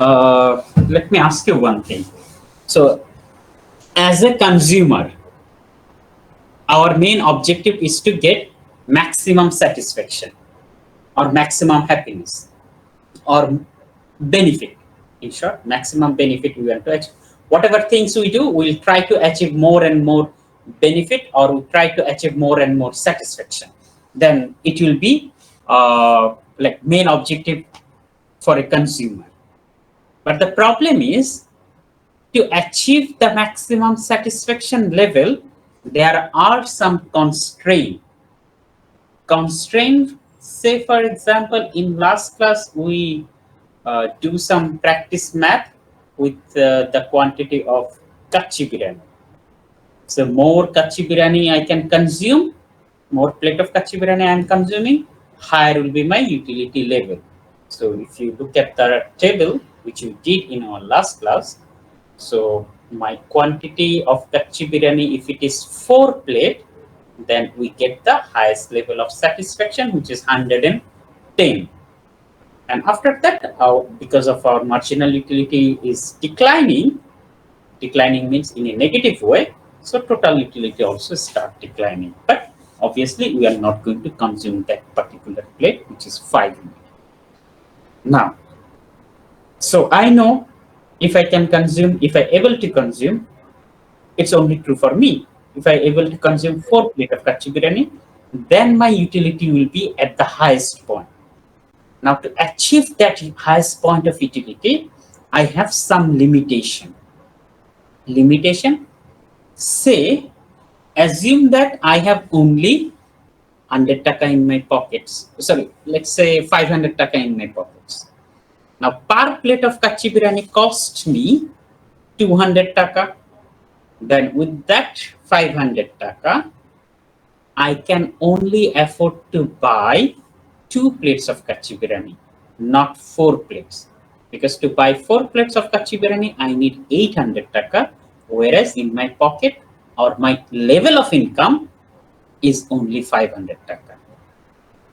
let me ask you one thing. So, as a consumer, our main objective is to get maximum satisfaction or maximum happiness or benefit. In short, maximum benefit we want to achieve. Whatever things we do, we'll try to achieve more and more benefit, or we try to achieve more and more satisfaction. Then it will be like main objective for a consumer. But the problem is, to achieve the maximum satisfaction level, there are some constraints. Say for example, in last class, we do some practice math with the quantity of kachi biryani. So more kachi biryani I can consume, more plate of kachi biryani I am consuming, higher will be my utility level. So if you look at the table, which we did in our last class, so my quantity of kachi biryani, if it is 4 plate, then we get the highest level of satisfaction, which is 110. And after that, because of our marginal utility is declining means in a negative way, so total utility also start declining. But obviously, we are not going to consume that particular plate, which is 5 units. Now, so I know if I can consume, if I able to consume, it's only true for me. If I able to consume 4 plate of kachi biryani, then my utility will be at the highest point. Now, to achieve that highest point of utility, I have some limitation. Say, assume that I have only 100 taka in my pockets. Sorry, let's say 500 taka in my pockets. Now, per plate of kachi biryani cost me 200 taka. Then with that 500 taka, I can only afford to buy 2 plates of kachi biryani, not 4 plates. Because to buy 4 plates of kachi biryani, I need 800 taka, whereas in my pocket or my level of income is only 500 taka.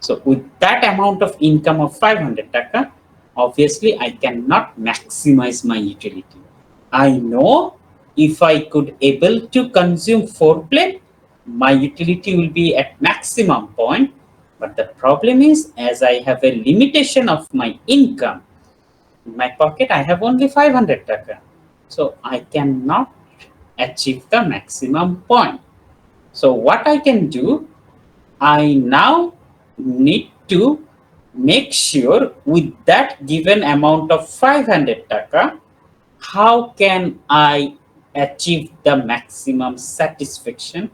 So with that amount of income of 500 taka, obviously I cannot maximize my utility. I know if I could able to consume 4 plate, my utility will be at maximum point. But the problem is, as I have a limitation of my income, in my pocket I have only 500 taka. So I cannot achieve the maximum point. So what I can do, I now need to make sure with that given amount of 500 taka, how can I achieve the maximum satisfaction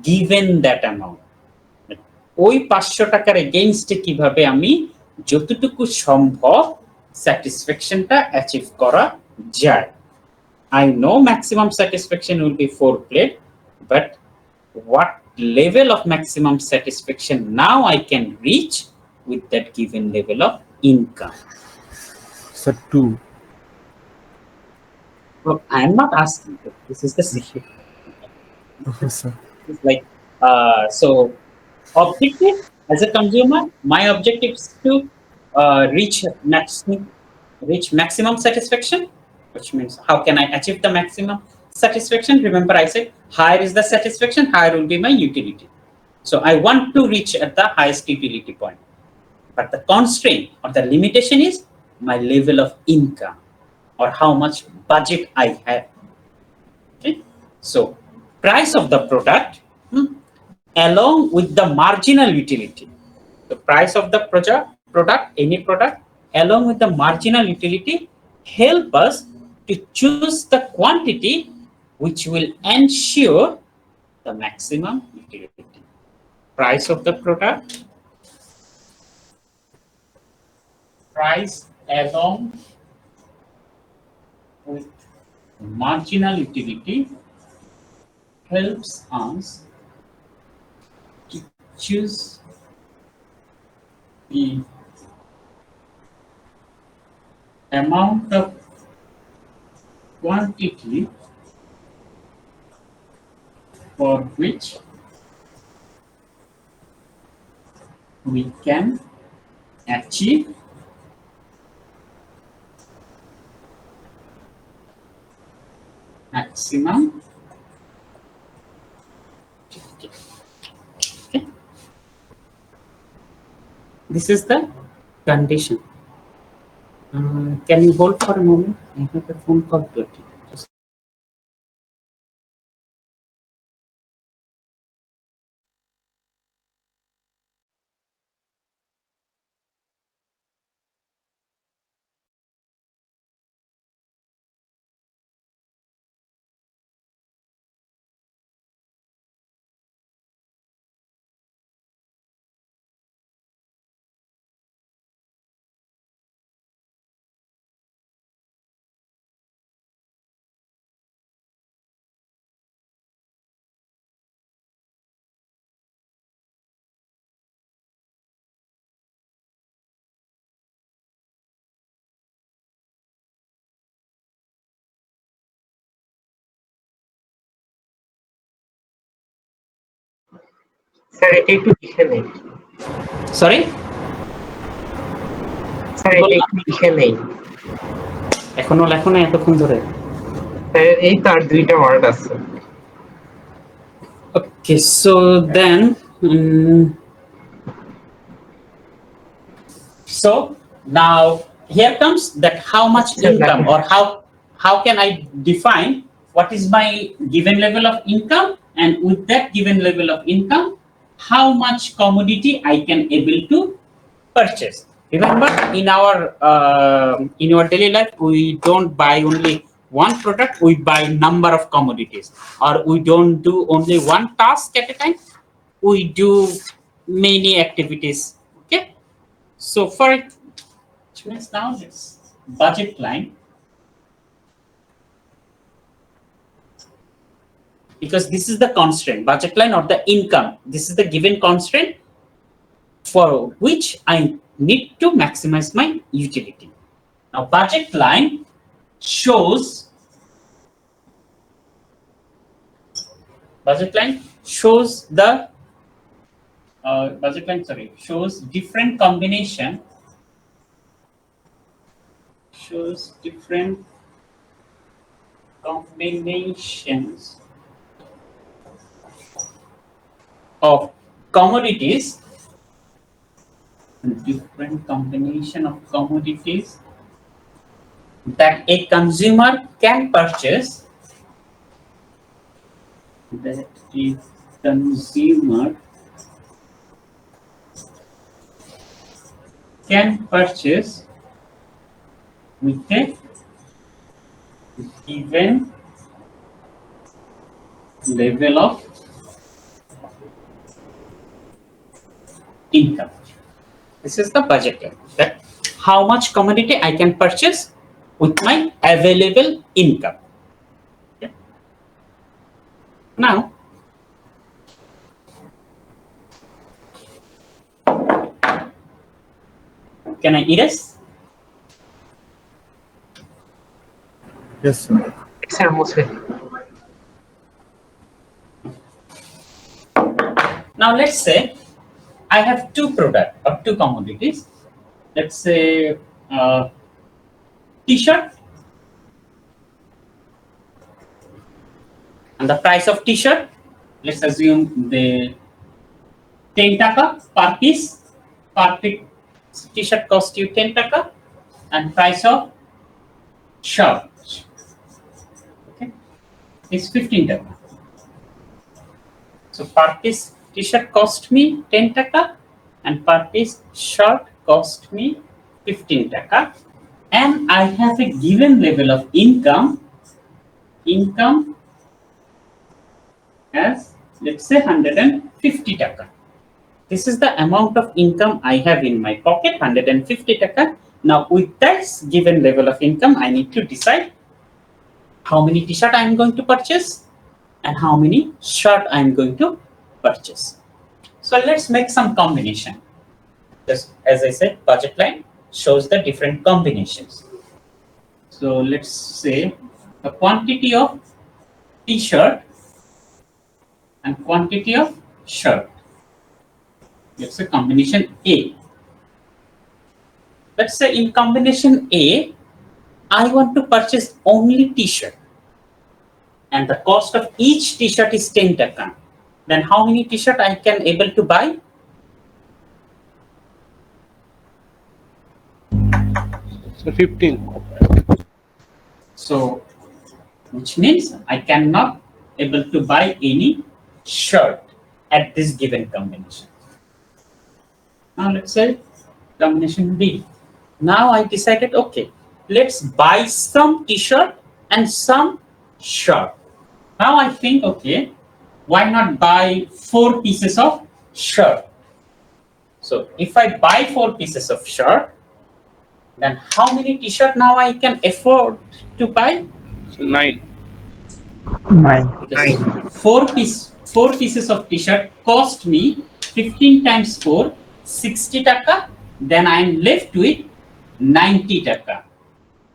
given that amount? ওই 500 টাকার এগেইনস্টে কিভাবে আমি যতটুকু সম্ভব স্যাটিসফ্যাকশনটা achieve করা যায়। I know maximum satisfaction will be 4 plate, but what level of maximum satisfaction now I can reach with that given level of income? Sir, 2. Well, I am not asking. This is the secret. Sir. It's like so. Objective as a consumer, my objective is to reach maximum satisfaction, which means how can I achieve the maximum satisfaction? Remember, I said higher is the satisfaction, higher will be my utility. So I want to reach at the highest utility point. But the constraint or the limitation is my level of income or how much budget I have. Okay? So price of the product along with the marginal utility. The price of the any product, along with the marginal utility, help us to choose the quantity which will ensure the maximum utility. Price of the product, price along with marginal utility helps us to choose the amount of quantity for which we can achieve maximum. Okay. This is the condition. Can you hold for a moment? I have a phone call to attend. Just sir এটা একটু লিখে নেই sorry? Sir এটা একটু লিখে নেই এখনো লেখো না এতক্ষণ ধরে? স্যার এই তো আর দুইটা ওয়ার্ড আছে Okay, so then, so now here comes that how much income, or how can I define what is my given level of income, and with that given level of income, how much commodity I can able to purchase. Remember, in our daily life, we don't buy only one product, we buy number of commodities, or we don't do only one task at a time, we do many activities. Okay, so for it means now it's budget line, because this is the constraint, budget line or the income, this is the given constraint for which I need to maximize my utility. Now budget line shows the shows different combinations of commodities, that a consumer can purchase, with a given level of income. This is the budget line, that how much commodity I can purchase with my available income. Okay. Now, can I erase? Yes, sir. Sir মুছে Now let's say I have two products or two commodities. Let's say t-shirt, and the price of t-shirt, let's assume the 10 taka per piece. Per t-shirt cost you 10 taka, and price of shirt, okay, is 15 taka. So per piece t-shirt cost me 10 taka, and per piece shirt cost me 15 taka, and I have a given level of income as, let's say, 150 taka. This is the amount of income I have in my pocket, 150 taka. Now with this given level of income, I need to decide how many t-shirt I am going to purchase and how many shirt I am going to purchase. So let's make some combination. Just as I said, budget line shows the different combinations. So let's say the quantity of t-shirt and quantity of shirt. Let's say combination A. Let's say in combination A, I want to purchase only t-shirt. and the cost of each t-shirt is 10 taka, then how many t-shirt I can able to buy? So 15. So, which means I cannot able to buy any shirt at this given combination. Now let's say combination B. Now I decided, okay, let's buy some t-shirt and some shirt. Now I think, okay, why not buy 4 pieces of shirt? So if I buy 4 pieces of shirt, then how many t-shirt now I can afford to buy? So 9. 9. Because 4 pieces of t-shirt cost me 15 times 4, 60 taka. Then I'm left with 90 taka.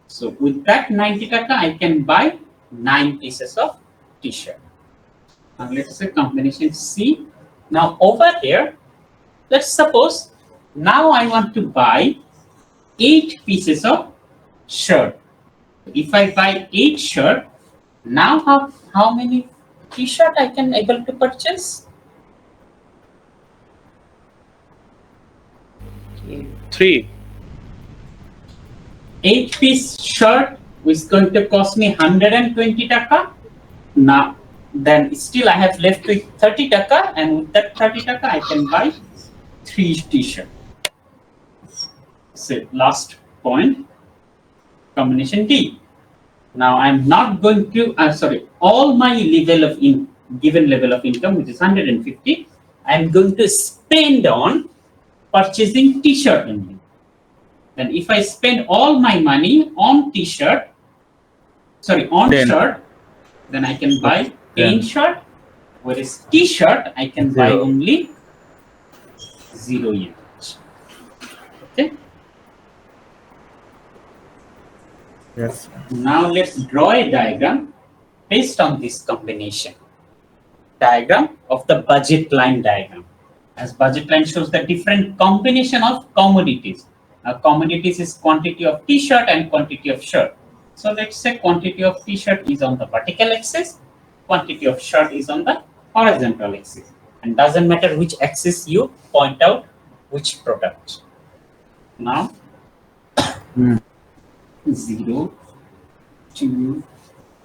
So with that 90 taka, I can buy 9 pieces of t-shirt. Now let's say combination C. Now over here, let's suppose now I want to buy 8 pieces of shirt. If I buy 8 shirt, now how many t-shirt I can able to purchase? 3. 8-piece shirt is going to cost me 120 taka. Now then still I have left with 30 taka, and with that 30 taka I can buy 3 t-shirt. So last point, combination D. Now I'm not going to all my level of given level of income, which is 150, I'm going to spend on purchasing t-shirt only. Then if I spend all my money on t-shirt, on 10. shirt, then I can buy 10 10. shirt, whereas t-shirt I can buy 0. only 0 units. Okay. Yes. Now let's draw a diagram based on this combination. Diagram of the budget line diagram. As budget line shows the different combination of commodities. Now commodities is quantity of t-shirt and quantity of shirt. So let's say quantity of t-shirt is on the vertical axis, quantity of shirt is on the horizontal axis. And doesn't matter which axis you point out which product. Now 0, 2,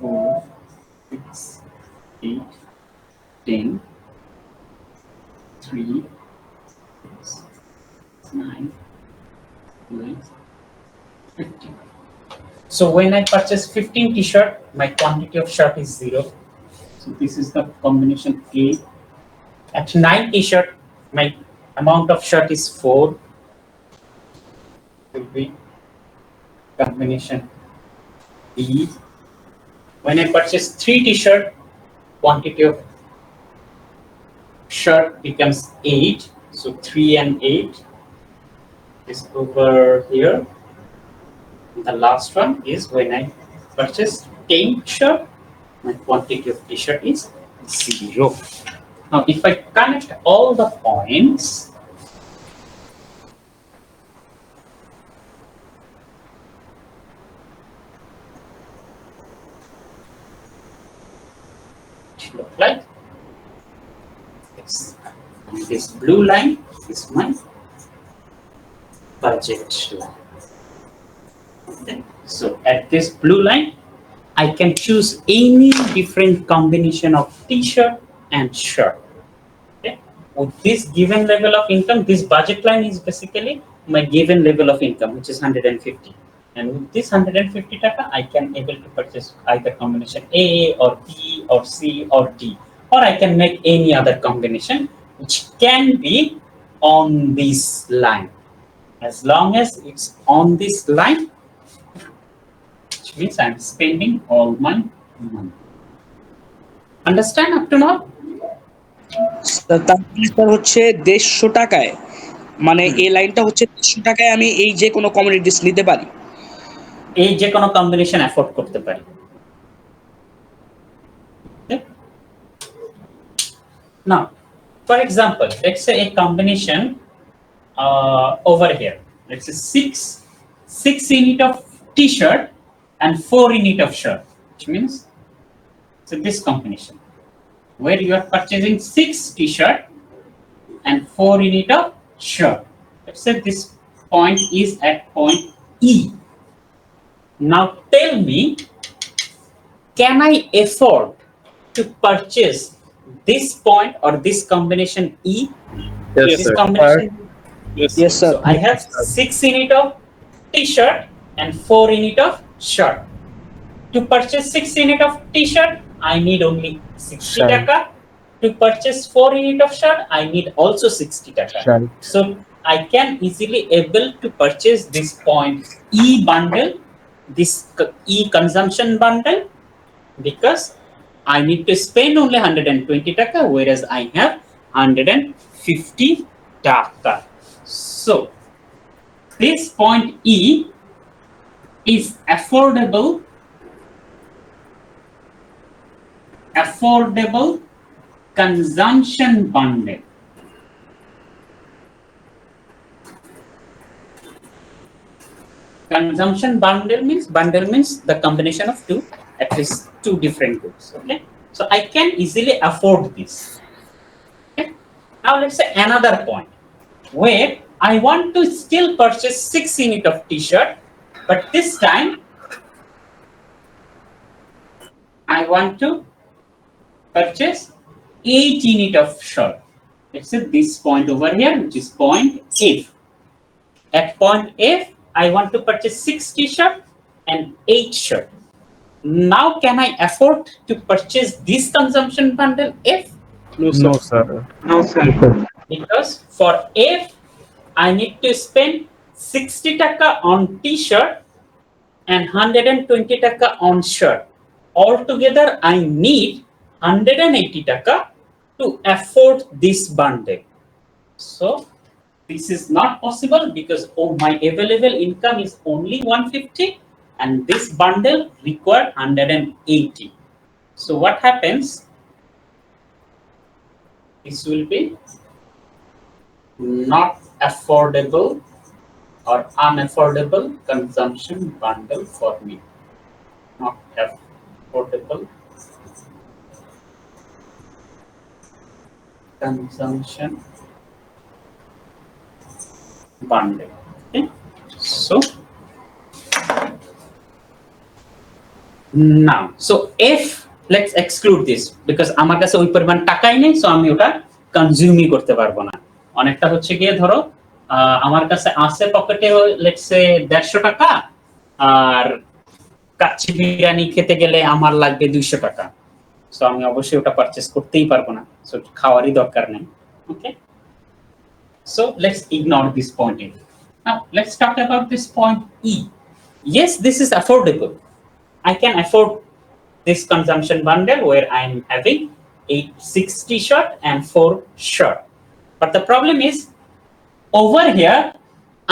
4, 6, 8, 10, 3, 6, 9, 11, 15. So when I purchase 15 t-shirt, my quantity of shirt is 0. So this is the combination A. At 9 t-shirt, my amount of shirt is 4. Will be combination B. When I purchase 3 t-shirt, quantity of shirt becomes 8. So 3 and 8 is over here. The last one is when I purchase 10 shirt, my quantity of t-shirt is 0. Now if I connect all the points, it look like this. And this blue line is my budget line. Okay. So at this blue line, I can choose any different combination of t-shirt and shirt. Okay. With this given level of income, this budget line is basically my given level of income, which is 150. And with this 150 taka, I can able to purchase either combination A or B or C or D, or I can make any other combination which can be on this line. As long as it's on this line, which means I'm spending all my money. Understand up to now? তারপরে sir হচ্ছে 150 টাকায়, মানে এই লাইনটা হচ্ছে 150 টাকায় আমি এই যে কোনো কমোডিটিস নিতে পারি, এই যে কোনো কম্বিনেশন অ্যাফোর্ড করতে পারি। Now, for example, let's say a combination over here. Let's say 6 unit of t-shirt and 4 unit of shirt, which means So this combination, where you are purchasing 6 t-shirt and 4 unit of shirt. Let's say this point is at point E. Now tell me, can I afford to purchase this point or this combination E? Yes, This sir. combination. Yes. Yes, sir. So I have 6 unit of t-shirt and 4 unit of shirt. To purchase 6 unit of t-shirt, I need only 60 Shirt. taka. To purchase 4 unit of shirt, I need also 60 taka. Shirt. So I can easily able to purchase this point E bundle, this E consumption bundle, because I need to spend only 120 taka, whereas I have 150 taka. So this point E is affordable consumption bundle. Consumption bundle means the combination of at least two different goods. Okay, so I can easily afford this. Okay, now let's say another point where I want to still purchase 6 unit of t-shirt, but this time I want to purchase 8 unit of shirt. Let's say this point over here, which is point F. At point F, I want to purchase 6 t-shirt and 8 shirt. Now, can I afford to purchase this consumption bundle F? No, sir. No, sir. No, sir. Because for F, I need to spend 60 taka on t-shirt and 120 taka on shirt. Altogether, I need 180 taka to afford this bundle. So this is not possible because my available income is only 150 and this bundle required 180. So what happens? This will be not affordable or unaffordable consumption bundle for me. Not affordable consumption bundle. Okay, so now, so if let's exclude this because আমার কাছে ওই পরিমাণ টাকাই নেই, so আমি ওটা কনজিউমই করতে পারবো না। অনেকটা হচ্ছে গিয়ে ধরো আমার কাছে আছে পকেটে লেটস সে 150 টাকা আর কাচ্চি বিরিয়ানি খেতে গেলে আমার লাগবে 200 টাকা, সো আমি অবশ্যই ওটা পারচেজ করতেই পারবো না, সো খাওয়ারই দরকার নেই। ওকে, so let's ignore this point A. Now let's talk about this point E. Yes, this is affordable. I can afford this consumption bundle where I'm having 6 t-shirt and 4 shirt. But the problem is over here,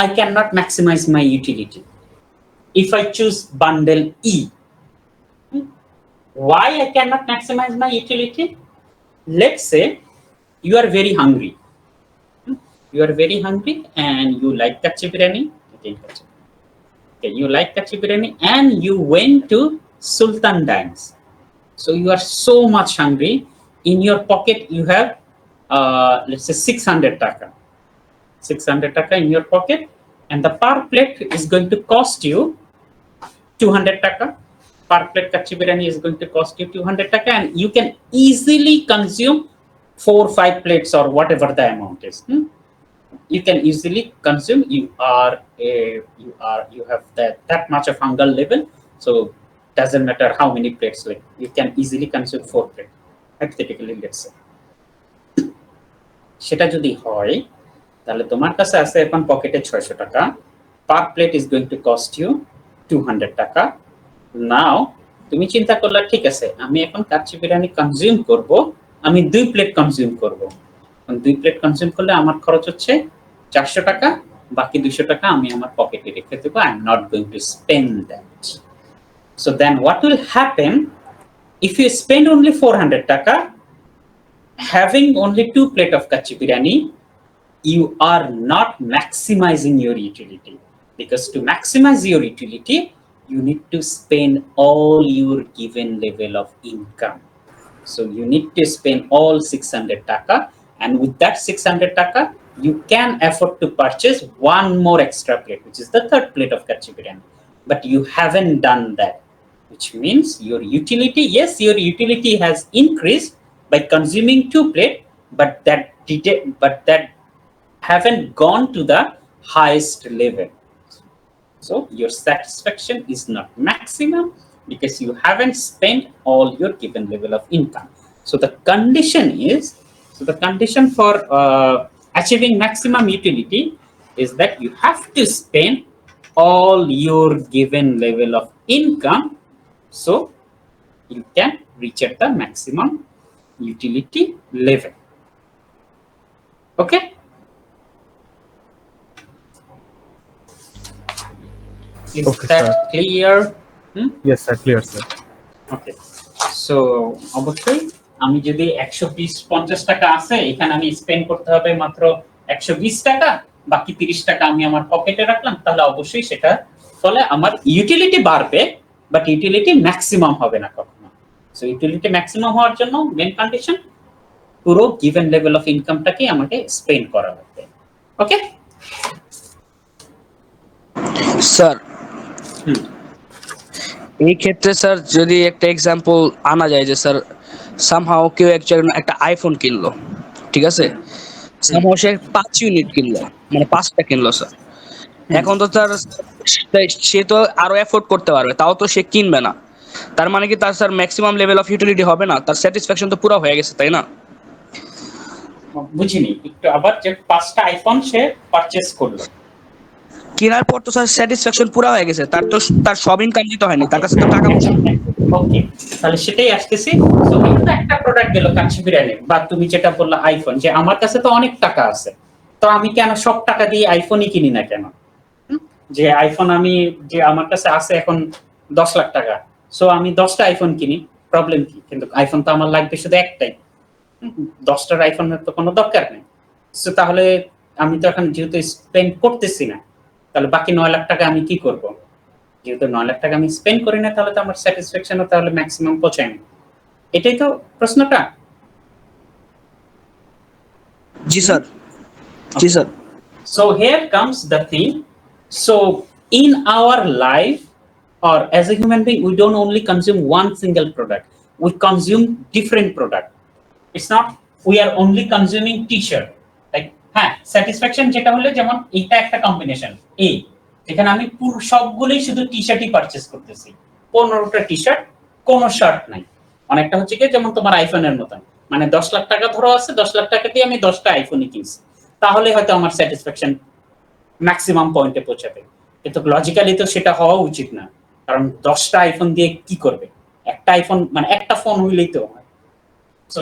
I cannot maximize my utility. If I choose bundle E, why I cannot maximize my utility? Let's say you are very hungry. You are very hungry and you like kachi biryani. Okay, you like kachi biryani and you went to Sultan Dines. So you are so much hungry. In your pocket you have let's say 600 taka. 600 taka in your pocket, and the per plate is going to cost you 200 taka. Per plate kachi biryani is going to cost you 200 taka, and you can easily consume 4 or 5 plates or whatever the amount is. You can easily consume. You have that much of hunger level, so doesn't matter how many plates. Like you can easily consume 4 plates. Hypothetically, let's say. সেটা যদি হয় তাহলে তোমার কাছে আছে এখন পকেটে 600 টাকা, per plate is going to cost you 200 টাকা। নাও তুমি চিন্তা করলে ঠিক আছে আমি এখন কাচ্চি বিরিয়ানি কনজিউম করব, আমি 2 প্লেট কনজিউম করব। 2 প্লেট কনজিউম করলে আমার খরচ হচ্ছে 400 টাকা, বাকি 200 টাকা আমি আমার পকেটে রেখে দেব। I am not going to spend that. So then what will happen if you spend only 400 taka having only 2 plate of kachi biryani, you are not maximizing your utility, because to maximize your utility you need to spend all your given level of income. So you need to spend all 600 taka, and with that 600 taka, you can afford to purchase one more extra plate, which is the third plate of kachi biryani. But you haven't done that, which means your utility, yes, your utility has increased by consuming 2 plates, but that haven't gone to the highest level. So your satisfaction is not maximum because you haven't spent all your given level of income. So the condition is, so the condition for achieving maximum utility is that you have to spend all your given level of income, so you can reach at the maximum utility level. Okay. Is Okay, that sir. clear? Yes, sir. Clear, sir. Okay, so অবশ্যই আমি যদি 120-50 টাকা আছে, এখানে আমি spend করতে হবে মাত্র 120 টাকা, বাকি 30 টাকা আমি আমার পকেটে রাখলাম, তাহলে অবশ্যই সেটা ফলে আমার ইউটিলিটি বাড়বে, বাট ইউটিলিটি ম্যাক্সিমাম হবে না কখনো। সো ইউটিলিটি ম্যাক্সিমাম হওয়ার জন্য মেন কন্ডিশন পুরো গিভেন লেভেল অফ ইনকামটাকে আমাকে স্পেন্ড করা লাগবে। ওকে স্যার, এই ক্ষেত্রে স্যার যদি একটা এক্সাম্পল আনা যায় যে স্যার সামহাও কেউ একজন একটা আইফোন কিনলো, ঠিক আছে, সামহাও সে 5 ইউনিট কিনলো, মানে 5টা কিনলো স্যার। এখন তো তার সে তো আরো এফোর্ড করতে পারবে, তাও তো সে কিনবে না। তার মানে কি তার sir maximum level of utility হবে না? তার স্যাটিসফ্যাকশন তো পুরো হয়ে গেছে, তাই না? বুঝিনি একটু আবার, যে 5টা আইফোন সে পারচেজ করলো, কেনার পর তো স্যার স্যাটিসফ্যাকশন পুরো হয়ে গেছে, তার তো তার সব ইনকাম দিতে হয়নি, তার কাছে তো টাকা পয়সা। ওকে, তাহলে সেটাই আসতেছি। তো এটা একটা প্রোডাক্ট গেল কাচ্চি বিরিয়ানি, বা তুমি যেটা বললা আইফোন, যে আমার কাছে তো অনেক টাকা আছে, তো আমি কেন সব টাকা দিয়ে আইফোনই কিনি না কেন? যে আইফোন আমি, যে আমার কাছে আছে এখন 10 লাখ টাকা, সো আমি 10টা আইফোন কিনি, প্রবলেম কি? কিন্তু আইফোন তো আমার লাগবে শুধু একটাই, 10টার আইফোনের তো কোনো দরকার নেই। সো তাহলে আমি তো এখন যেহেতু স্পেন্ড করতেছি না, তাহলে বাকি 9 লাখ টাকা আমি কি করব? যেহেতু 9 লাখ টাকা আমি স্পেন্ড করি না, তাহলে তো আমার স্যাটিসফ্যাকশনও তাহলে ম্যাক্সিমাম পৌঁছায় না। এটাই তো প্রশ্নটা। জি স্যার, জি sir. So here comes the thing. So in our life, or as a human being, we don't only consume one single product, we consume different product. It's not we are only consuming t-shirt, like হ্যাঁ satisfaction যেটা হলো, যেমন এটা একটা combination এ, যেখানে আমি পুরো সবগুলোই শুধু টি-শার্টই পারচেজ করতেছি, 15টা টি-শার্ট, কোনো শার্ট নাই। অনেকটা হচ্ছে কি যেমন তোমার আইফোনের মতন, মানে 10 লাখ টাকা ধরো আছে, 10 লাখ টাকা দিয়ে আমি 10টা আইফোনই কিনছি, তাহলে হয়তো আমার স্যাটিসফ্যাকশন ম্যাক্সিমাম পয়েন্টে পৌঁছাবে। কিন্তু লজিক্যালি তো সেটা হওয়া উচিত না, কারণ 10টা আইফোন দিয়ে কি করবে? একটা আইফোন মানে একটা ফোন হইলেই তো হয়। সো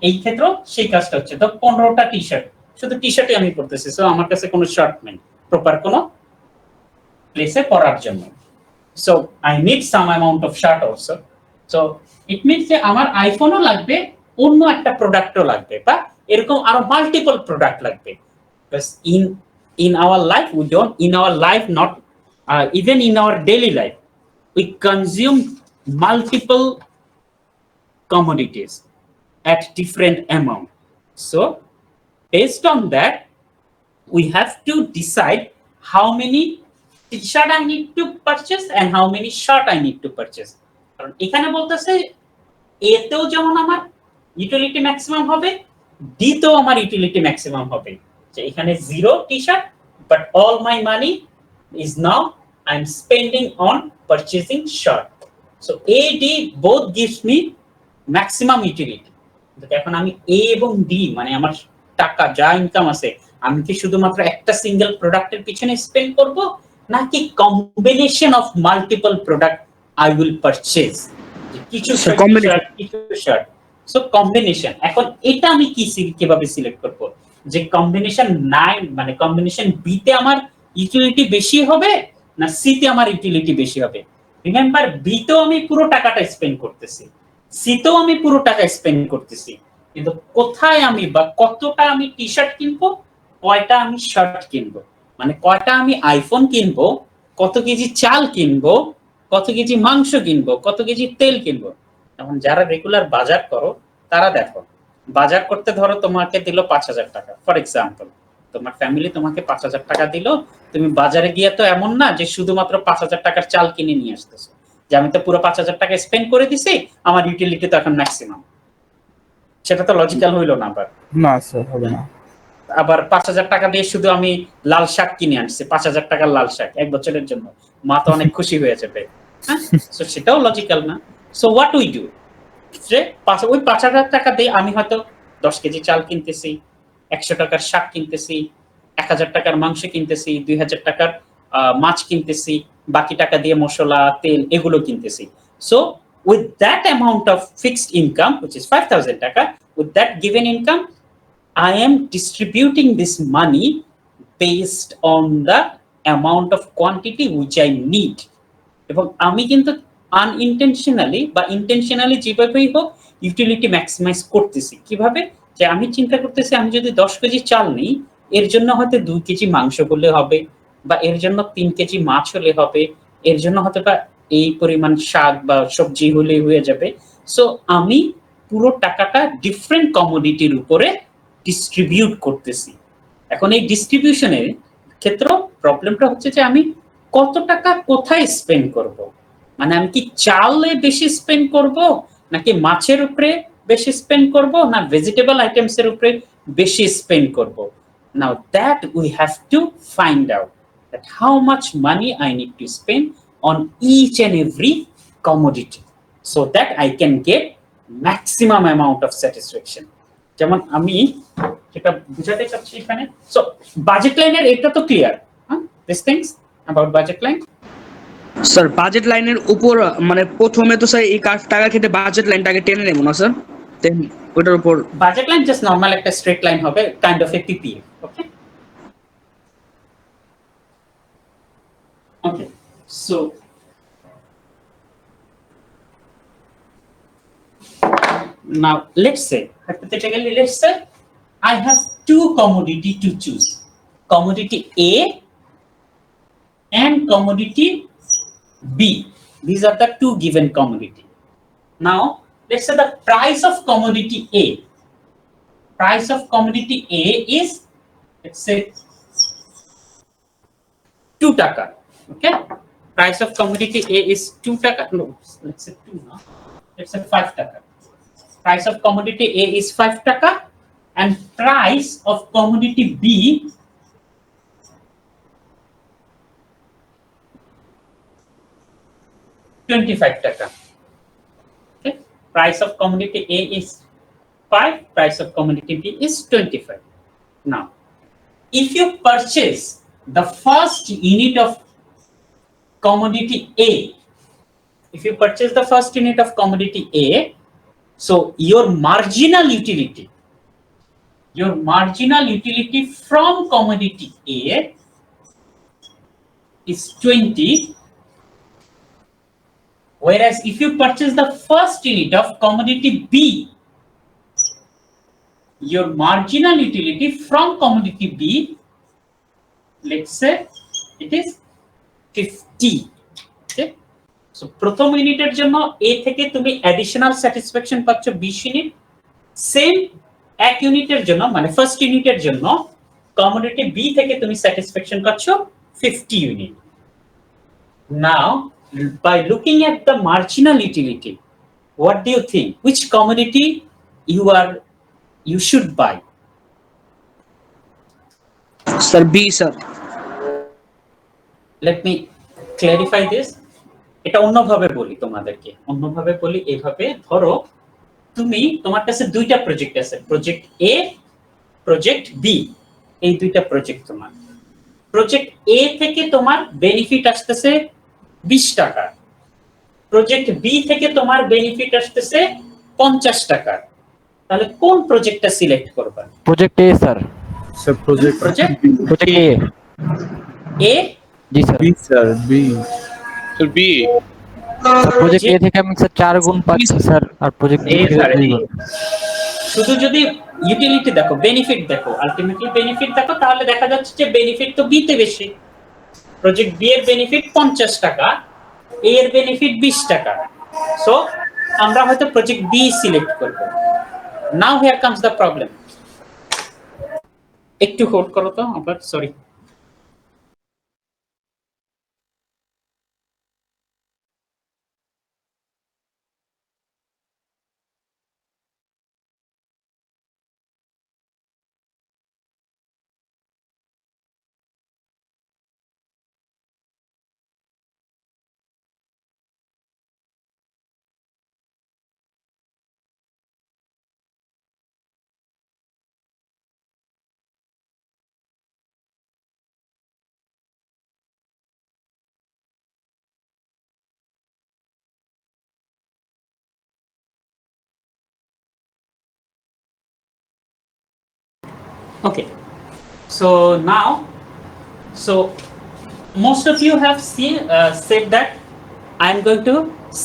এই ক্ষেত্রে সেই কাজটা হচ্ছে, তো 15টা টি-শার্ট, শুধু টি-শার্টই আমি পরতেছি, সো আমার কাছে কোনো শার্ট নেই প্রপার কোনো প্লেসে পরার জন্য। So I need some amount of shirt also. So it means যে আমার আইফোনও লাগবে, অন্য একটা প্রোডাক্টও লাগবে, বা এরকম আরো মাল্টিপল প্রোডাক্ট লাগবে। Because in our life we don't, in our life not even in our daily life we consume multiple commodities at different amount. So based on that we have to decide how many t-shirt I need to purchase and how many shirt I need to purchase. কারণ এখানে বলতেছে এতেও যেমন আমার utility maximum হবে, D তেও আমার utility maximum হবে। যে এখানে 0 T-shirt, but all my money is now I'm spending on purchasing shirt. So A, D both gives me maximum utility. এখন আমি এ এবং ডি মানে আমার টাকা যা ইনকাম আছে, আমি কি শুধুমাত্র একটা সিঙ্গেল প্রোডাক্টের পিছনে স্পেন্ড করব, নাকি combination of multiple product I will purchase? কিছু শার্ট, সো কম্বিনেশন। এখন এটা আমি কিভাবে সিলেক্ট করব যে কম্বিনেশন নাই, মানে কম্বিনেশন বি তে আমার ইউটিলিটি বেশি হবে না সি তে আমার ইউটিলিটি বেশি হবে? রিমেম্বার, বি তেও আমি পুরো টাকাটা স্পেন্ড করতেছি, সি তেও আমি পুরো টাকা স্পেন্ড করতেছি, কিন্তু কোথায় আমি বা কতটা আমি টি-শার্ট কিনবো, কয়টা আমি শার্ট কিনবো, মানে কয়টা আমি আইফোন কিনবো, কত কেজি চাল কিনবো, কত কেজি মাংস কিনবো, কত কেজি তেল কিনবো, এখন যারা রেগুলার বাজার করো তারা দেখো, বাজার করতে ধরো তোমাকে দিল 5,000 টাকা ফর এক্সাম্পল, তোমার ফ্যামিলি তোমাকে 5,000 টাকা দিল, তুমি বাজারে গিয়ে তো এমন না যে শুধুমাত্র 5,000 টাকার চাল কিনে নিয়ে আসতেছো, যে আমি তো পুরো 5,000 টাকা স্পেন্ড করে দিছি, আমার ইউটিলিটি তো এখন ম্যাক্সিমাম, সেটা তো লজিক্যাল হইলো না। আবার না স্যার হবে না। আবার 5,000 টাকা দিয়ে শুধু আমি লাল শাক কিনে আনছি, 5,000 টাকার লাল শাক 1 বছরের জন্য, মা তো অনেক খুশি হয়ে যাবে, হ্যাঁ? সো সেটাও লজিক্যাল না। সো হোয়াট উই ডু, যে ওই 5,000 টাকা দিয়ে আমি হয়তো 10 কেজি চাল কিনতেছি, 100 টাকার শাক কিনতেছি, 1,000 টাকার মাংস কিনতেছি, 2,000 টাকার মাছ কিনতেছি, বাকি টাকা দিয়ে মশলা তেল এগুলো কিনতেছি। So with that amount of fixed income, which is 5,000 টাকা, with that given income, I am distributing this money based on the amount of quantity which I need. এবং আমি কিন্তু আনইনটেনশনালি বা ইন্টেনশনালি যেভাবেই হোক ইউটিলিটি ম্যাক্সিমাইজ করতেছি। কিভাবে? যে আমি চিন্তা করতেছি আমি যদি 10 কেজি চাল নিই, এর জন্য হয়তো 2 কেজি মাংস হলে হবে, বা এর জন্য 3 কেজি মাছ হলে হবে, এর জন্য হয়তো বা এই পরিমাণ শাক বা সবজি হলে হয়ে যাবে। সো আমি পুরো টাকাটা ডিফারেন্ট কমোডিটির উপরে ডিস্ট্রিবিউট করতেছি। এখন এই ডিস্ট্রিবিউশনের ক্ষেত্রে প্রবলেমটা হচ্ছে যে আমি কত টাকা কোথায় স্পেন্ড করব, মানে আমি কি চালে বেশি স্পেন্ড করব, নাকি মাছের উপরে বেশি স্পেন্ড করব, না ভেজিটেবল আইটেমস এর উপরে বেশি স্পেন্ড করব। Now that we have to find out that how much money I need to spend on each and every commodity so that I can get maximum amount of satisfaction. যেমন আমি যেটা বুঝাতে চাচ্ছি এখানে, সো বাজেট লাইনের এটা তো clear, this things about budget line. Sir budget লাইনের উপর মানে প্রথমে তো স্যার এই টাকা খেতে বাজেট লাইনটাকে টেনে নেব না স্যার, দেন ওটার উপর বাজেট লাইন জাস্ট নরমাল একটা স্ট্রেট লাইন হবে, kind of A PPA. Okay okay, so now let's say hypothetically, let's say I have two commodity to choose, commodity A and commodity B. These are the two given commodity. Now let's say the price of commodity A, price of commodity A is, let's say 2 taka. Okay, price of commodity A is 2 taka, no, let's say 2 now, let's say 5 taka. Price of commodity A is 5 taka and price of commodity B $25 taka. Okay, price of commodity A is 5, price of commodity B is 25. Now if you purchase the first unit of commodity A, if you purchase the first unit of commodity A, so your marginal utility from commodity A is 20, whereas if you purchase the first unit of commodity B, your marginal utility from commodity B, let's say it is 50. Okay, so প্রথম ইউনিটের জন্য A থেকে তুমি additional satisfaction পাচ্ছ 20 unit, same এক ইউনিটের জন্য মানে ফার্স্ট ইউনিটের জন্য কমোডিটি B থেকে তুমি স্যাটিসফ্যাকশন পাচ্ছ 50 unit. Now by looking at the marginal utility, what do you think, which commodity you should buy? Sir B sir. Let me clarify this. এটা অন্যভাবে বলি তোমাদেরকে, অন্যভাবে বলি এইভাবে, ধরো তুমি তোমার কাছে দুইটা প্রজেক্ট আছে, প্রজেক্ট এ, প্রজেক্ট বি, এই দুইটা প্রজেক্ট তোমার। প্রজেক্ট এ থেকে তোমার বেনিফিট আসতেছে 20 টাকা, প্রজেক্ট বি থেকে তোমার বেনিফিট আসতেছে 50 টাকা, তাহলে কোন প্রজেক্টটা সিলেক্ট করবা? Project A sir. Sir project project A. A, জি sir. B sir, B. Sir B. Project A থেকে আমি স্যার 4 গুণ পাচ্ছি স্যার, আর প্রজেক্ট বি থেকে 2 গুণ। শুধু যদি ইউটিলিটি দেখো, বেনিফিট দেখো, আলটিমেটলি বেনিফিট দেখো, তাহলে দেখা যাচ্ছে যে বেনিফিট তো বি তে বেশি। প্রজেক্ট বি এর বেনিফিট 50 টাকা, এ এর বেনিফিট 20 টাকা। সো আমরা হয়তো প্রজেক্ট বি সিলেক্ট করব। নাও হিয়ার কামস দ্য প্রবলেম। একটু হোল্ড করো তো আবার, sorry. Okay, so now, so most of you have said that I am going to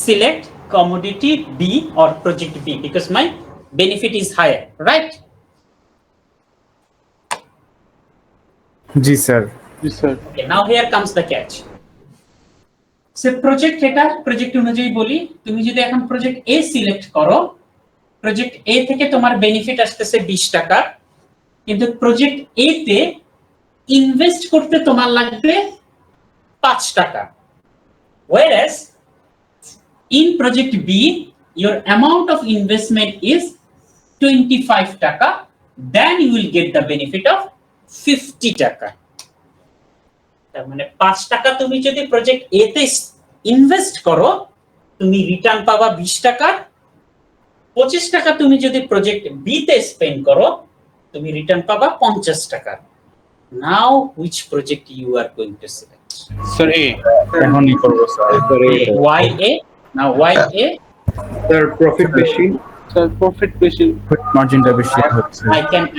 select commodity B or project B because my benefit is higher, right? G sir. Yes, sir. Okay, now here comes the catch. Say project, এটা project অনুযায়ী বলি, তুমি যদি এখন project A select করো, project A থেকে তোমার benefit আসতেছে 20 টাকা, কিন্তু প্রজেক্ট এ তে ইনভেস্ট করতে তোমার লাগবে 5 টাকা। Whereas in project B, your amount of investment is 25 টাকা, then you will get the benefit of 50 টাকা। তার মানে 5 টাকা তুমি যদি প্রজেক্ট এ তে ইনভেস্ট করো, তুমি রিটার্ন পাবা 20 টাকা। 25 টাকা তুমি যদি প্রজেক্ট বি তে স্পেন্ড করো, তুমি রিটার্ন পাবা 50 টাকা। Now which project you are going to select? Sir, A. এখনই করবো sir. Why A? Now why A? Sir, profit বেশি। Sir, profit বেশি। মার্জিনটা বেশি হচ্ছে।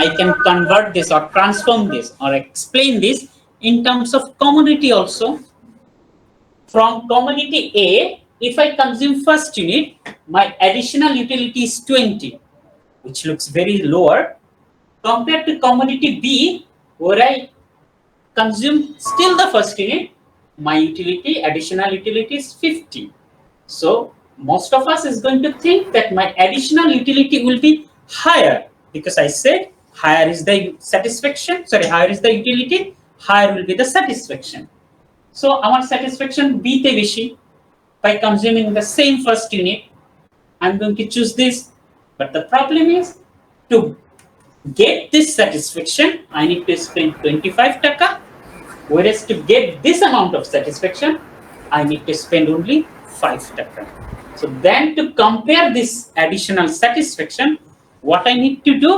I can convert this or transform this or explain this in terms of commodity also. From commodity A, if I consume first unit, my additional utility is 20, which looks very lower compared to commodity B, where I consume still the first unit, my utility, additional utility is 50. So most of us is going to think that my additional utility will be higher because I said higher is the satisfaction, sorry, higher is the utility, higher will be the satisfaction. So our satisfaction B te beshi. By consuming the same first unit, I'm going to choose this. But the problem is, to get this satisfaction, I need to spend 25 taka. Whereas to get this amount of satisfaction, I need to spend only 5 taka. So then to compare this additional satisfaction, what I need to do,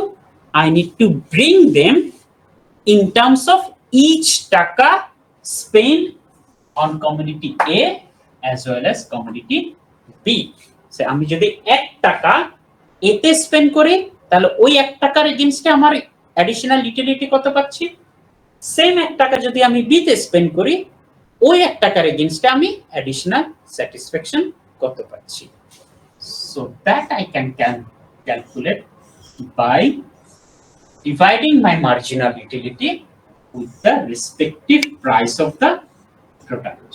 I need to bring them in terms of each taka spent on commodity A as well as commodity B. So আমি যদি 1 টাকা এতে spend করি, তাহলে ওই 1 টাকার এগেইনস্টে আমার additional utility কত পাচ্ছি? সেম 1 টাকা যদি আমি বি তে স্পেন্ড করি, ওই 1 টাকার এগেইনস্টে আমি অ্যাডিশনাল স্যাটিসফ্যাকশন কত পাচ্ছি। So that I can calculate by dividing my marginal utility with the respective price of the product.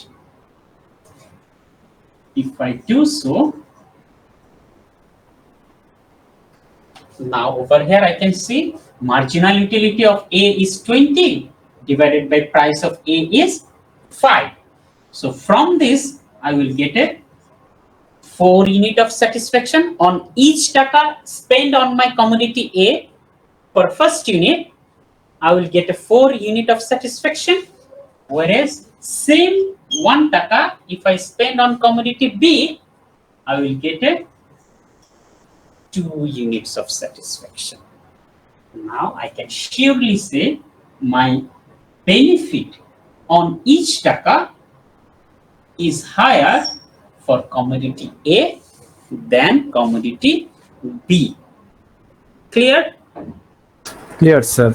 If I do so, now over here I can see marginal utility of A is 20 divided by price of A is 5. So from this I will get a 4 unit of satisfaction on each taka spent on my commodity A. For first unit, I will get a 4 unit of satisfaction, whereas same 1 taka if I spend on commodity B, I will get a 2 units of satisfaction. Now I can surely say my benefit on each taka is higher for commodity A than commodity B. Clear? Clear sir.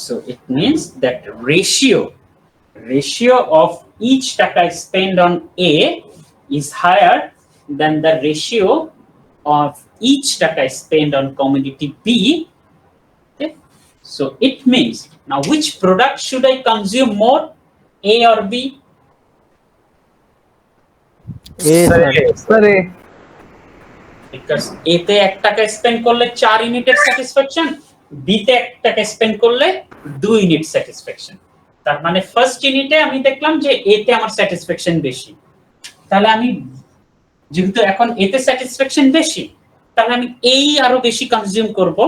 So it means that ratio of each taka spent on A is higher than the ratio of each taka spent on commodity B. Okay? So it means, now which product should I consume more, A or B? A sir. Sir, A. Because এতে 1 টাকা spend করলে 4 ইউনিটের satisfaction, বিতে 1 টাকা spend করলে 2 unit satisfaction. তার মানে first ইউনিটে আমি দেখলাম যে এতে আমার স্যাটিসফ্যাকশন বেশি, তাহলে আমি যেহেতু এখন এতে স্যাটিসফ্যাকশন বেশি, তাহলে আমি এই আরো বেশি কনজিউম করব,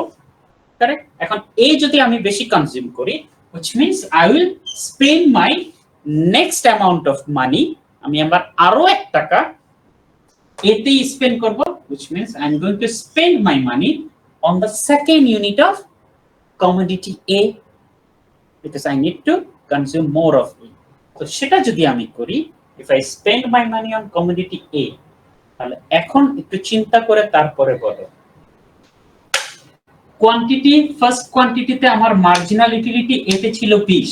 কারেক্ট? এখন এই যদি আমি বেশি কনজিউম করি, which means I will spend my next amount of money, আমি আবার আরো 1 টাকা এতেই স্পেন্ড করব, which means I am going to spend my money on the second unit of commodity A because I need to consume more of it. তো সেটা যদি আমি করি, if I spend my money on commodity A, তাহলে এখন একটু চিন্তা করে তারপরে বলো, কোয়ান্টিটি, ফার্স্ট কোয়ান্টিটিতে আমার মার্জিনাল ইউটিলিটি এতে ছিল 20,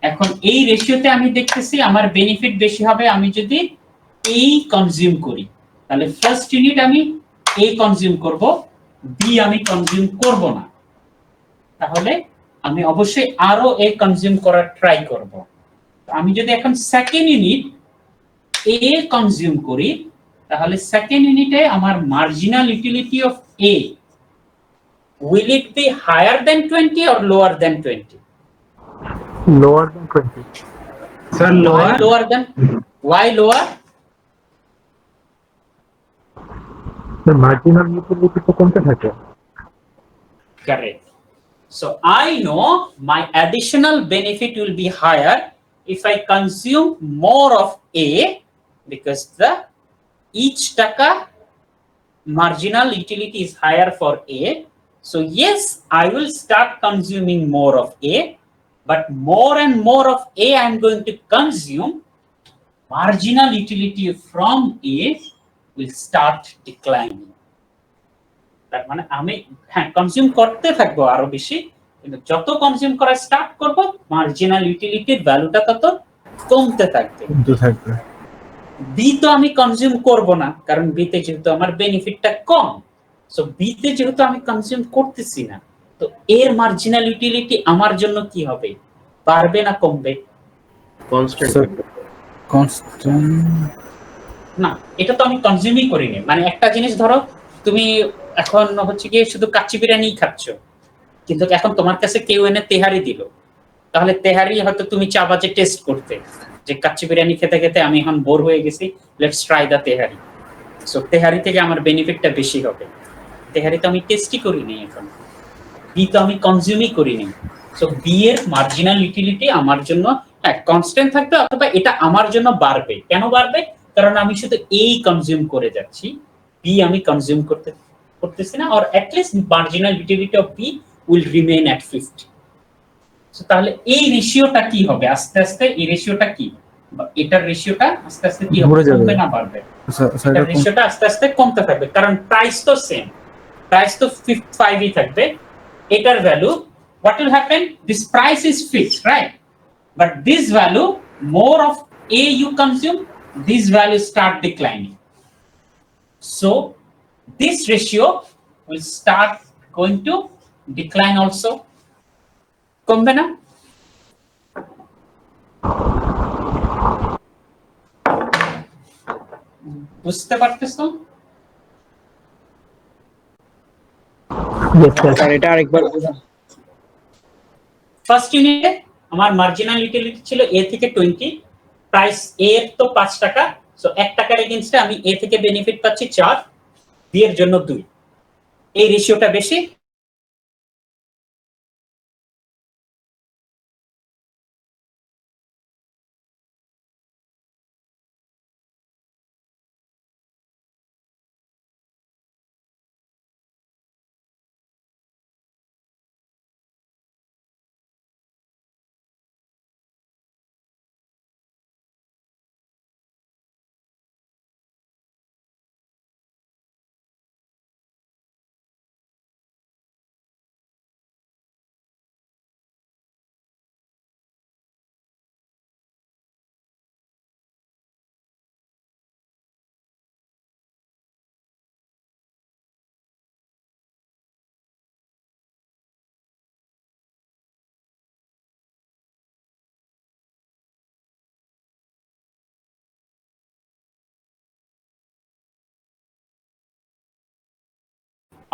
এখন এই রেশিওতে আমি দেখতেছি আমার বেনিফিট বেশি হবে আমি যদি এই কনজিউম করি, তাহলে ফার্স্ট ইউনিট আমি এ কনজিউম করব, বি আমি কনজিউম করব না, তাহলে আমি অবশ্যই আরো এ কনজিউম করার ট্রাই করব। আমি যদি এখন সেকেন্ড ইউনিট এ কনজিউম করি, তাহলে সেকেন্ড ইউনিটে আমার marginal utility of A will it be higher than 20 or lower than 20? Lower than 20. Sir, Why lower. lower than? Why lower? The marginal utility তো কমতে থাকে। Correct. So I know my additional benefit will be higher if I consume more of A because the each taka marginal utility is higher for A. So yes, I will start consuming more of A, but more and more of A I am going to consume, marginal utility from A will start declining. তার মানে আমি হ্যাঁ consume করতে থাকবো আরো বেশি, কিন্তু যত কনজিউম করা স্টার্ট করব মার্জিনাল ইউটিলিটির ভ্যালুটা তত কমতে থাকবে। কমতে থাকবে। বি তো আমি কনজিউম করব না, কারণ বিতে যেহেতু আমার বেনিফিটটা কম, সো বিতে যেহেতু আমি কনজিউম করতেছি না, তো এর মার্জিনাল ইউটিলিটি আমার জন্য কি হবে, বাড়বে না কমবে? কনস্ট্যান্ট Sir, থাকবে। constant না, এটা তো আমি কনজিউমই করিনি। মানে একটা জিনিস ধরো, তুমি এখন হচ্ছে গিয়ে শুধু কাচ্চি বিরিয়ানি খাচ্ছ, কিন্তু এখন তোমার কাছে কেউ এনে তেহারি দিল, তাহলে তেহারি হয়তো তুমি চাবা যে টেস্ট করতে, যে কাচ্চি বিরিয়ানি খেতে খেতে আমি এখন বোর হয়ে গেছি, let's try the tehari. So tehari থেকে আমার বেনিফিটটা বেশি হবে। তেহারি তো আমি টেস্টই করিনি, এখন বি তো আমি কনজিউমই করিনি। সো বি এর মার্জিনাল ইউটিলিটি আমার জন্য হ্যাঁ কনস্ট্যান্ট থাকবে, অথবা এটা আমার জন্য বাড়বে। কেন বাড়বে? কারণ আমি শুধু এই কনজিউম করে যাচ্ছি, বি আমি কনজিউম করতেছি না, or at least marginal utility of B will remain at 50। তাহলে এই রেশিওটা কি হবে আস্তে আস্তে, এই রেশিওটা কি, এটার রেশিওটা আস্তে আস্তে কি হবে, ঘুরে যাবে। কমবে না বাড়বে? Sir, এটার রেশিওটা আস্তে আস্তে কমতে থাকবে, কারণ প্রাইস তো সেম, প্রাইস তো 5 ই থাকবে। এটার value, what will happen, this price is fixed, right? But this value, more of A you consume, this value start declining. So this ratio will start going to decline also. কমবে না? বুঝতে পারতেছো? Sir এটা আরেকবার first ইউনিটে আমার marginal utility ছিল এ থেকে 20, প্রাইস এ এর তো 5 টাকা, সো 1 টাকার এগেইনস্টে আমি এ থেকে বেনিফিট পাচ্ছি 4, বি এর জন্য 2। এই রেশিওটা বেশি,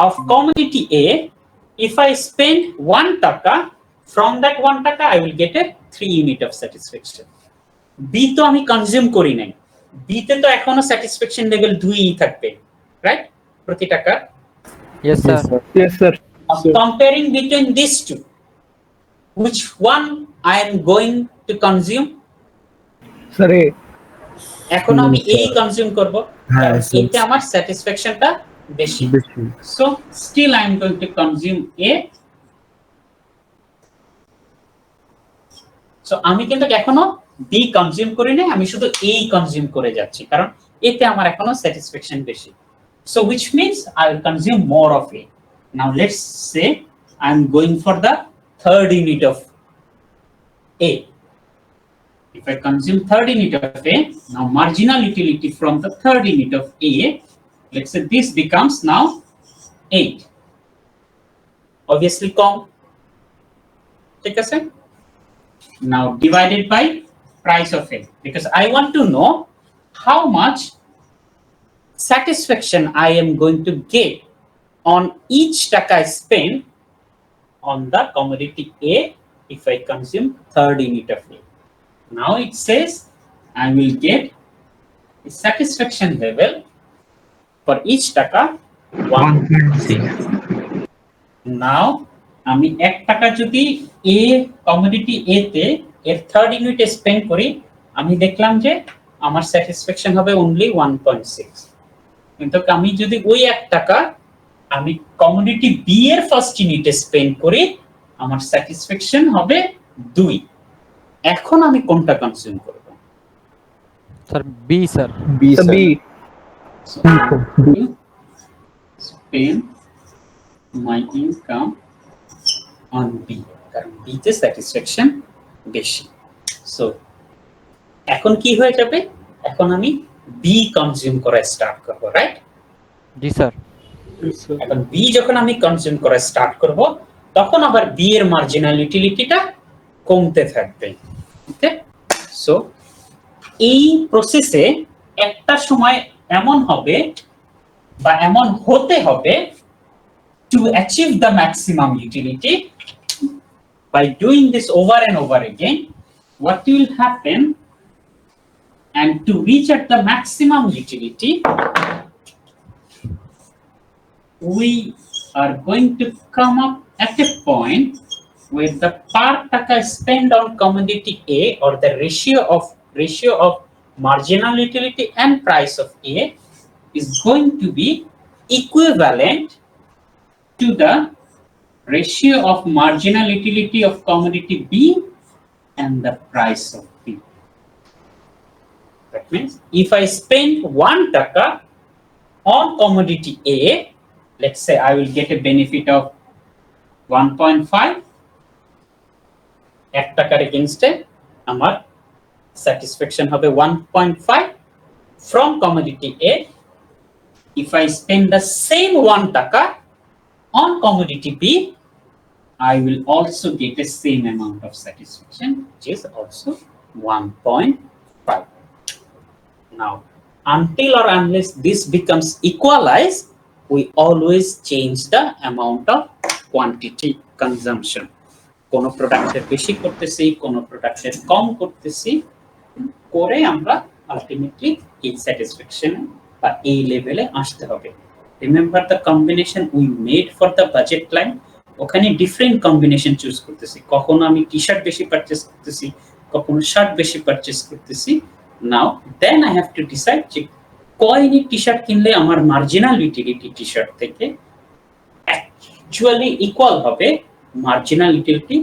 of commodity A, if I spend 1 taka, from that 1 taka I will get a 3 unit of satisfaction. B তো আমি কনজিউম করি নাই, B তে তো এখনো স্যাটিসফ্যাকশন লেভেল 2 থাকবে, রাইট, প্রতি টাকা। Yes, sir. Yes, sir. Comparing between these two, which one I am going to consume? Sir, A. এখন আমি এই কনজিউম করব, হ্যাঁ, কারণ এতে আমার স্যাটিসফ্যাকশনটা বেশি। So still I am going to consume A. So আমি কিন্তু এখনো বি কনজিউম করি না, আমি শুধু এই কনজিউম করে যাচ্ছি, কারণ এতে আমার এখনো স্যাটিসফ্যাকশন বেশি। So which means I will consume more of A. Now let's say I am going for the third unit of A. If I consume third unit of A, now marginal utility from the third unit of A, let's say this becomes now 8. Obviously কম, ঠিক আছে? Now divided by price of A, because I want to know how much satisfaction I am going to get on each taka I spend on the commodity A if I consume third unit of A. Now it says I will get a satisfaction level for each taka 1.6. Now আমি 1 টাকা যদি A commodity A তে এর third ইউনিটে spend করি, আমি দেখলাম যে আমার স্যাটিসফ্যাকশন হবে only 1.6। কিন্তু আমি যদি ওই 1 টাকা আমি কমোডিটি বি এর ফার্স্ট ইউনিটে স্পেন্ড করি, আমার স্যাটিসফ্যাকশন হবে 2। এখন আমি কোনটা কনজিউম করব? Sir, B, sir. B, sir. B. So spend my income on B, কারণ B তে স্যাটিসফ্যাকশন বেশি। সো এখন কি হয়ে যাবে? এখন আমি বি কনজিউম করা স্টার্ট করব, রাইট? জি, স্যার। এখন বি যখন আমি কনজিউম করা স্টার্ট করব, তখন আবার বি এর মার্জিনাল ইউটিলিটিটা কমতে থাকবে। ওকে, সো এই প্রসেসে একটা সময় এমন হবে বা এমন হতে হবে, to achieve the maximum utility, by doing this over and over again, what will happen, and to reach at the maximum utility, we are going to come up at a point where the per taka spent on commodity A, or the ratio of marginal utility and price of A, is going to be equivalent to the ratio of marginal utility of commodity B and the price of B. That means if I spend 1 taka on commodity A, let's say I will get a benefit of 1.5, 1 টাকার এগেইনস্টে আমার satisfaction হবে 1.5 from commodity A. If I spend the same 1 taka on commodity B, I will also get the same amount of satisfaction, which is also 1.5. Now, until or unless this becomes equalized, we always change the amount of quantity consumption. কোন প্রোডাক্টের বেশি করতেছি, কোন প্রোডাক্টের কম করতেছি, করে আমরা ultimately এই স্যাটিসফ্যাকশন বা এই লেভেলে আসতে হবে। Remember the combination we made for the budget line, ওখানে ডিফারেন্ট কম্বিনেশন চুজ করতেছি, কখনো আমি টি শার্ট বেশি পারচেস করতেছি, কখনো শার্ট বেশি পারচেস করতেছি। Now then I have to decide যে কয় ইউনিট টি শার্ট কিনলে আমার মার্জিনাল ইউটিলিটি টি শার্ট থেকে অ্যাকচুয়ালি ইকুয়াল হবে marginal utility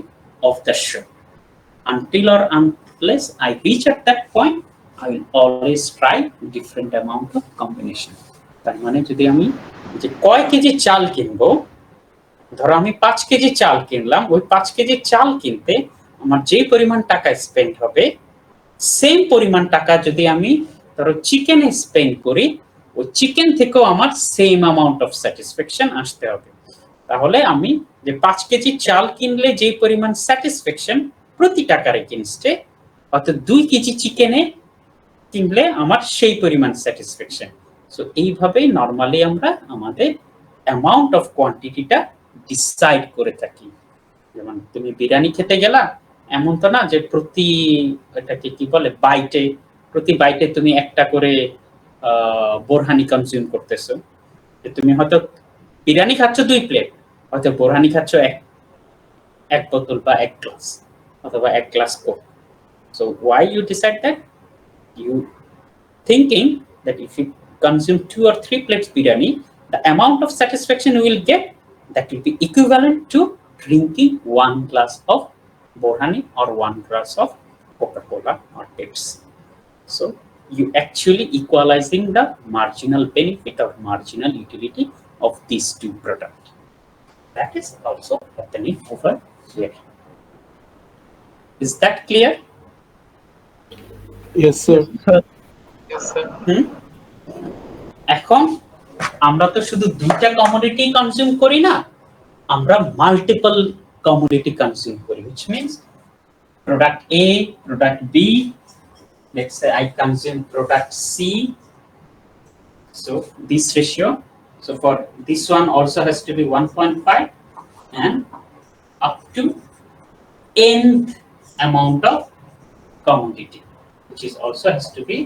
of the shirt. Until or unless I reach at that point, I will always try different amount of combination. তার মানে যদি আমি যে কয় কেজি চাল কিনবো, ধরো আমি 5 কেজি চাল কিনলাম, ওই 5 কেজি চাল কিনতে আমার যে পরিমাণ টাকা স্পেন্ড হবে, সেম পরিমাণ টাকা যদি আমি ধরো চিকেনে স্পেন্ড করি, ওই চিকেন থেকেও আমার সেম অ্যামাউন্ট অফ স্যাটিসফ্যাকশন আসতে হবে। তাহলে আমি যে 5 কেজি চাল কিনলে যে পরিমাণ স্যাটিসফ্যাকশন প্রতি টাকার এগেইনস্টে, অর্থাৎ 2 কেজি চিকেনে কিনলে আমার সেই পরিমাণ স্যাটিসফ্যাকশন। সো এইভাবেই নরমালি আমরা আমাদের অ্যামাউন্ট অফ কোয়ান্টিটিটা ডিসাইড করে থাকি। যেমন তুমি বিরিয়ানি খেতে গেলা, এমন তো না যে এটাকে কি বলে প্রতি বাইটে তুমি একটা করে বোরহানি কনজিউম করতেছো। তুমি হয়তো বিরিয়ানি খাচ্ছ 2 প্লেট, হয়তো বোরহানি খাচ্ছ এক বোতল বা 1 গ্লাস অথবা 1 glass Coke. So why you decide that? You thinking that if you consume 2 or 3 plates biryani, the amount of satisfaction you will get, that will be equivalent to drinking 1 glass of borhani or 1 glass of Coca-Cola or Pepsi. So you actually equalizing the marginal benefit or marginal utility of these two products. That is also happening over here. Is that clear? Yes, sir. এখন আমরা তো শুধু দুইটা commodity consume করি না, আমরা multiple commodity consume করি, which means product A, product B, let's say I consume product C. So this ratio, so for this one also has to be 1.5 and up to nth amount of commodity, which is also has to be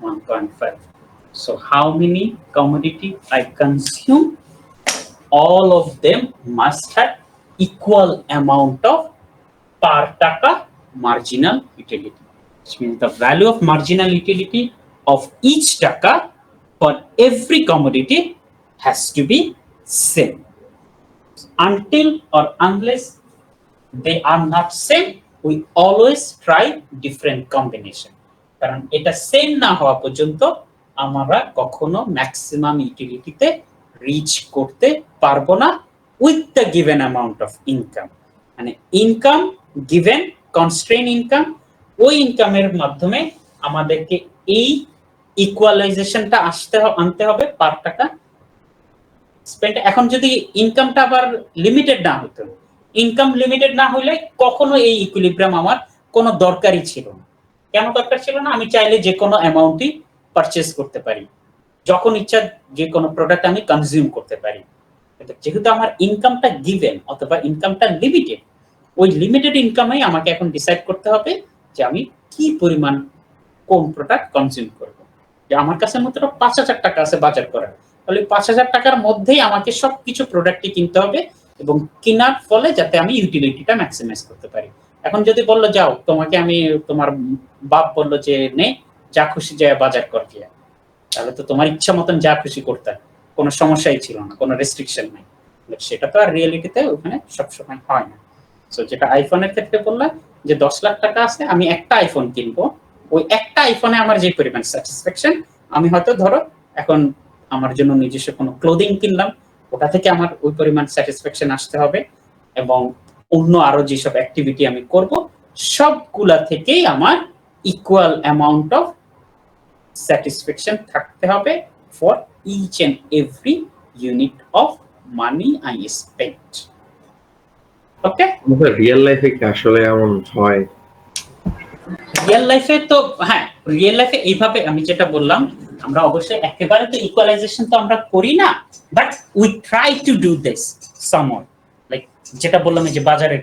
1.5. So how many commodity I consume? All of them must have equal amount of per taka marginal utility, which means the value of marginal utility of each taka for every commodity has to be same. Until or unless they are not same, we always try different combination. কারণ এটা same না হওয়া পর্যন্ত আমরা কখনো maximum ইউটিলিটিতে rich করতে পারবো না with the given amount of income. মানে ইনকাম গিভেন কনস্ট্রেইন ইনকাম, ওই ইনকামের মাধ্যমে আমাদেরকে এই ইকুয়ালাইজেশনটা আনতে হবে পার টাকা স্পেন্ড। এখন যদি ইনকামটা আবার লিমিটেড না হতো, ইনকাম লিমিটেড না হলে কখনো এই ইকুইলিব্রিয়াম আমার কোনো দরকারই ছিল না। কেন দরকার ছিল না? আমি চাইলে যে কোনো অ্যামাউন্টই পারচেজ করতে পারি, যখন ইচ্ছা যে কোনো প্রোডাক্ট আমি কনজিউম করতে পারি। যেহেতু আমার ইনকামটা গিভেন অথবা ইনকামটা লিমিটেড, ওই লিমিটেড ইনকামেই আমাকে এখন ডিসাইড করতে হবে যে আমি কি পরিমাণ কোন প্রোডাক্ট কনজিউম করব। যে আমার কাছে মাত্র 5,000 টাকা আছে বাজার করার, তাহলে 5,000 টাকার মধ্যেই আমাকে সবকিছু প্রোডাক্টই কিনতে হবে এবং কেনার ফলে যাতে আমি ইউটিলিটিটা ম্যাক্সিমাইজ করতে পারি। এখন যদি বললো যাও, তোমার বাপ বললো যে নে যা খুশি যায় বাজার কর গিয়া, তাহলে তো তোমার ইচ্ছা মতন যা খুশি করতে, কোনো সমস্যাই ছিল না, কোনো রেস্ট্রিকশন নাই। সেটা তো আর রিয়েলিটিতে ওখানে সবসময় হয় না। সো যেটা আইফোনের ক্ষেত্রে বললাম যে 10 লাখ টাকা আছে, আমি একটা আইফোন কিনবো, ওই একটা আইফোনে আমার যে পরিমাণ স্যাটিসফ্যাকশন, আমি হয়তো ধরো এখন আমার জন্য নিজস্ব কোনো ক্লোদিং কিনলাম, ওটা থেকে আমার ওই পরিমাণ স্যাটিসফ্যাকশন আসতে হবে, এবং অন্য আরো যেসব অ্যাক্টিভিটি আমি করব সবগুলা থেকেই আমার ইকুয়াল অ্যামাউন্ট অফ স্যাটিসফ্যাকশন থাকতে হবে for each and every unit of money I spend. Okay, real লাইফে কি আসলে এমন হয়? রিয়েল লাইফে তো হ্যাঁ, রিয়েল লাইফে এইভাবে আমি যেটা বললাম, আমরা অবশ্যই একেবারে তো ইকুয়ালাইজেশন তো আমরা করি না, but we try to do this somewhat. Like যেটা বললাম যে বাজারের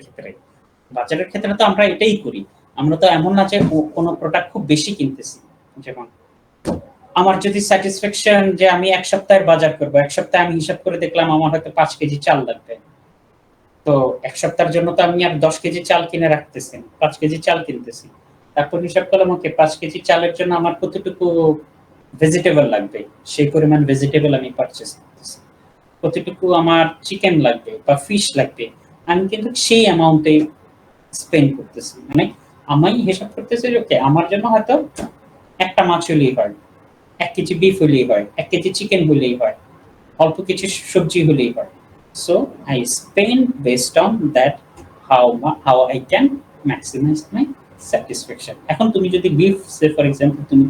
ক্ষেত্রে তো আমরা এটাই করি। আমরা তো এমন না যে কোনো প্রোডাক্ট খুব বেশি কিনতেছি। যেমন আমার যদি স্যাটিসফ্যাকশন যে আমি 1 সপ্তাহের বাজার করবো, 1 সপ্তাহে আমি হিসাব করে দেখলাম আমার হয়তো 5 কেজি চাল লাগবে, তো 1 সপ্তাহের জন্য তো আমি আর 10 কেজি চাল কিনে রাখতেছি, 5 কেজি চাল কিনতেছি। তারপর হিসাব করলাম ওকে 5 কেজি চালের জন্য আমার কতটুকু ভেজিটেবল লাগবে, সেই পরিমাণ ভেজিটেবল আমি পারচেজ করতেছি। কতটুকু আমার চিকেন লাগবে বা ফিশ লাগবে, আমি কিন্তু সেই অ্যামাউন্টে স্পেন্ড করতেছি। মানে আমি হিসাব করতেছি ওকে আমার জন্য হয়তো একটা মাছ হলেই হয়, 1 কেজি বিফ হলেই হয়, 1 কেজি চিকেন হলেই হয়, অল্প কিছু সবজি হলেই হয়। So I spend based on that how I can maximize my satisfaction. এখন তুমি যদি বিফ, say for example তুমি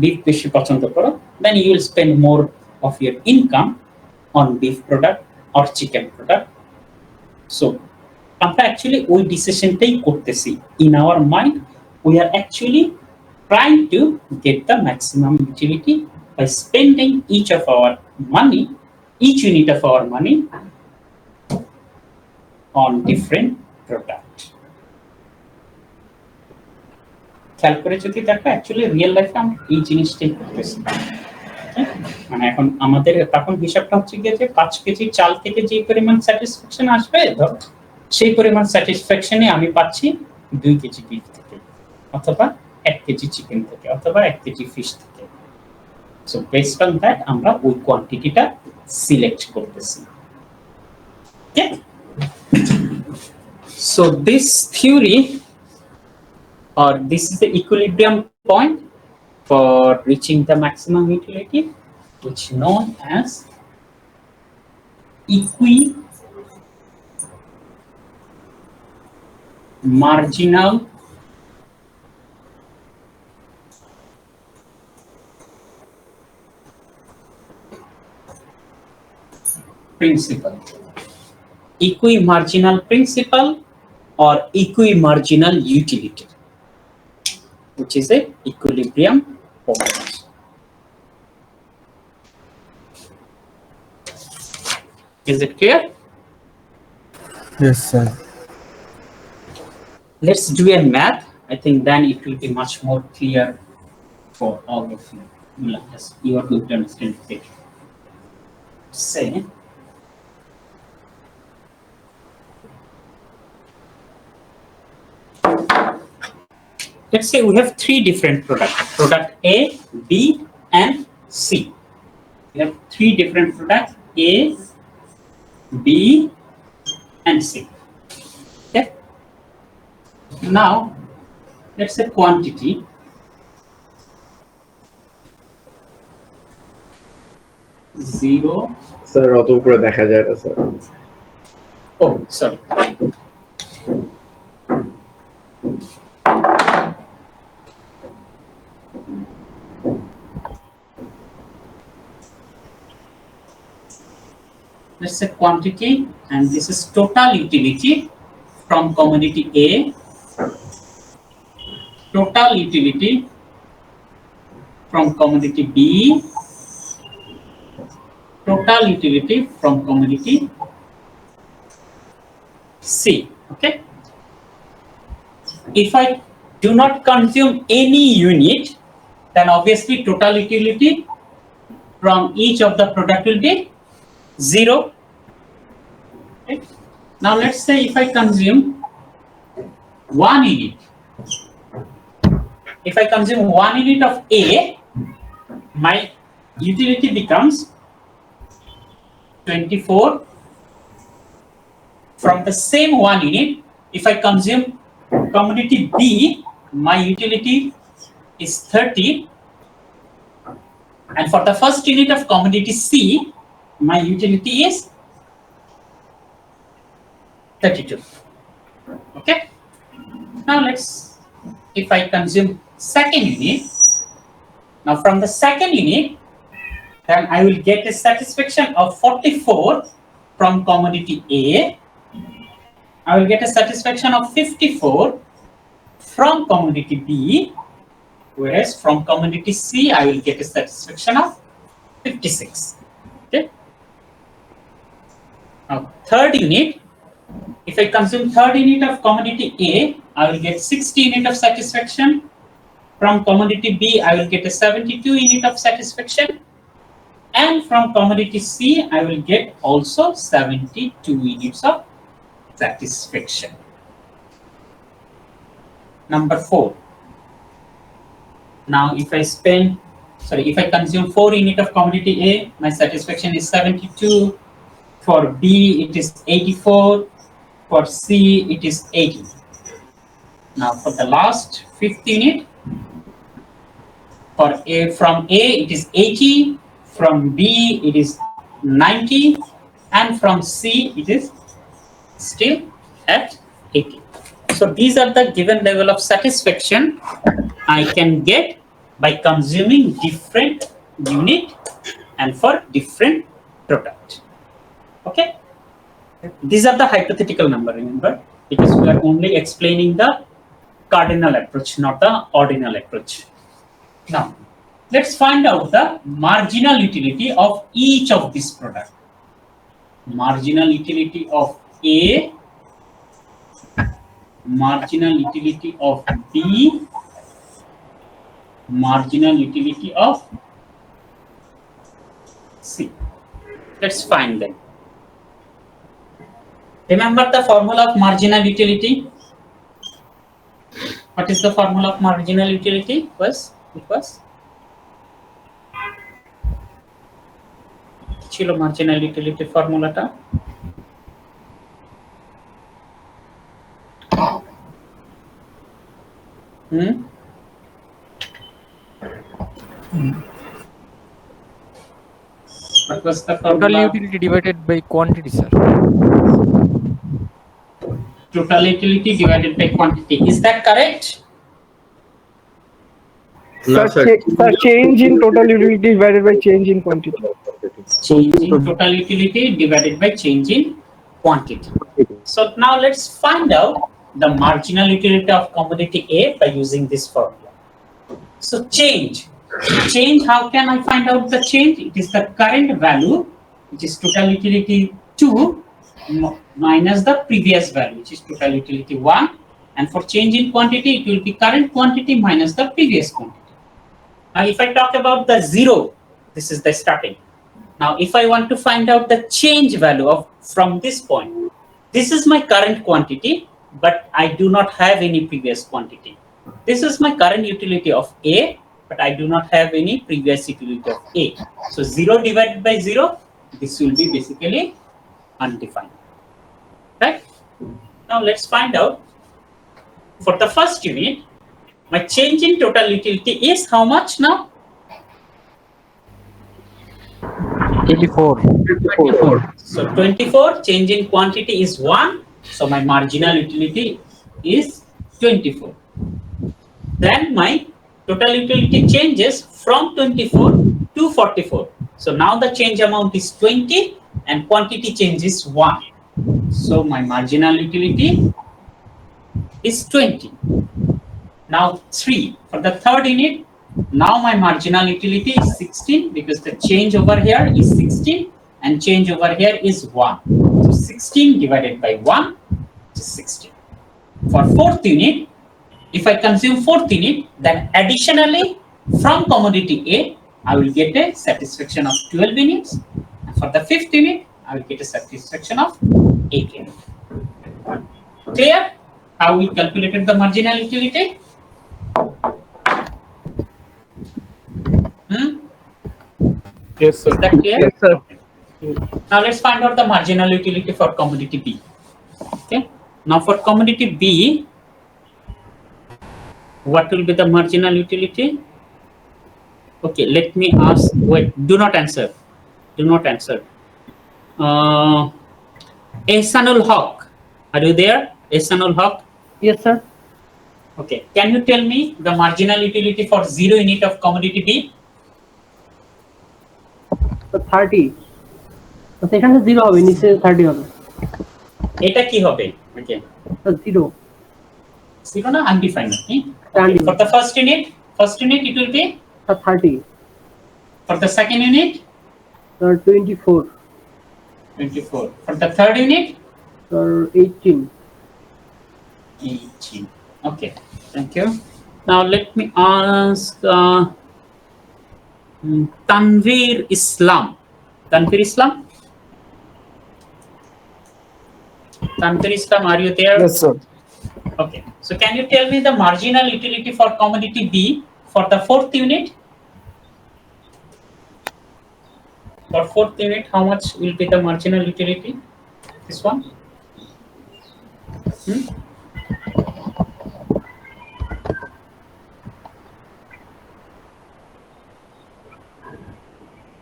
বিফ বেশি পছন্দ করো, then you will spend more of your income on beef product or chicken product. So আমরা actually ওই ডিসিশনটাই করতেছি। In our mind we are actually trying to get the maximum utility by spending each of our money each unit of our money on different product. খেয়াল করে যদি দেখো actually real লাইফে আমরা এই জিনিসটাই করতেছি। মানে এখন আমাদের তখন হিসাবটা হচ্ছে গিয়ে যে 5 কেজি চাল থেকে যে পরিমাণ স্যাটিসফ্যাকশন আসবে, ধর সেই পরিমাণ স্যাটিসফ্যাকশনে আমি পাচ্ছি 2 কেজি বিফ থেকে, অথবা 1 কেজি চিকেন থেকে, অথবা 1 কেজি ফিশ থেকে। সো বেসড অন দ্যাট আমরা ওই কোয়ান্টিটিটা সিলেক্ট করতেছি। Okay, so this theory or this is the equilibrium point for reaching the maximum utility, which known as marginal principle, equimarginal principle or equimarginal utility, which is a equilibrium point. Is it clear? Yes, sir. Let's do a math. I think then it will be much more clear for all of you. Yes, you are going to understand it. Say, let's say we have 3 different products, product A, B, and C. We have 3 different products, A, B, and C. Okay. Now, let's say quantity. Zero. Sir অত উপরে দেখা যায় না sir. Oh, sorry. Let's say quantity, and this is total utility from commodity A, total utility from commodity B, total utility from commodity C. Okay. If I do not consume any unit, then obviously total utility from each of the product will be 0. Okay. Now let's say if I consume 1 unit, if I consume 1 unit of A, my utility becomes 24. From the same 1 unit, if I consume commodity B, my utility is 30. And for the first unit of commodity C, my utility is 32. Okay. Now if I consume second unit, now from the second unit, then I will get a satisfaction of 44 from commodity A. I will get a satisfaction of 54 from commodity B, whereas from commodity C, I will get a satisfaction of 56. Okay. Now, third unit, if I consume third unit of commodity A, I will get 60 unit of satisfaction. From commodity B, I will get a 72 unit of satisfaction. And from commodity C, I will get also 72 units of satisfaction. Number 4. Now, if I consume 4 unit of commodity A, my satisfaction is 72. For B, it is 84. For C, it is 80. Now, for the last 5th unit, from A, it is 80. From B, it is 90. And from C, it is still at 80. So these are the given level of satisfaction I can get by consuming different unit and for different product. Okay. These are the hypothetical number, remember, because we are only explaining the cardinal approach, not the ordinal approach. Now, let's find out the marginal utility of each of these products. marginal utility of A, marginal utility of B, marginal utility of C. Let's find them. Remember the formula of marginal utility? What is the formula of marginal utility? It was ছিল marginal utility ফর্মুলাটা? What was the Total formula? utility divided by quantity, sir. Total utility divided by quantity. Is that correct? No, sir. Sir, change in total utility divided by change in quantity. Change in total utility divided by change in quantity. So now let's find out the marginal utility of commodity A by using this formula. So change, how can I find out the change? It is the current value, which is total utility 2 minus the previous value, which is total utility 1. And for change in quantity, it will be current quantity minus the previous quantity. Now, if I talk about the 0, this is the starting. Now, if I want to find out the change value of from this point, this is my current quantity, but I do not have any previous quantity. This is my current utility of A, but I do not have any previous utility of A. So 0 divided by 0, this will be basically undefined. Right? Now let's find out. For the first unit, my change in total utility is how much now? 24. So 24, change in quantity is 1. So my marginal utility is 24. Then my total utility changes from 24 to 44. So now the change amount is 20 and quantity change is 1. So my marginal utility is 20. Now 3 for the third unit. Now my marginal utility is 16 because the change over here is 16 and change over here is 1. So 16 divided by 1 is 16. For fourth unit, if I consume fourth unit, then additionally from commodity A, I will get a satisfaction of 12 units. And for the fifth unit, I will get a satisfaction of 8 units. Clear? How we calculated the marginal utility? Yes, sir. Is that clear? Yes, sir. Now let's find out the marginal utility for commodity B. Okay. Now for commodity B, what will be the marginal utility? Okay, let me ask. Wait, do not answer. Do not answer. Ehsanul Haq, are you there? Ehsanul Haq? Yes, sir. Okay, can you tell me the marginal utility for 0 unit of commodity B? So 30. তো সেখানে 0 হবে, নিচে 30 হবে। এটা কি হবে? Okay. So 0. 0 না undefined. Okay. Undefined. For the first unit it will be So 30. for the second unit So 24. 24. For the third unit So 18. 18. Okay, thank you. Now let me ask Tanvir Islam. Tanvir Islam? Tanvir Islam, are you there? Yes, sir. Okay, so can you tell me the marginal utility for commodity B for the fourth unit? For fourth unit, how much will be the marginal utility? This one?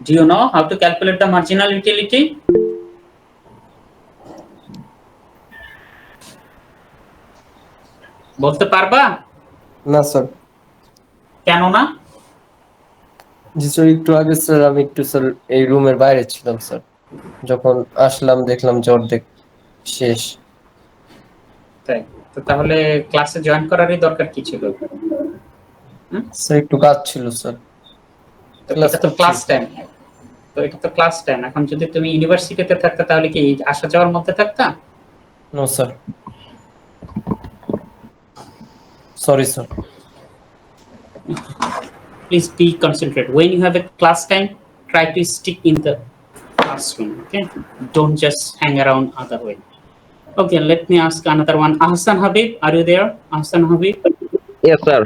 Do you know how to calculate the marginal utility? বলতে পারবা? না sir. কেন না? জি sir, একটু আগে sir আমি একটু sir এই রুমের বাইরে ছিলাম স্যার, যখন আসলাম দেখলাম যে অর্ধেক শেষ। তাই তো তাহলে ক্লাসে জয়েন করারই দরকার কি ছিল? স্যার একটু কাজ ছিল স্যার। এটা তো ক্লাস টাইম। তো এটা তো ক্লাস 10। এখন যদি তুমি ইউনিভার্সিটিতে থাকতে তাহলে কি আসা যাওয়ার মধ্যে থাকতা? No sir, sorry sir. Please be concentrated. When you have a class time, try to stick in the classroom. Okay, don't just hang around other way. Okay, let me ask another one. Ahsan Habib, are you there? Ahsan Habib. Yes, sir.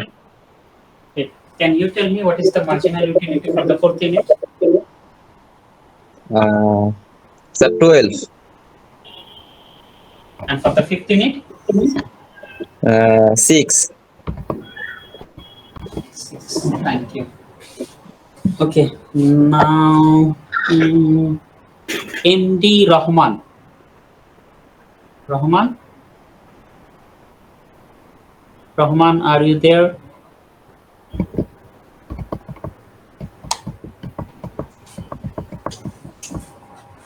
Okay. Can you tell me what is the marginal utility for the fourth unit? Sir, 12. And for the fifth unit? 6. 6. Thank you. Okay, now MD Rahman. Rahman, are you there?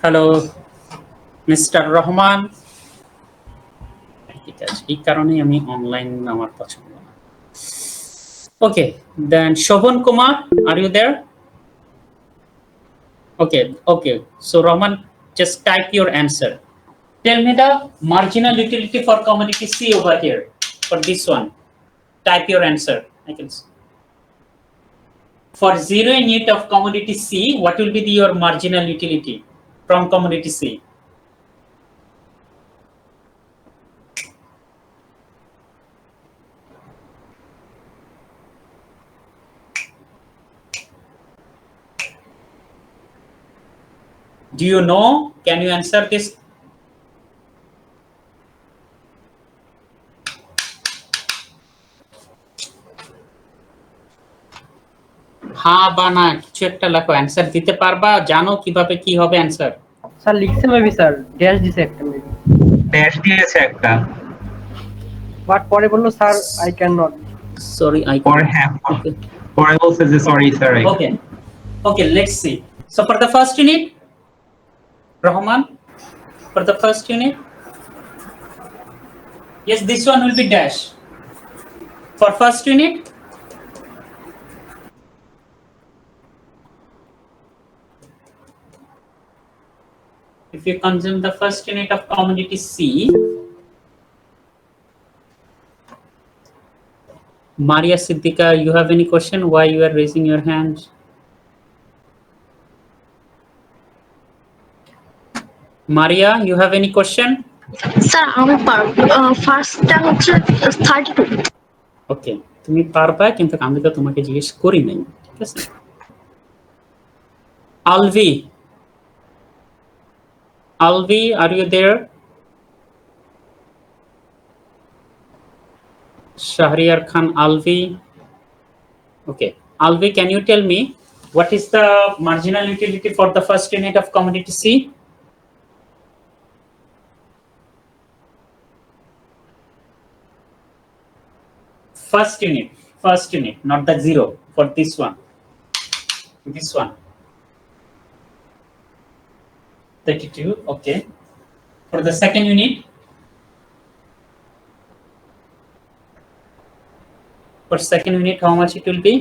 Hello, Mr. Rahman. এই কারণে আমি online আমার পছন্দ না। Okay, then Shobhan Kumar, are you there? Okay. So Rahman, just type your answer. Tell me the marginal utility for commodity C over here for this one. Type your answer. I can see. For 0 unit of commodity C, what will be your marginal utility from commodity C? Do you know? Can you answer this? হ্যাঁ বা না কিছু একটা লেখো, answer দিতে পারবা? জানো কিভাবে কি হবে অ্যান্সার? স্যার লিখছে মেবি স্যার, ড্যাশ দিছে একটা মেবি। ড্যাশ দিয়েছে একটা। বাট পরে বললো sir I can not. Sorry, পরে হ্যাঁ, পরে বলছে যে sorry sir. Okay, let's see. So for the first unit, Rahman, for the first unit, yes, this one will be dash. For first unit, if you consume the first unit of commodity C, Maria Siddika, you have any question? Why you are raising your hand? Maria, you have any question? Sir আমি পারবো, ফার্স্টটা হচ্ছে 32। ওকে, তুমি পারবা, কিন্তু আমি তো তোমাকে জিজ্ঞেস করি নাই, ঠিক আছে? Alvi, are you there? Shahriyar Khan, Alvi. Okay, Alvi, can you tell me what is the marginal utility for the first unit of commodity C? First unit, not the 0 for this one. 32, okay. For the second unit, how much it will be?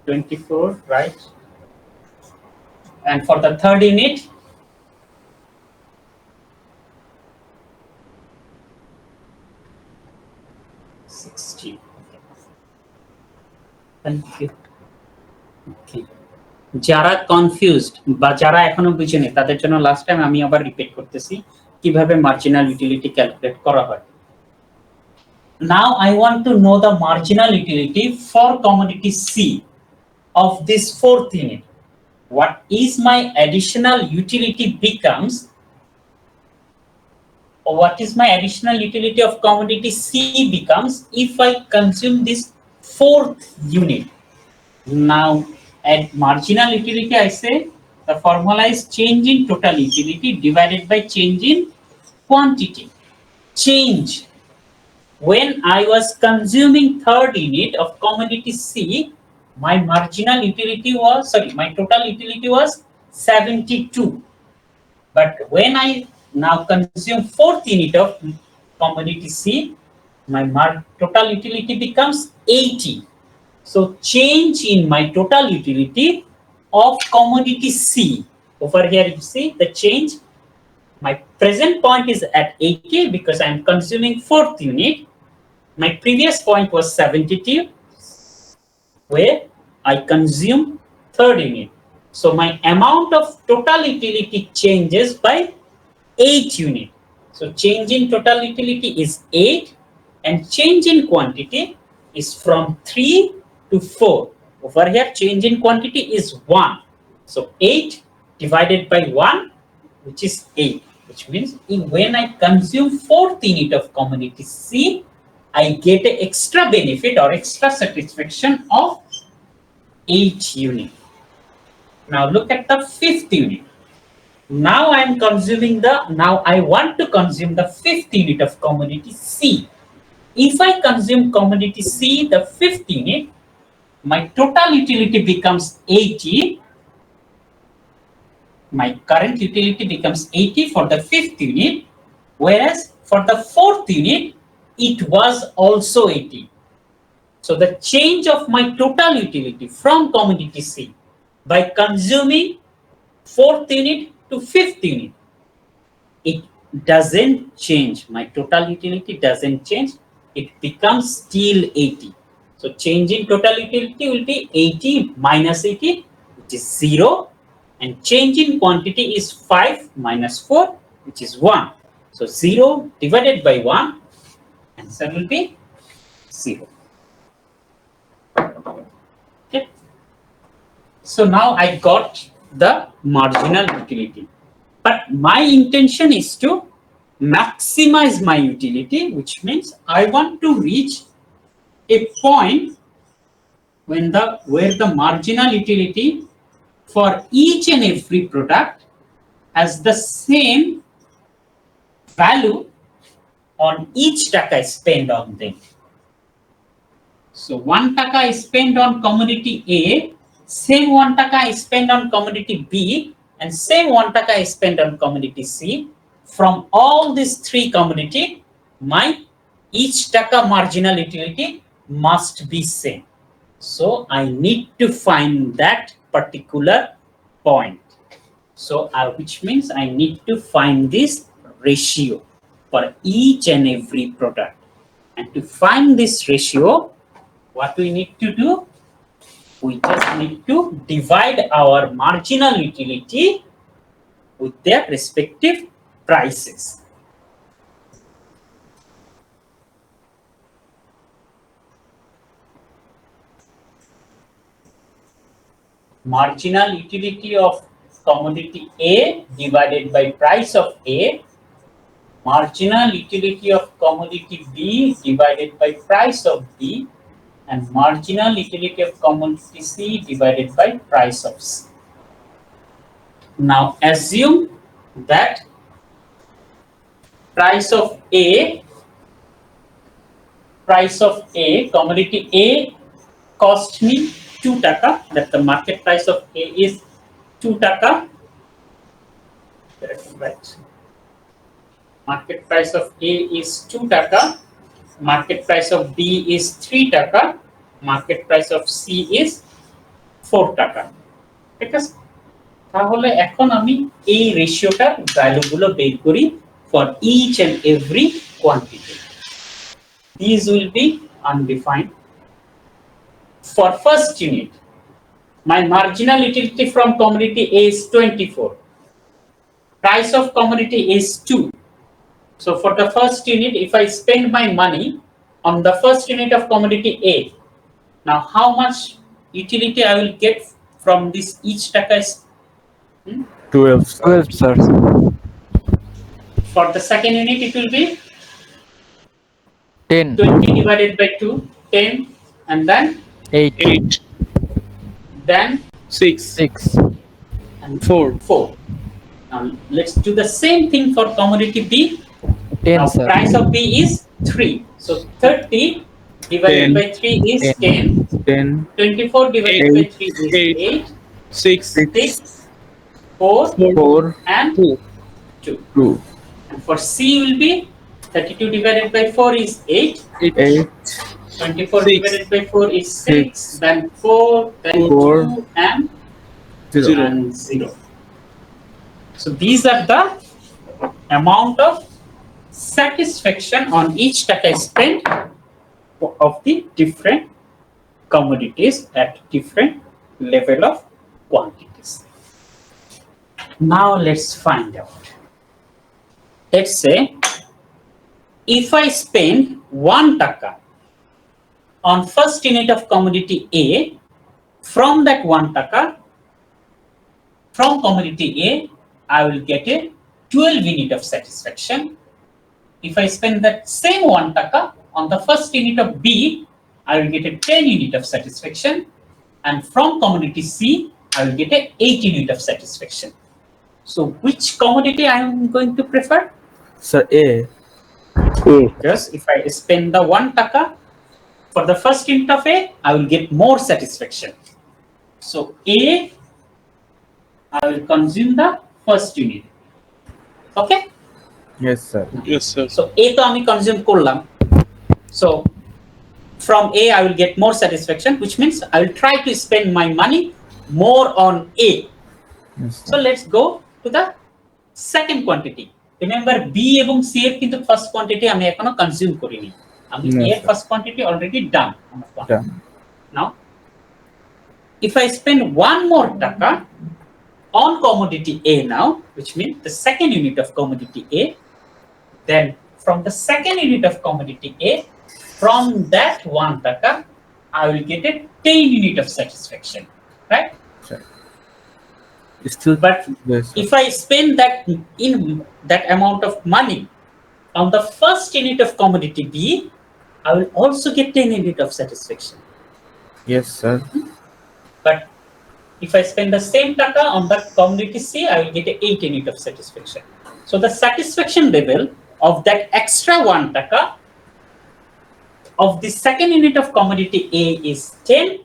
24, right? And for the third unit, Thank you. Okay. যারা confused বা যারা এখনো বুঝেনি তাদের জন্য last time আমি আবার repeat করতেছি কিভাবে মার্জিনাল ইউটিলিটি ক্যালকুলেট করা হয়। Now I want to know the marginal utility for commodity C of this fourth unit. What is my additional utility becomes, or what is my additional utility of commodity C becomes if I consume this fourth unit. Now at marginal utility, I say the formula is change in total utility divided by change in quantity. Change. When I was consuming third unit of commodity C, my marginal utility was, my total utility was 72. But when I now consume fourth unit of commodity C, my total utility becomes 80. So change in my total utility of commodity C. Over here you see the change. My present point is at 80 because I am consuming 4th unit. My previous point was 72 where I consume 3rd unit. So my amount of total utility changes by 8 unit. So change in total utility is 8 and change in quantity is from 3 to 4. Over here change in quantity is 1. So 8 divided by 1 which is 8, which means when I consume 4th unit of commodity C, I get an extra benefit or extra satisfaction of 8 unit. Now look at the 5th unit. Now I want to consume the 5th unit of commodity C. If I consume commodity C, the 5th unit, my total utility becomes 80. My current utility becomes 80 for the 5th unit, whereas for the 4th unit, it was also 80. So the change of my total utility from commodity C by consuming 4th unit to 5th unit, it doesn't change. My total utility doesn't change. It becomes still 80. So change in total utility will be 80 minus 80, which is 0. And change in quantity is 5 minus 4, which is 1. So 0 divided by 1, answer will be 0. Okay. So now I got the marginal utility. But my intention is to maximize my utility, which means I want to reach a point where the marginal utility for each and every product has the same value on each taka I spend on them. So 1 taka I spend on commodity A, same 1 taka I spend on commodity B, and same 1 taka I spend on commodity C. From all these 3 commodity, my each taka marginal utility must be same. So I need to find that particular point. So which means I need to find this ratio for each and every product. And to find this ratio, what we need to do? We just need to divide our marginal utility with their respective prices. Marginal utility of commodity A divided by price of A, marginal utility of commodity B divided by price of B, and marginal utility of commodity C divided by price of C. Now assume that price of A, commodity A cost me 2 taka, that the market price of A is 2 taka. Right. Market price of A is 2 taka, market price of B is 3 taka, market price of C is 4 taka. ঠিক আছে, তাহলে এখন আমি এই রেশিওটার ভ্যালুগুলো বের করি for each and every quantity. These will be undefined. For first unit, my marginal utility from commodity A is 24. Price of commodity is 2. So for the first unit, if I spend my money on the first unit of commodity A, now how much utility I will get from this each taka? 12, sir. For the second unit, it will be 10. 20 divided by 2, 10, and then 8. Then 6. and 4. Now let's do the same thing for commodity B. 10, now sir. price of B is 3. So 30 divided 10. by 3 is 10. 10, 24 divided by 3 is 8. 6, 6, 4, 4, and 2. 2, And for C will be 32 divided by 4 is 8. 8, 24 6, divided by 4 is 6. Then 4, then 4, 2, and 0 and 0. So these are the amount of satisfaction on each taka spent of the different commodities at different level of quantities. Now let's find out. Let's say if I spend 1 taka on first unit of commodity A, from that 1 taka, from commodity A, I will get a 12 unit of satisfaction. If I spend that same 1 taka on the first unit of B, I will get a 10 unit of satisfaction. And from commodity C, I will get a 8 unit of satisfaction. So which commodity I am going to prefer? Sir, A. Because if I spend the 1 taka for the first unit of A, I will get more satisfaction. So A, I will consume the first unit. Okay? Yes, sir. Yes, sir. So A to আমি consume করলাম. So from A, I will get more satisfaction, which means I will try to spend my money more on A. Yes, So let's go to the second quantity. Remember B এবং C এর কিন্তু first quantity আমি এখনো consume করিনি. আমি A এর first quantity already done. Now, if I spend 1 more taka on commodity A now, which means the second unit of commodity A, then from the second unit of commodity A, from that 1 taka, I will get a 10 unit of satisfaction, right? Still, But yes, if I spend that in that amount of money on the first unit of commodity B, I will also get 10 unit of satisfaction. yes, sir. But if I spend the same taka on the commodity C, I will get a 8 unit of satisfaction. So the satisfaction level of that extra 1 taka of the second unit of commodity A is 10.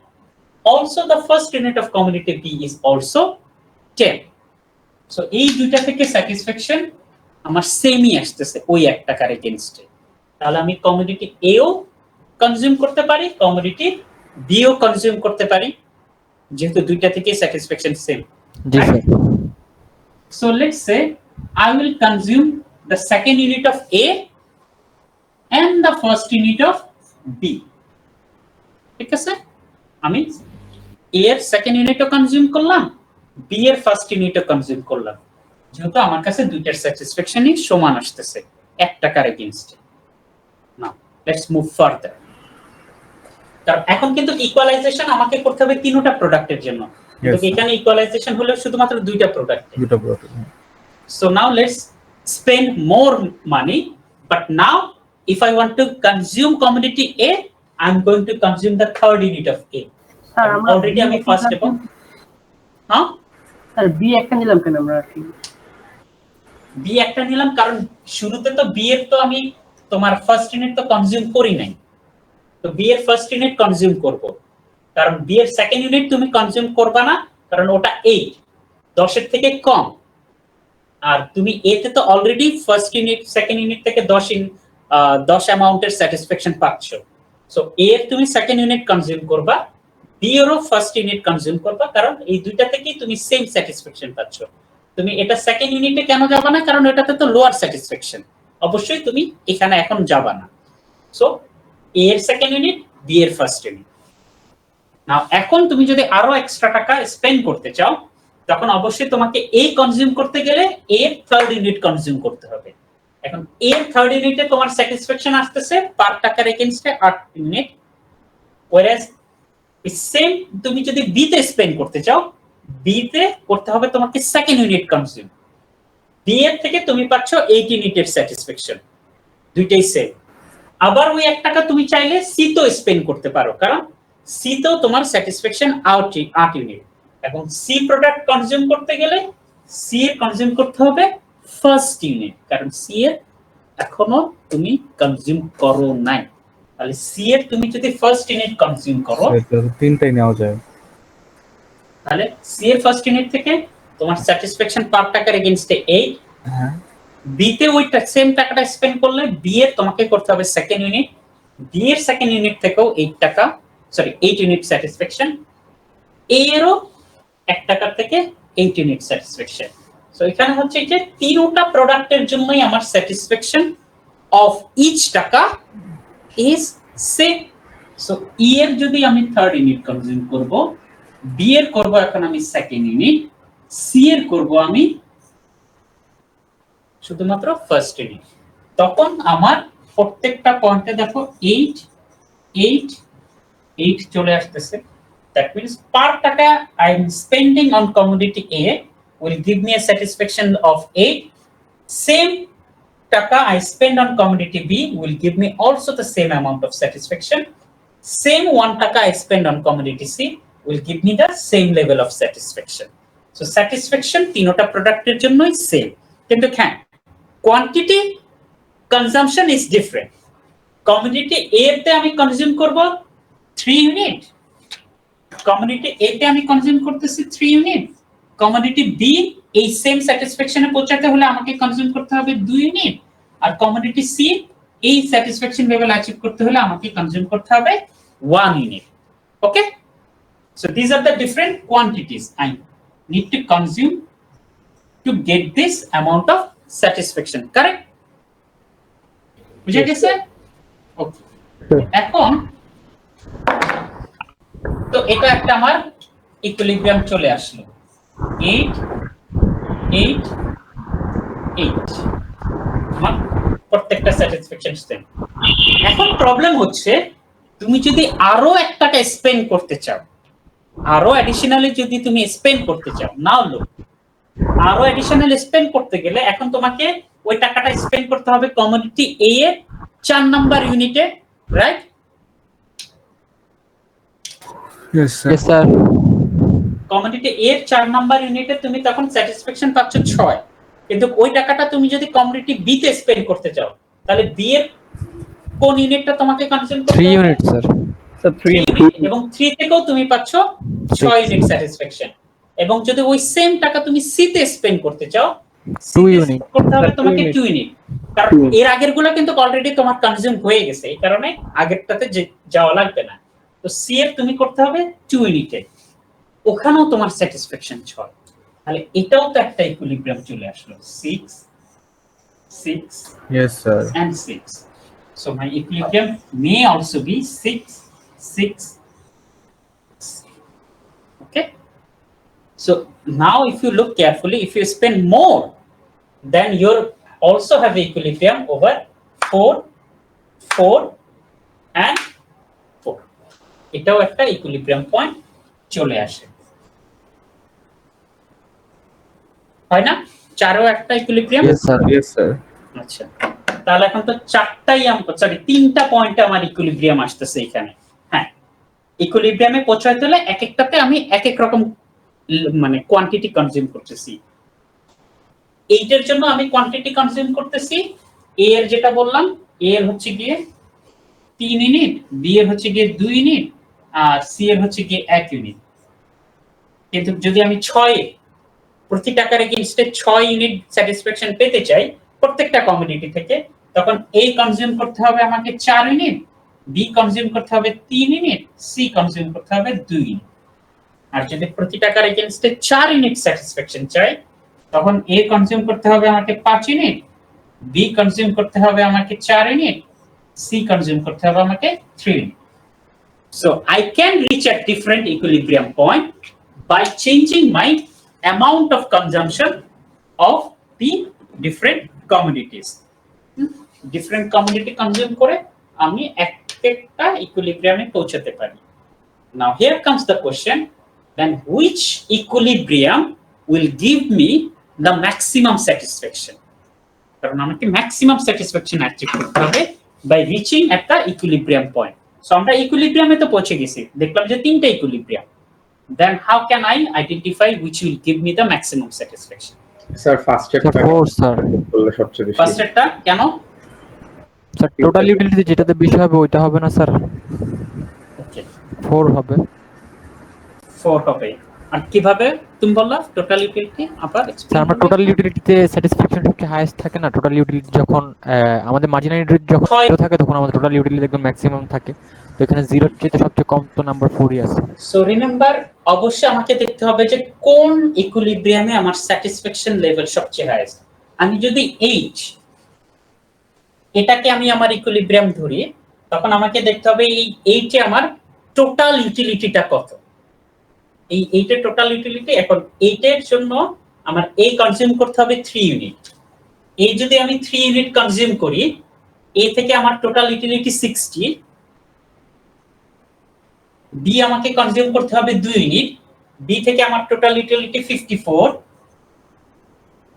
Also, the first unit of commodity B is also 10. So এই দুইটা থেকে satisfaction আমার সেমই আসতেছে ওই 1 টাকার এগেইনস্টে। তাহলে আমি কমোডিটি A ও কনজিউম করতে পারি, কমোডিটি B ও কনজিউম করতে পারি, যেহেতু দুইটা থেকে satisfaction same. G sir. So let's say I will consume the second unit of A and the first unit of B. ঠিক আছে? আমি A এর সেকেন্ড ইউনিটও কনজিউম করলাম, B এর ফার্স্ট ইউনিটও কনজিউম করলাম, যেহেতু আমার কাছে দুইটার স্যাটিসফ্যাকশনই সমান আসতেছে 1 টাকার এগেইনস্টে। Now let's move further. কারণ এখন কিন্তু ইকুয়ালাইজেশন আমাকে করতে হবে তিনটা প্রোডাক্টের জন্য, কিন্তু এখানে ইকুয়ালাইজেশন হলো শুধুমাত্র দুইটা product. So now let's spend more money, but now if I want to consume commodity A, I'm going to consume the third unit of A. Already আমি ফার্স্ট এবং হ্যাঁ স্যার বি একটা নিলাম কেন আমরা? বি একটা নিলাম কারণ শুরুতে তো বি এর তো আমি তোমার ফার্স্ট ইউনিট তো কনজিউম করি নাই, তো বি এর ফার্স্ট ইউনিট কনজিউম করব। কারণ বি এর সেকেন্ড ইউনিট তুমি কনজিউম করবা না, কারণ ওটা 8 10 এর থেকে কম, আর তুমি এ তে তো already first unit second unit থেকে 10 অ্যামাউন্টের স্যাটিসফ্যাকশন পাচ্ছ। সো এ এর তুমি সেকেন্ড ইউনিট কনজিউম করবা, বি এরও ফার্স্ট ইউনিট কনজিউম করবা, কারণ এই দুইটা থেকেই তুমি সেম স্যাটিসফ্যাকশন পাচ্ছ। তুমি এটা সেকেন্ড ইউনিটে কেন যাবা না? কারণ এটাতে তো লোয়ার স্যাটিসফ্যাকশন, অবশ্যই তুমি এখানে এখন যাবা না। সো এ এর সেকেন্ড ইউনিট, বি এর ফার্স্ট ইউনিট। নাও এখন তুমি যদি আরো এক্সট্রা টাকা স্পেন্ড করতে চাও, তখন অবশ্যই তোমাকে এ কনজিউম করতে গেলে এ এর থার্ড ইউনিট কনজিউম করতে হবে। এখন এ এর থার্ড ইউনিটে তোমার স্যাটিসফ্যাকশন আসতেছে পার টাকার এগেইনস্টে 8 ইউনিট, whereas সেম তুমি যদি বি তে স্পেন্ড করতে চাও, বি তে করতে হবে তোমাকে সেকেন্ড ইউনিট কনজিউম। বি এর থেকে তুমি পাচ্ছ 8 ইউনিটের স্যাটিসফ্যাকশন, দুইটাই সেম। আবার ওই 1 টাকা তুমি চাইলে সি তো স্পেন্ড করতে পারো, কারণ সি তো তোমার স্যাটিসফ্যাকশন 8 ইউনিট। এখন সি প্রোডাক্ট কনজিউম করতে গেলে সি এর কনজিউম করতে হবে ফার্স্ট ইউনিট, কারণ সি এর এখনো তুমি কনজিউম করো নাই। তাহলে সি এর তুমি যদি ফার্স্ট ইউনিট কনজিউম করো, তিনটাই নেওয়া যায়, তাহলে সি এর ফার্স্ট ইউনিট থেকে তোমার স্যাটিসফ্যাকশন পার টাকার এগেইনস্টে 8, বি তে ওইটা সেম টাকাটা স্পেন্ড করলে বি এর তোমাকে করতে হবে সেকেন্ড ইউনিট, বি এর সেকেন্ড ইউনিট থেকেও 8 ইউনিট স্যাটিসফ্যাকশন, এ এরও 1 টাকার থেকে 8 ইউনিট স্যাটিসফ্যাকশন। সো এখানে হচ্ছে যে তিনটা প্রোডাক্টের জন্যই আমার স্যাটিসফ্যাকশন অফ ইচ টাকা ইজ সেম। সো ই এর যদি আমি 3rd ইউনিট কনজিউম করব, বি এর করব এখন আমি 2nd ইউনিট, সি এর করব আমি শুধুমাত্র 1st ইউনিট, তখন আমার প্রত্যেকটা পয়েন্টে দেখো 8 8 8 চলে আসতেছে। That means per taka I am spending on commodity A will give me a satisfaction of 8. Same taka I spend on commodity B will give me also the same amount of satisfaction. Same 1 taka I spend on commodity C will give me the same level of satisfaction. So satisfaction তিনটা প্রোডাক্টের জন্যই same, কিন্তু হ্যাঁ quantity consumption is different. Commodity A তে আমি consume করব 3 unit, commodity A তে আমি কনজিউম করতেছি 3 ইউনিট, কমোডিটি B এই সেম স্যাটিসফ্যাকশনে পৌঁছাতে হলে আমাকে কনজিউম করতে হবে 2 ইউনিট, আর কমোডিটি C এই স্যাটিসফ্যাকশন লেভেল অ্যাচিভ করতে হলে আমাকে কনজিউম করতে হবে 1 unit. Okay, so this are the different quantities I need to consume to get this amount of satisfaction, correct? বুঝে গেছে? ওকে, এখন তো এটা একটা আমার ইকুইলিব্রিয়াম চলে আসলো 8 8 8, আমার প্রত্যেকটা স্যাটিসফ্যাকশন সেম। এখন প্রবলেম হচ্ছে তুমি যদি আরো 1 টাকা স্পেন্ড করতে চাও, আরো অ্যাডিশনালি যদি তুমি স্পেন্ড করতে চাও, নাও লো আরো অ্যাডিশনাল স্পেন্ড করতে গেলে এখন তোমাকে ওই টাকাটা স্পেন্ড করতে হবে কমোডিটি A এর 4 নাম্বার ইউনিটে, right? Yes, sir. Yes, sir. Commodity A এর 4 নাম্বার ইউনিটে তুমি তখন স্যাটিসফ্যাকশন পাচ্ছ 6, কিন্তু ওই টাকাটা তুমি যদি কমোডিটি B তে স্পেন্ড করতে চাও তাহলে B এর কোন ইউনিটটা তোমাকে কনজিউম করতে 3 হবে? units, sir. So 3 এবং 3 থেকেও তুমি পাচ্ছ 6 ইউনিট স্যাটিসফ্যাকশন, এবং যদি ওই সেম টাকা তুমি সি তে স্পেন্ড করতে চাও 2 unit করতে হবে তোমাকে 2 ইউনিট, কারণ এর আগেরগুলো কিন্তু অলরেডি তোমার কনজিউম হয়ে গেছে, এই কারণে আগেরটাতে যাওয়া লাগবে না। তো সি এর তুমি করতে হবে 2 ইউনিটে, ওখানেও তোমার স্যাটিসফ্যাকশন 6, তাহলে এটাও তো একটা ইকুইলিব্রিয়াম চলে আসলো 6 6 Yes, sir. and 6. So my equilibrium may also be 6 6. Okay, so now if you look carefully, if you spend more, then you'll also have equilibrium over 4 4 and 4. এটাও একটা ইকুইলিব্রিয়াম পয়েন্ট চলে আসে, হয় না? 4ও একটা equilibrium. Yes, sir. Yes, sir. আচ্ছা, তাহলে এখন তো 3টা পয়েন্টে আমার ইকুইলিব্রিয়াম আসতেছে এখানে। হ্যাঁ, ইকুইলিব্রিয়ামে পৌঁছাতে হলে এক একটাতে আমি এক এক রকম মানে কোয়ান্টিটি কনজিউম করতেছি। এইটার জন্য আমি কোয়ান্টিটি কনজিউম করতেছি এ এর, যেটা বললাম এ এর হচ্ছে গিয়ে 3 ইউনিট, বি এর হচ্ছে গিয়ে 2 ইউনিট, আর সি এর হচ্ছে গিয়ে 1 ইউনিট। কিন্তু যদি আমি 6 প্রতি টাকার এগেইনস্টে 6 ইউনিট স্যাটিসফ্যাকশন পেতে চাই প্রত্যেকটা কমোডিটি থেকে, তখন এ কনজিউম করতে হবে আমাকে 4 ইউনিট, বি কনজিউম করতে হবে 3 ইউনিট, সি কনজিউম করতে হবে 2 ইউনিট। আর যদি প্রতি টাকার এগেইনস্টে 4 ইউনিট স্যাটিসফ্যাকশন চাই, তখন এ কনজিউম করতে হবে আমাকে 5 ইউনিট, বি কনজিউম করতে হবে আমাকে 4 ইউনিট, সি কনজিউম করতে হবে আমাকে 3 unit. So I can reach a different equilibrium point by changing my amount of consumption of the different commodities. Different commodity consume করে আমি একটা equilibrium এ পৌঁছাতে পারি। Now here comes the question, then which equilibrium will give me the maximum satisfaction? কারণ আমাকে maximum satisfaction achieve করতে হবে by reaching একটা equilibrium point. So আমরা ইকুইলিব্রিয়ামে তো পৌঁছে গেছি, দেখলাম যে 3টা equilibrium, then how can I identify which will give me the maximum satisfaction? Sir first Sir, 4, sir. বললে সবচেয়ে বেশি। ফার্স্ট একটা কেন? Sir, total utility যেটাতে বেশি হবে ওইটা হবে না স্যার, ওকে 4 হবে। 4 হবে। আর কিভাবে তুমি বললা টোটাল ইউটিলিটি? আবার স্যার আমরা টোটাল ইউটিলিটিতে স্যাটিসফ্যাকশন সবচেয়ে হাইয়েস্ট থাকে না, টোটাল ইউটিলিটি যখন আমাদের মার্জিনাল ইউটিলিটি যখন 0 থাকে তখন আমাদের টোটাল ইউটিলিটি একদম ম্যাক্সিমাম থাকে, তো এখানে 0 এর চেয়ে সবচেয়ে কম তো নাম্বার 4ই আছে। সো রিমেম্বার, অবশ্যই আমাকে দেখতে হবে যে কোন ইকুইলিব্রিয়ামে আমার স্যাটিসফ্যাকশন লেভেল সবচেয়ে হাইয়েস্ট। আমি যদি এইচ এটাকে আমি আমার ইকুইলিব্রিয়াম ধরি, তখন আমাকে দেখতে হবে এই এইচে আমার টোটাল ইউটিলিটিটা কত। এই এইটের টোটাল ইউটিলিটি, এখন এইটের জন্য আমার এই কনজিউম করতে হবে 3 ইউনিট। এই যদি আমি 3 ইউনিট কনজিউম করি, এ থেকে আমার টোটাল ইউটিলিটি 60, বি আমাকে কনজিউম করতে হবে 2 ইউনিট, বি থেকে আমার টোটাল ইউটিলিটি 54,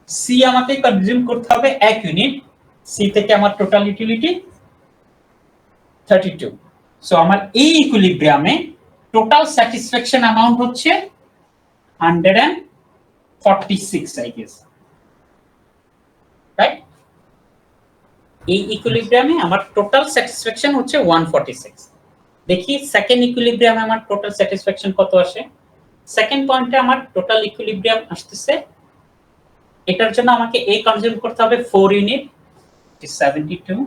সি আমাকে কনজিউম করতে হবে 1 ইউনিট, সি থেকে আমার টোটাল ইউটিলিটি 32। সো আমার এই ইকুইলিব্রিয়ামে টোটাল স্যাটিসফ্যাকশন অ্যামাউন্ট হচ্ছে 146, আই গেস, রাইট? এই ইকুইলিব্রিয়ামে আমার টোটাল স্যাটিসফ্যাকশন হচ্ছে 146। দেখি সেকেন্ড ইকুইলিব্রিয়ামে আমার টোটাল স্যাটিসফ্যাকশন কত আসে। সেকেন্ড পয়েন্টে আমার টোটাল ইকুইলিব্রিয়াম আসতেছে, এটার জন্য আমাকে এ কনজিউম করতে হবে 4 ইউনিট, which is 72,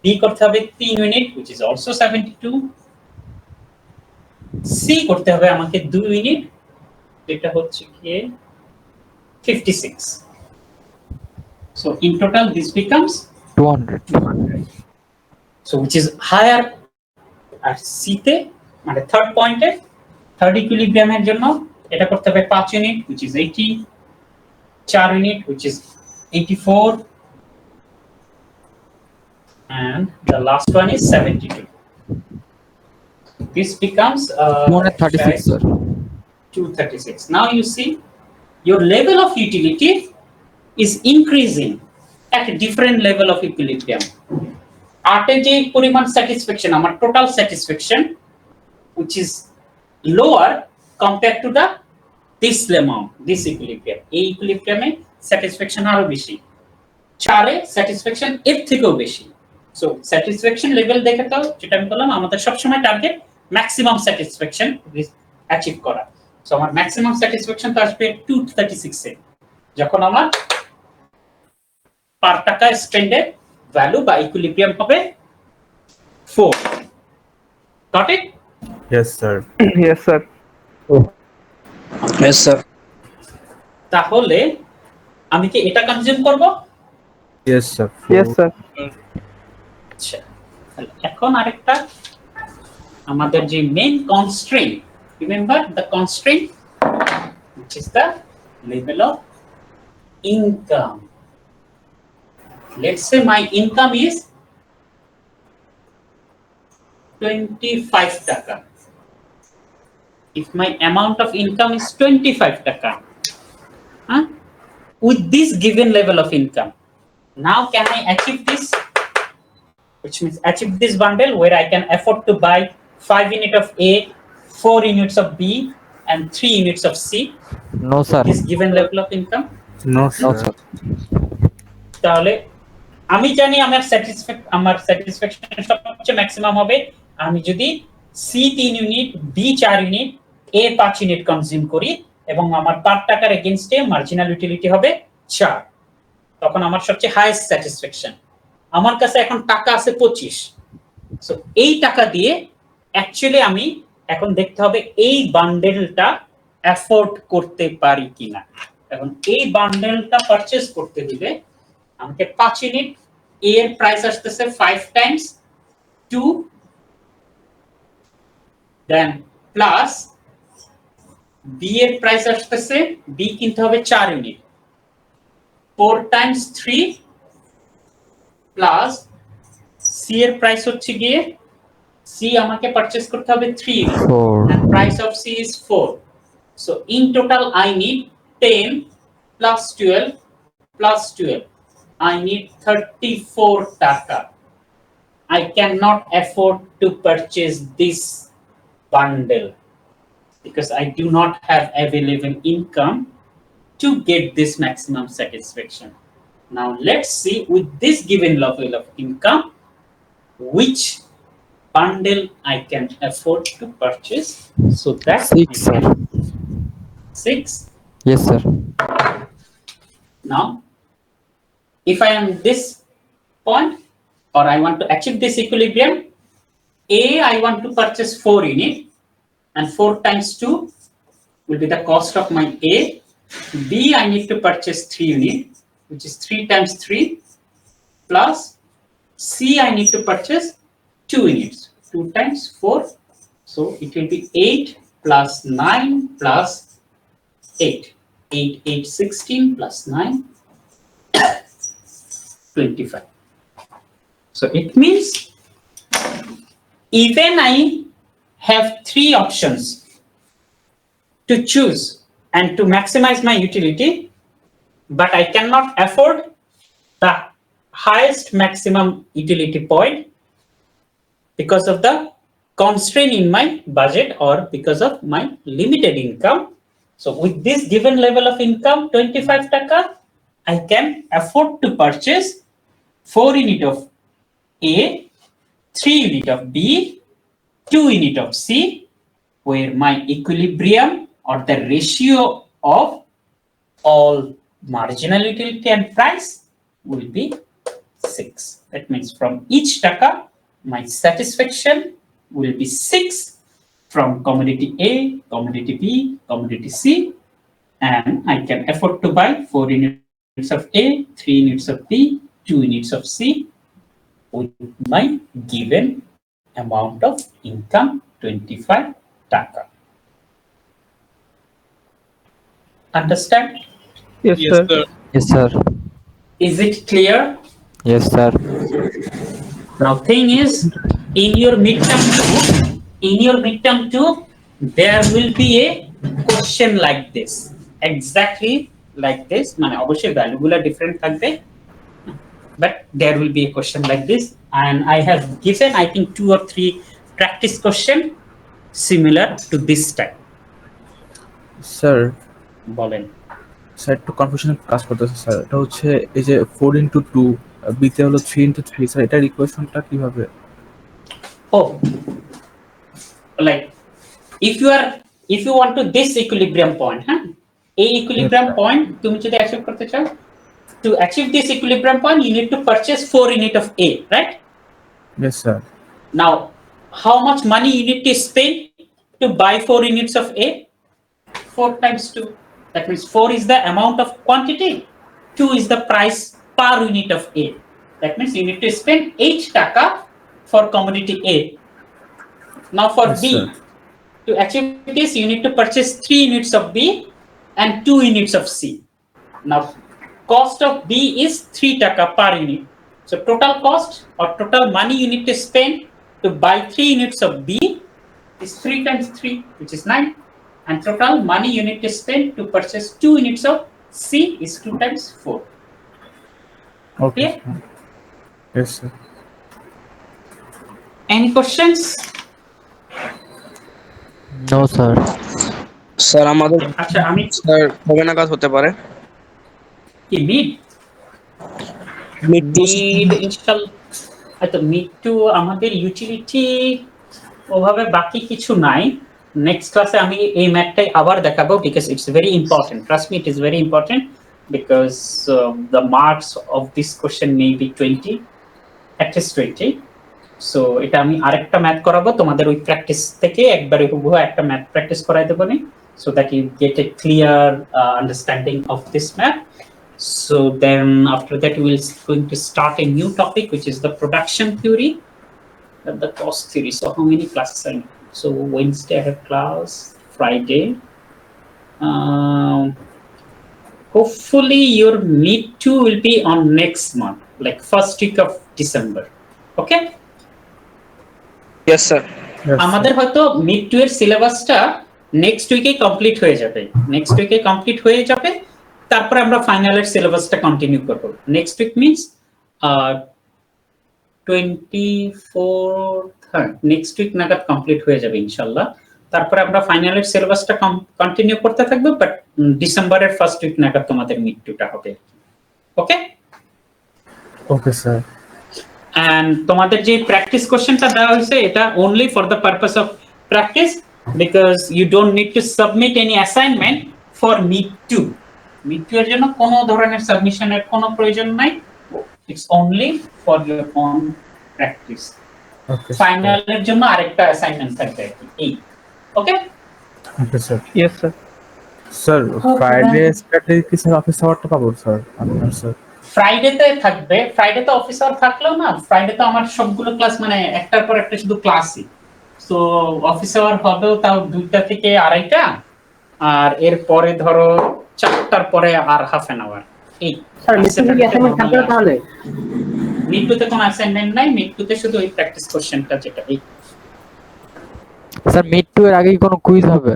বি করতে হবে 3 unit, which is also 72, C করতে হবে আমাকে 2 ইউনিট, এটা হচ্ছে কি 56. So in total this becomes 200. So which is higher at C তে, মানে থার্ড পয়েন্টে থার্ড ইকুইলিব্রিয়ামের জন্য এটা করতে হবে 5 unit, which is 80, 4 unit, which is 84, and the last one is 72. This becomes 236, sir. 236. Now you see your level of utility is increasing at a different level of equilibrium. আটে যে পরিমাণ satisfaction, আমার total satisfaction, which is lower compared to the this amount, this equilibrium. এই ইকুইলিব্রিয়ামে satisfaction আরো বেশি, 4 এ satisfaction এর থেকেও বেশি। সো স্যাটিসফ্যাকশন লেভেল দেখে তো যেটা আমি বললাম, আমাদের সবসময় টার্গেট ম্যাক্সিমাম স্যাটিসফ্যাকশন অ্যাচিভ করা। সো আমার ম্যাক্সিমাম স্যাটিসফ্যাকশন তো আসবে 236 এ, যখন আমার পার টাকা স্পেন্ডের ভ্যালু বা ইকুইলিব্রিয়াম হবে 4. Got it? Yes, sir. Yes, sir. Yes, sir. তাহলে আমি কি এটা কনজিউম করব? Yes, sir. Yes, sir. আচ্ছা, এখন আরেকটা আমাদের যে main constraint, remember the constraint which is the level of income. Let's say my income is 25 taka. If my amount of income is 25 taka, with this given level of income, now can I achieve this? Which means achieve this bundle where I can afford to buy 5 units of A, 4 units of B, and 3 units of C. No, sir. This given level of income. No, No, sir. sir. তাহলে আমি জানি আমার satisfaction সবচেয়ে maximum হবে আমি যদি C 3 unit, B 4 unit, এ 5 unit consume করি, এবং আমার পার টাকার এগেইনস্টে মার্জিনাল ইউটিলিটি হবে 4, তখন আমার সবচেয়ে হাইয়েস্ট স্যাটিসফ্যাকশন। আমার কাছে এখন টাকা আছে 25। সো এই টাকা দিয়ে অ্যাকচুয়ালি আমি এখন দেখতে হবে এই বান্ডেলটা অ্যাফোর্ড করতে পারি কিনা। এখন এই বান্ডেলটা পারচেজ করতে হলে আমাকে 5 ইউনিট এ এর প্রাইস আসতেছে 5 টাইমস 2, দেন প্লাস বি এর প্রাইস আসতেছে, বি কিনতে হবে 4 ইউনিট, 4 টাইমস 3, প্লাস সি এর প্রাইস হচ্ছে গিয়ে, সি আমাকে পারচেজ করতে হবে 3 unit, 4. and price of C is 4. So in total I need 10 plus 12 plus 12. I need 34 taka. I cannot afford to purchase this bundle because I do not have available income to get this maximum satisfaction. Now let's see with this given level of income which bundle I can afford to purchase, so that 6, sir. 6. Yes, sir. Now if I am this point or I want to achieve this equilibrium, A, I want to purchase 4 units, and 4 times 2 will be the cost of my A. B, I need to purchase 3 units, which is 3 times 3, plus C, I need to purchase 2 units, 2 times 4. So it will be 8 plus 9 plus 8. 8, 8, 16 plus 9, 25. So it means even I have 3 options to choose and to maximize my utility, but I cannot afford the highest maximum utility point because of the constraint in my budget or because of my limited income. So with this given level of income, 25 taka, I can afford to purchase 4 unit of A, 3 unit of B, 2 unit of C, where my equilibrium or the ratio of all marginal utility and price will be 6. That means from each taka, my satisfaction will be 6 from commodity A, commodity B, commodity C, and I can afford to buy 4 units of A, 3 units of B, 2 units of C with my given amount of income, 25 taka. Understand? Yes, sir. Yes, sir. Is it clear? Yes, sir. Now, thing is, in your midterm two, there will be a question like this, exactly like this. মানে অবশ্যই ভ্যালুগুলো different থাকবে, but there will be a question like this, and I have given, I think, 2 or 3 practice question similar to this type. Sir বলেন। Sir একটু confusion কাজ করতেছে sir. এটা হচ্ছে এই যে 4x2, বিতে হলো 3x3, স্যার এটার ইকুয়েশনটা কিভাবে? Oh, like if you want to this equilibrium point, a equilibrium point তুমি যদি অ্যাচিভ করতে চাও, to achieve this equilibrium point you need to purchase 4 unit of A, right? Yes, sir. Now, how much money you need to spend to buy 4 units of A? 4 times 2. That means 4 is the amount of quantity, 2 is the price per unit of A. That means you need to spend 8 taka for commodity A. Now for Yes, B, sir. to achieve this, you need to purchase 3 units of B and 2 units of C. Now, cost of B is 3 taka per unit. So total cost or total money you need to spend to buy 3 units of B is 3 times 3, which is 9. And total money you need to spend to purchase 2 units of C is 2 times 4. Okay. Yeah? Yes, sir. Any questions? No, sir. Sir আমাদের আচ্ছা, আমি sir কবে নাগাদ হতে পারে? কি mid install হয়তো mid two আমাদের ইউটিলিটি ওভাবে বাকি কিছু নাই। নেক্সট ক্লাসে আমি এই ম্যাথটাই আবার দেখাবো, because it's very important, trust me, it is very important, because the marks of this question may be 20, at least 20. So এটা আমি আরেকটা ম্যাথ করাবো তোমাদের ওই প্র্যাকটিস থেকে, একবারে হুবহু একটা ম্যাথ প্র্যাকটিস করাই দেবো নি, so that you get a clear understanding of this math. So then after that we will going to start a new topic, which is the production theory and the cost theory. So how many classes are in? So Wednesday I have class, Friday. Hopefully your mid 2 will be on next month, like first week of December. Okay? Yes, sir. আমাদের হয়তো mid 2 এর সিলেবাসটা next উইকে complete হয়ে যাবে, তারপরে আমরা ফাইনালের সিলেবাসটা কন্টিনিউ করব। Next week means 24 next week নাগাদ কমপ্লিট হয়ে যাবে ইনশাল্লাহ। তারপরে আমরা ফাইনালের সিলেবাসটা কন্টিনিউ করতে থাকবো, বাট ডিসেম্বরের ফার্স্ট উইক নাগাদ তোমাদের মিড 2টা হবে। ওকে? Okay sir. And তোমাদের যে প্র্যাকটিস কোশ্চেনটা দেওয়া হয়েছে, এটা only for the purpose of practice, because you don't need to submit any assignment for mid 2. Mid 2 এর জন্য কোনো ধরনের সাবমিশনের কোনো প্রয়োজন নাই, it's only for your own practice. Okay, ফাইনালের জন্য আরেকটা অ্যাসাইনমেন্ট থাকবে আর কি এই okay okay sir. Yes, sir. Sir Friday Saturday কি স্যার অফিস আওয়ারটা পাবো স্যার আপনার স্যার? ফ্রাইডেতে থাকবে, ফ্রাইডেতে অফিস আওয়ার থাকলেও না, ফ্রাইডে তো আমার সবগুলো ক্লাস মানে একটার পর একটা শুধু ক্লাসই, তো অফিস আওয়ার হবেও তাও 2টা থেকে 2:30টা, আর এর পরে ধরো 4টার পরে আর হাফ অ্যান আওয়ার এই। স্যার মিড টু কি অ্যাসাইনমেন্ট থাকবে না তাহলে? মিড টুতে কোনো অ্যাসাইনমেন্ট নাই, মিড টুতে শুধু ওই প্র্যাকটিস কোশ্চেনটা যেটা এই। স্যার মিড টু এর আগে কি কোনো কুইজ হবে?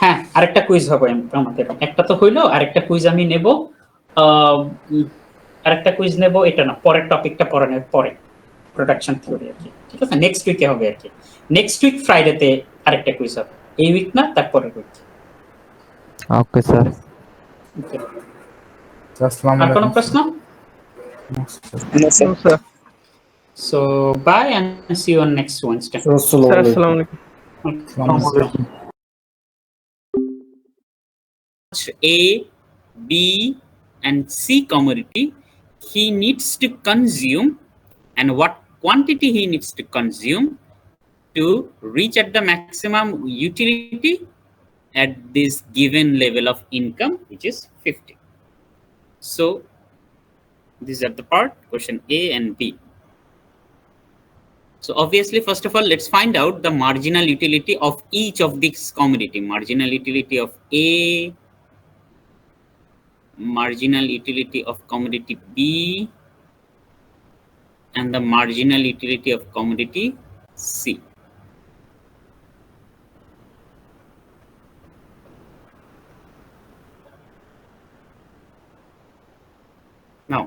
হ্যাঁ আরেকটা কুইজ হবে আমাদের, একটা তো হইলো, আরেকটা কুইজ আমি নেব, আরেকটা কুইজ নেব, এটা না পরের টপিকটা পরে প্রোডাকশন থিওরি আর কি, ঠিক আছে নেক্সট উইকে হবে আর কি, নেক্সট উইক ফ্রাইডেতে আরেকটা কুইজ হবে, এই উইক না তারপরের উইক। Okay sir. আর কোনো প্রশ্ন? No, sir. So bye and see you on next Wednesday. Sir, assalamualaikum. A, B and C commodity he needs to consume and what quantity he needs to consume to reach at the maximum utility at this given level of income, which is 50. So these are the part, question A and B. So obviously, first of all, let's find out the marginal utility of each of these commodity. Marginal utility of A, marginal utility of commodity B, and the marginal utility of commodity C. Now,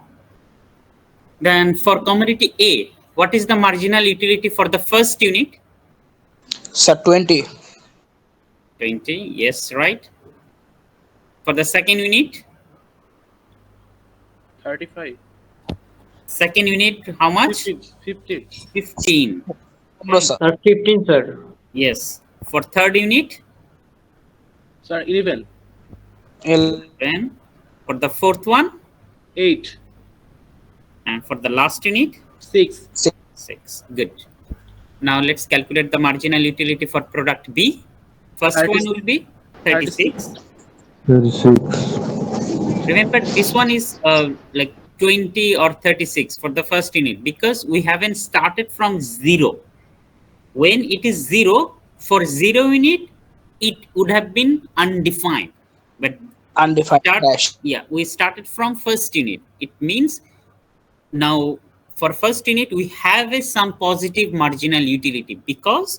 then for commodity A, what is the marginal utility for the first unit? Sir, 20. 20, yes, right. For the second unit? 35. Second unit, how much? 15. 15. No, sir. 15 sir. Yes. For third unit? Sir, 11. 11. For the fourth one? 8. And for the last unit? 6. 6. Good. Now let's calculate the marginal utility for product B. First 36. one will be 36. 36. Remember, this one is like 20 or 36 for the first unit because we haven't started from 0. When it is 0, for 0 unit, it would have been undefined. But Undefined dash. yeah, we started from first unit. It means now for first unit, we have some positive marginal utility because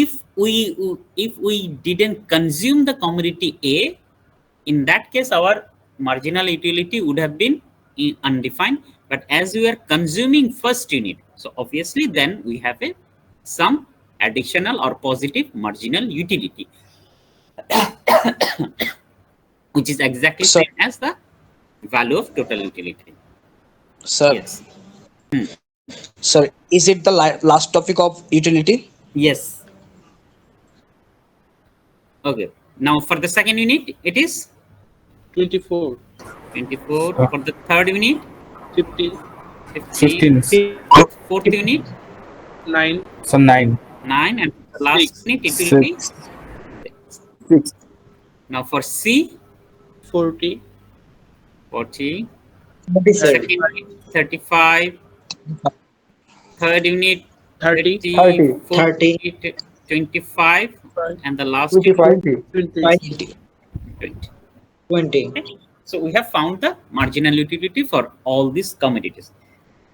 if we didn't consume the commodity A, in that case, our marginal utility would have been undefined. But as we are consuming first unit, so obviously then we have some additional or positive marginal utility, which is exactly So- same as the value of total utility. Sir, Yes. sir, is it the last topic of utility? Yes. Okay. Now for the second unit, it is 24. 24. For the third unit, 15. 15. Fourth unit, 9. Some 9. 9. And the last Six. unit, it will be 6. now for C, 40. 40. Second unit, 35. Third unit, 30. 30. Fourth unit, 25. And the last unit, 20. 20. Okay. So we have found the marginal utility for all these commodities.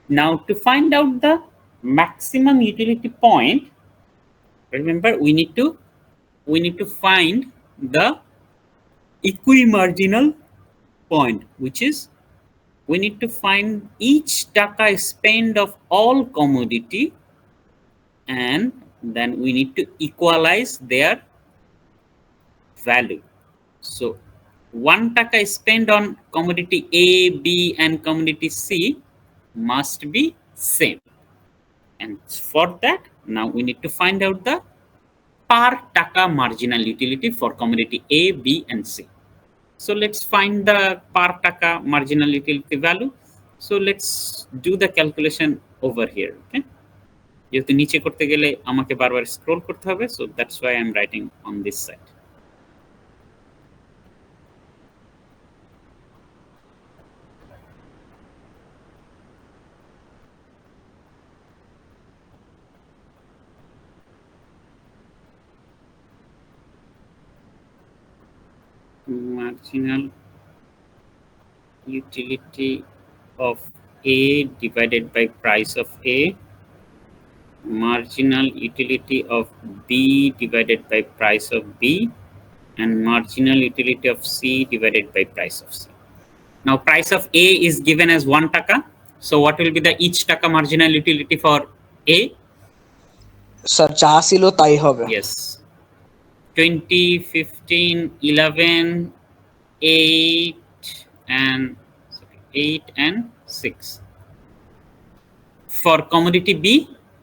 Now to find out the maximum utility point, remember we need to find the equimarginal point, which is we need to find each taka spent of all commodity and then we need to equalize their value. So 1 taka spent on commodity A, B and commodity C must be same. And for that, now we need to find out the per taka marginal utility for commodity A, B and C. So let's find the per taka marginal utility value. So let's do the calculation over here. Okay, যেহেতু নিচে করতে গেলে আমাকে বারবার scroll করতে হবে, so that's why I'm writing on this side. Marginal utility of A divided by price of A, marginal utility of B divided by price of B, and marginal utility of C divided by price of C. Now price of A is given as 1 taka. So what will be the each taka marginal utility for A? Sir যা ছিল তাই হবে। Yes. 20, 15, 11, 8 and 6. For commodity B,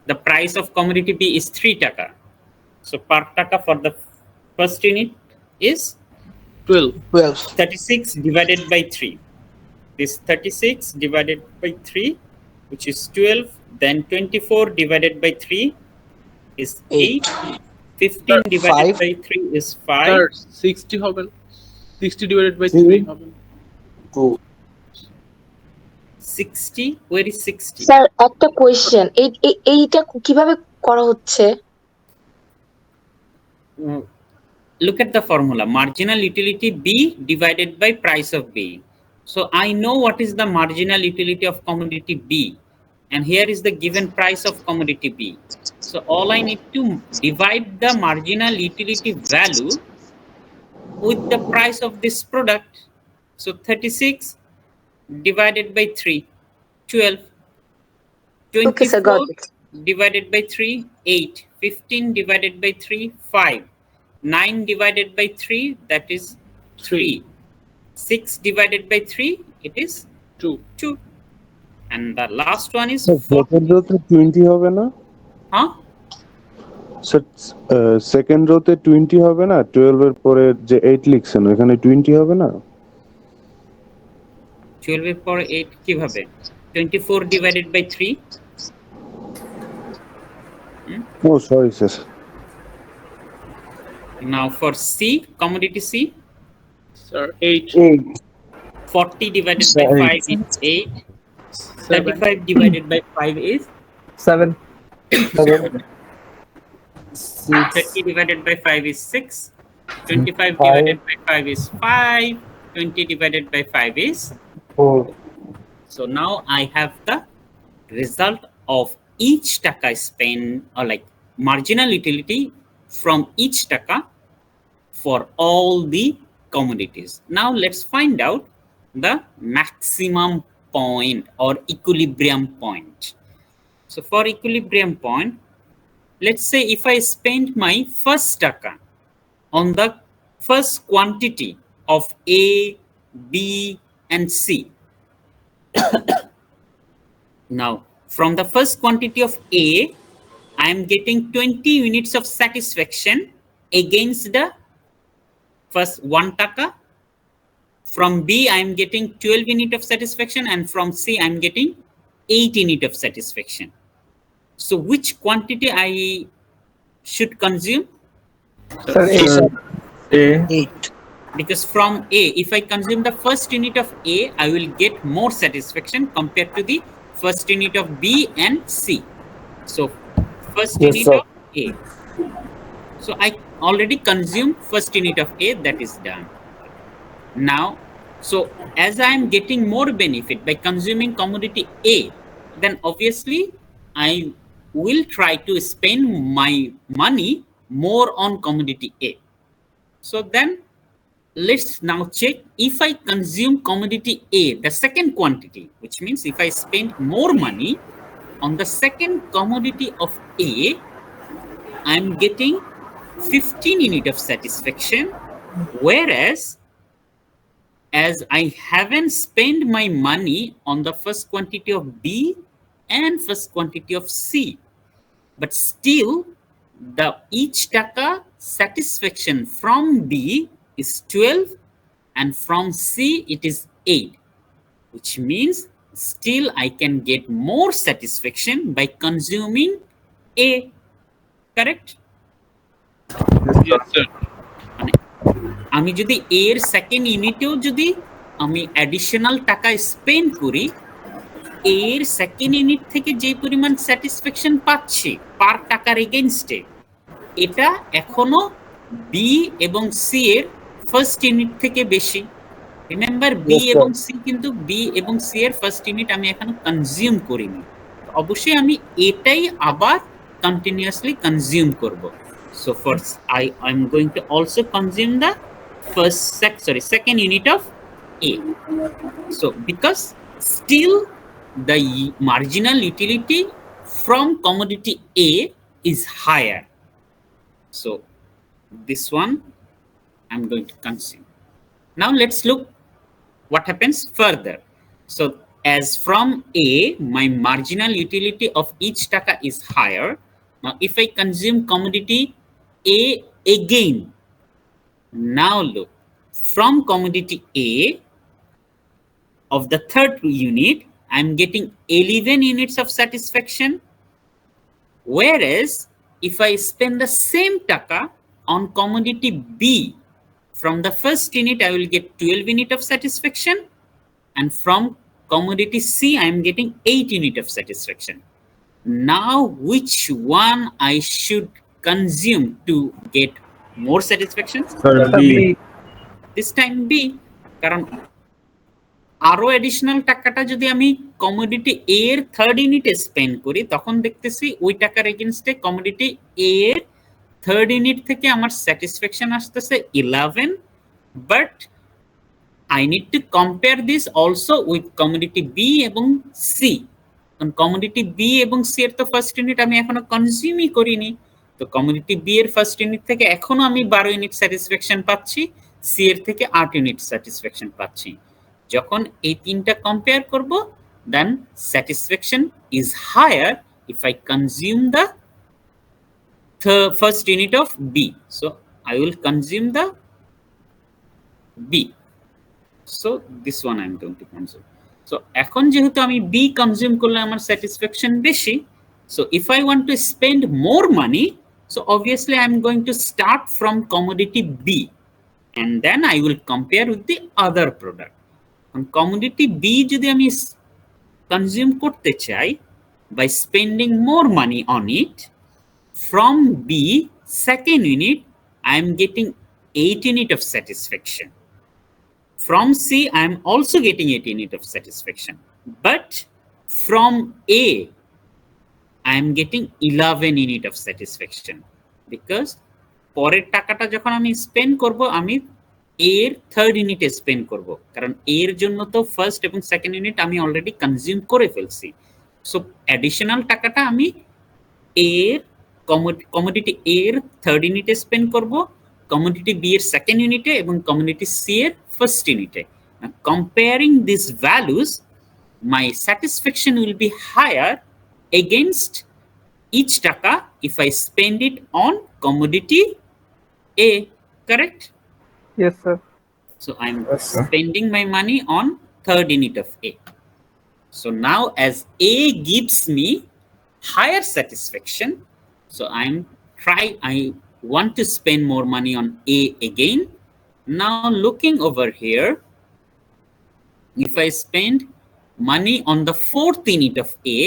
the price of commodity B is 3 taka. So per taka for the first unit is 12 36 divided by 3. This 36 divided by 3, which is 12, then 24 divided by 3 is 8, 15 divided 5 by 3 is 5. Sir, 60 হবে 60 divided by 3 হবে 60, where is 60? Sir একটা question, এইটা কিভাবে করা হচ্ছে? Look at the formula, marginal utility B divided by price of B. So I know what is the marginal utility of commodity B, and here is the given price of commodity B. So all I need to divide the marginal utility value with the price of this product. So 36 divided by 3, 12. 24 divided by 3, 8. 15 divided by 3, 5. 9 divided by 3, that is 3. 6 divided by 3, it is 2. And the last one is 20 হবে না? Huh? Second রোতে 20 হবে না? 12 এর পরে যে 8 লিখছেন ওখানে 20 হবে না? 12 এর পরে 8 কিভাবে? 24 divided by 3. Oh, sorry, sir. Now for C, commodity C. Sir, 8. 40 divided by 5 is 8. 35 divided by 5 is 7. 30 divided by 5 is 6. 25 divided by 5 is 5. 20 divided by 5 is 4. So now I have the result of each taka spent, or like marginal utility from each taka for all the commodities. Now let's find out the maximum point or equilibrium point. So for equilibrium point, let's say if I spend my first taka on the first quantity of A, B, and C. Now, from the first quantity of A, I am getting 20 units of satisfaction against the first 1 taka. From B, I am getting 12 units of satisfaction, and from C, I am getting 8 units of satisfaction. So which quantity I should consume? Sir, 8. Because from A, if I consume the first unit of A, I will get more satisfaction compared to the first unit of B and C. So first unit of A. So I already consumed first unit of A, that is done. Now, so as I am getting more benefit by consuming commodity A, then obviously I will try to spend my money more on commodity A. So then let's now check if I consume commodity A, the second quantity, which means if I spend more money on the second commodity of A, I'm getting 15 units of satisfaction, whereas as I haven't spent my money on the first quantity of B and first quantity of C, but still the each taka satisfaction from B is 12 and from C it is 8, which means still I can get more satisfaction by consuming A. Correct? মানে আমি যদি এর second ইউনিটেও যদি আমি additional টাকা spend করি, এর second unit থেকে যে পরিমাণ স্যাটিসফ্যাকশন পাচ্ছি পার টাকার এগেইনস্টে, এটা এখনো বি এবং সি এর ফার্স্ট ইউনিট থেকে বেশি। রিমেম্বার বি এবং সি কিন্তু বি এবং সি এর ফার্স্ট ইউনিট আমি এখনো কনজিউম করিনি, অবশ্যই আমি এটাই আবার কন্টিনিউয়াসলি কনজিউম করব। So first I'm going to also consume the second unit of A. So because still the marginal utility from commodity A is higher, so this one I'm going to consume. Now let's look what happens further. So as from A, my marginal utility of each taka is higher. Now if I consume commodity A again, now look, from commodity A of the third unit, I'm getting 11 units of satisfaction. Whereas if I spend the same taka on commodity B, from the first unit, I will get 12 units of satisfaction. And from commodity C, I am getting 8 units of satisfaction. Now, which one I should consume to get more satisfaction? This time B. কারণ আরো additional টাকাটা যদি আমি commodity এ এর third ইউনিটে spend করি, তখন দেখতেছি ওই টাকার এগেইনস্টে কমোডিটি এ এর থার্ড ইউনিট থেকে আমার স্যাটিসফ্যাকশন আসতেছে 11, but I need to compare this also with commodity B এবং C. কারণ commodity B এবং C এর তো ফার্স্ট ইউনিট আমি এখনো কনজিউমই করিনি, তো commodity B এর ফার্স্ট ইউনিট থেকে এখনো আমি 12 ইউনিট স্যাটিসফ্যাকশন পাচ্ছি, C এর থেকে 8 ইউনিট স্যাটিসফ্যাকশন পাচ্ছি। যখন এই তিনটা কম্পেয়ার করব, then satisfaction is higher if I consume the first unit of B. So I will consume the B. So this one I am going to consume. So এখন যেহেতু আমি B consume করলে আমার satisfaction বেশি, so if I want to spend more money, so obviously I am going to start from commodity B and then I will compare with the other product. On commodity B যদি আমি consume করতে চাই by spending more money on it, from B second unit I am getting 8 unit of satisfaction. From C, I am also getting 8 unit of satisfaction. But from A, I am getting 11 unit of satisfaction. Because পরের টাকাটা যখন আমি spend করব, আমি এর third ইউনিটে spend করব, কারণ এর জন্য তো ফার্স্ট এবং সেকেন্ড ইউনিট আমি অলরেডি কনজিউম করে ফেলছি। সো অ্যাডিশনাল টাকাটা আমি এর কমোডিটি এর থার্ড ইউনিটে স্পেন্ড করব, কমোডিটি বি এর সেকেন্ড ইউনিটে এবং কমোডিটি সি এর first unit. Now, comparing these values, my satisfaction will be higher against each taka if I spend it on commodity A. Correct? Yes, sir. So I'm spending my money on third unit of A. So now as A gives me higher satisfaction, so I want to spend more money on A again. Now looking over here, if I spend money on the fourth unit of A,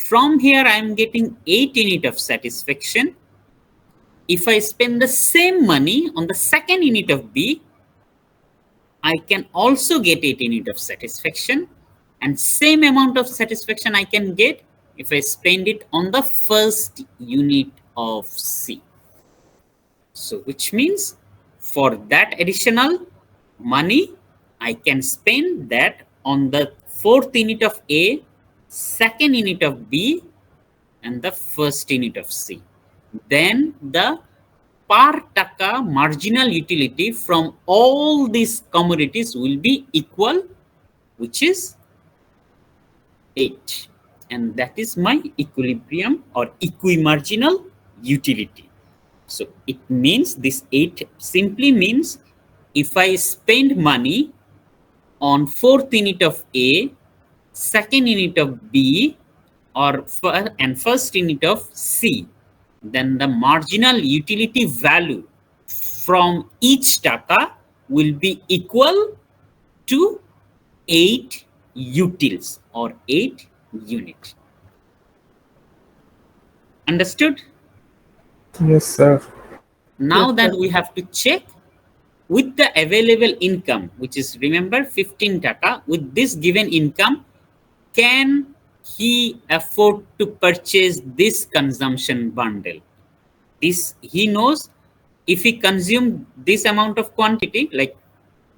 from here I am getting 8 unit of satisfaction. If I spend the same money on the second unit of B, I can also get 8 unit of satisfaction, and same amount of satisfaction I can get if I spend it on the first unit of C. So which means for that additional money, I can spend that on the fourth unit of A, second unit of B, and the first unit of C. Then the per taka marginal utility from all these commodities will be equal, which is 8. And that is my equilibrium or equimarginal utility. So it means this 8 simply means if I spend money on fourth unit of A, second unit of B, or first unit of C, then the marginal utility value from each taka will be equal to 8 utils or 8 unit. Understood? Yes, sir. Now Yes, then sir. we have to check with the available income, which is, remember, 15 taka. With this given income, can he afford to purchase this consumption bundle? This he knows, if he consume this amount of quantity, like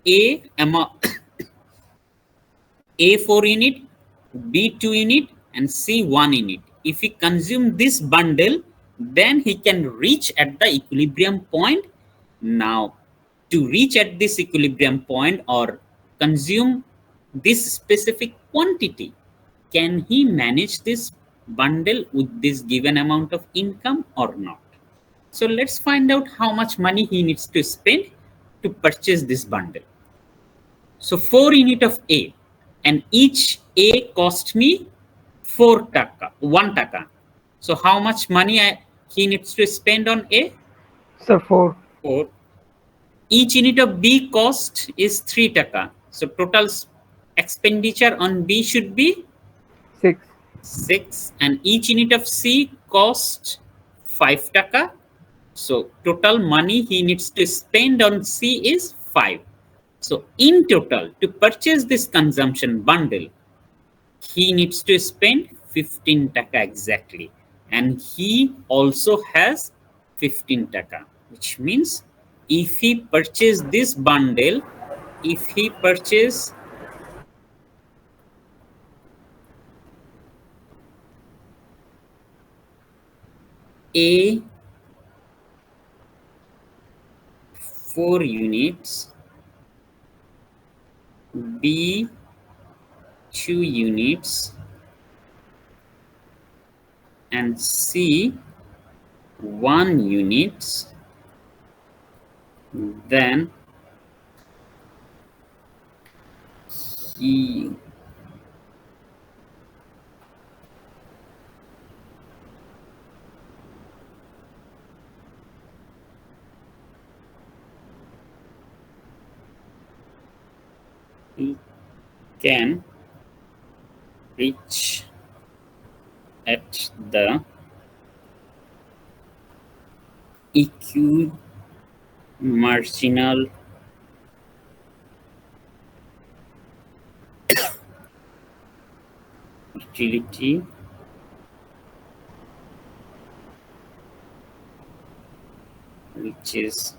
A amount A 4 unit, B 2 unit, and C 1 unit. If he consume this bundle, then he can reach at the equilibrium point. Now, to reach at this equilibrium point or consume this specific quantity, can he manage this bundle with this given amount of income or not? So let's find out how much money he needs to spend to purchase this bundle. So 4 unit of A, and each A cost me 4 taka, 1 taka. So how much money he needs to spend on A? Sir, 4. 4. Each unit of B cost is 3 taka. So total expenditure on B should be 6. 6. And each unit of C cost 5 taka. So total money he needs to spend on C is 5. So in total, to purchase this consumption bundle, he needs to spend 15 taka exactly. And he also has 15 taka, which means if he purchase this bundle, if he purchase A 4 units, B 2 units, and C 1 units, then he can reach at the EQ marginal utility which is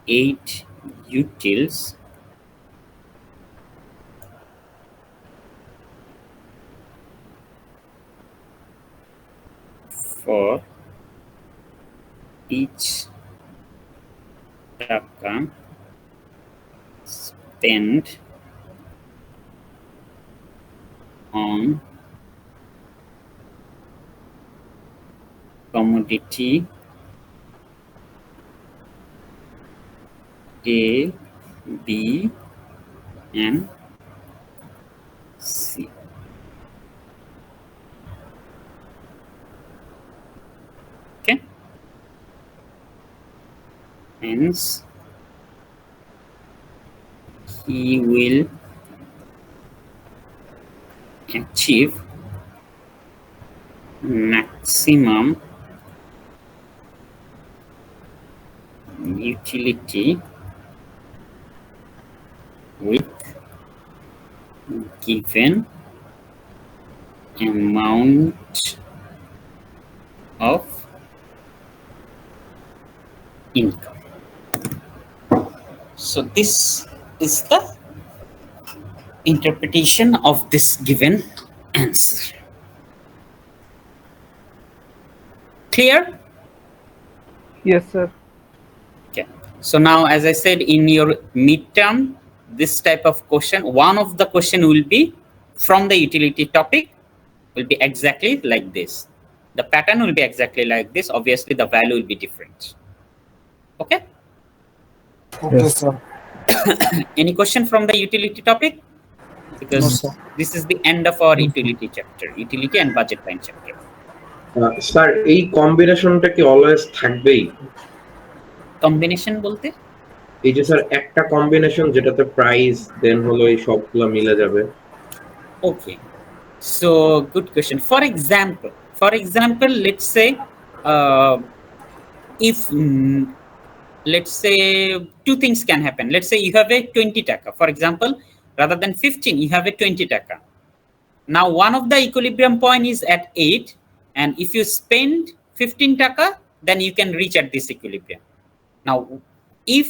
8 utils for each taka spent on commodity A, B, and C. Okay. Hence, he will achieve maximum utility with given amount of income. So this is the interpretation of this given answer. Clear? Yes, sir. Okay. So now, as I said, in your midterm, this type of question, one of the question will be from the utility topic, will be exactly like this. The pattern will be exactly like this. Obviously, the value will be different. Okay? Okay, sir. Any question from the utility topic? because sir. this is the end of our utility chapter, utility and budget line chapter. Sir এই কম্বিনেশনটা কি always থাকবেই? Combination বলতে এই যে sir একটা combination যেটাতে price দেন হলো এই সবগুলো মিলে যাবে। Okay, so good question. For example, let's say if let's say two things can happen. Let's say you have a 20 taka, for example, rather than 15 you have a 20 taka. Now one of the equilibrium point is at 8, and if you spend 15 taka, then you can reach at this equilibrium. Now if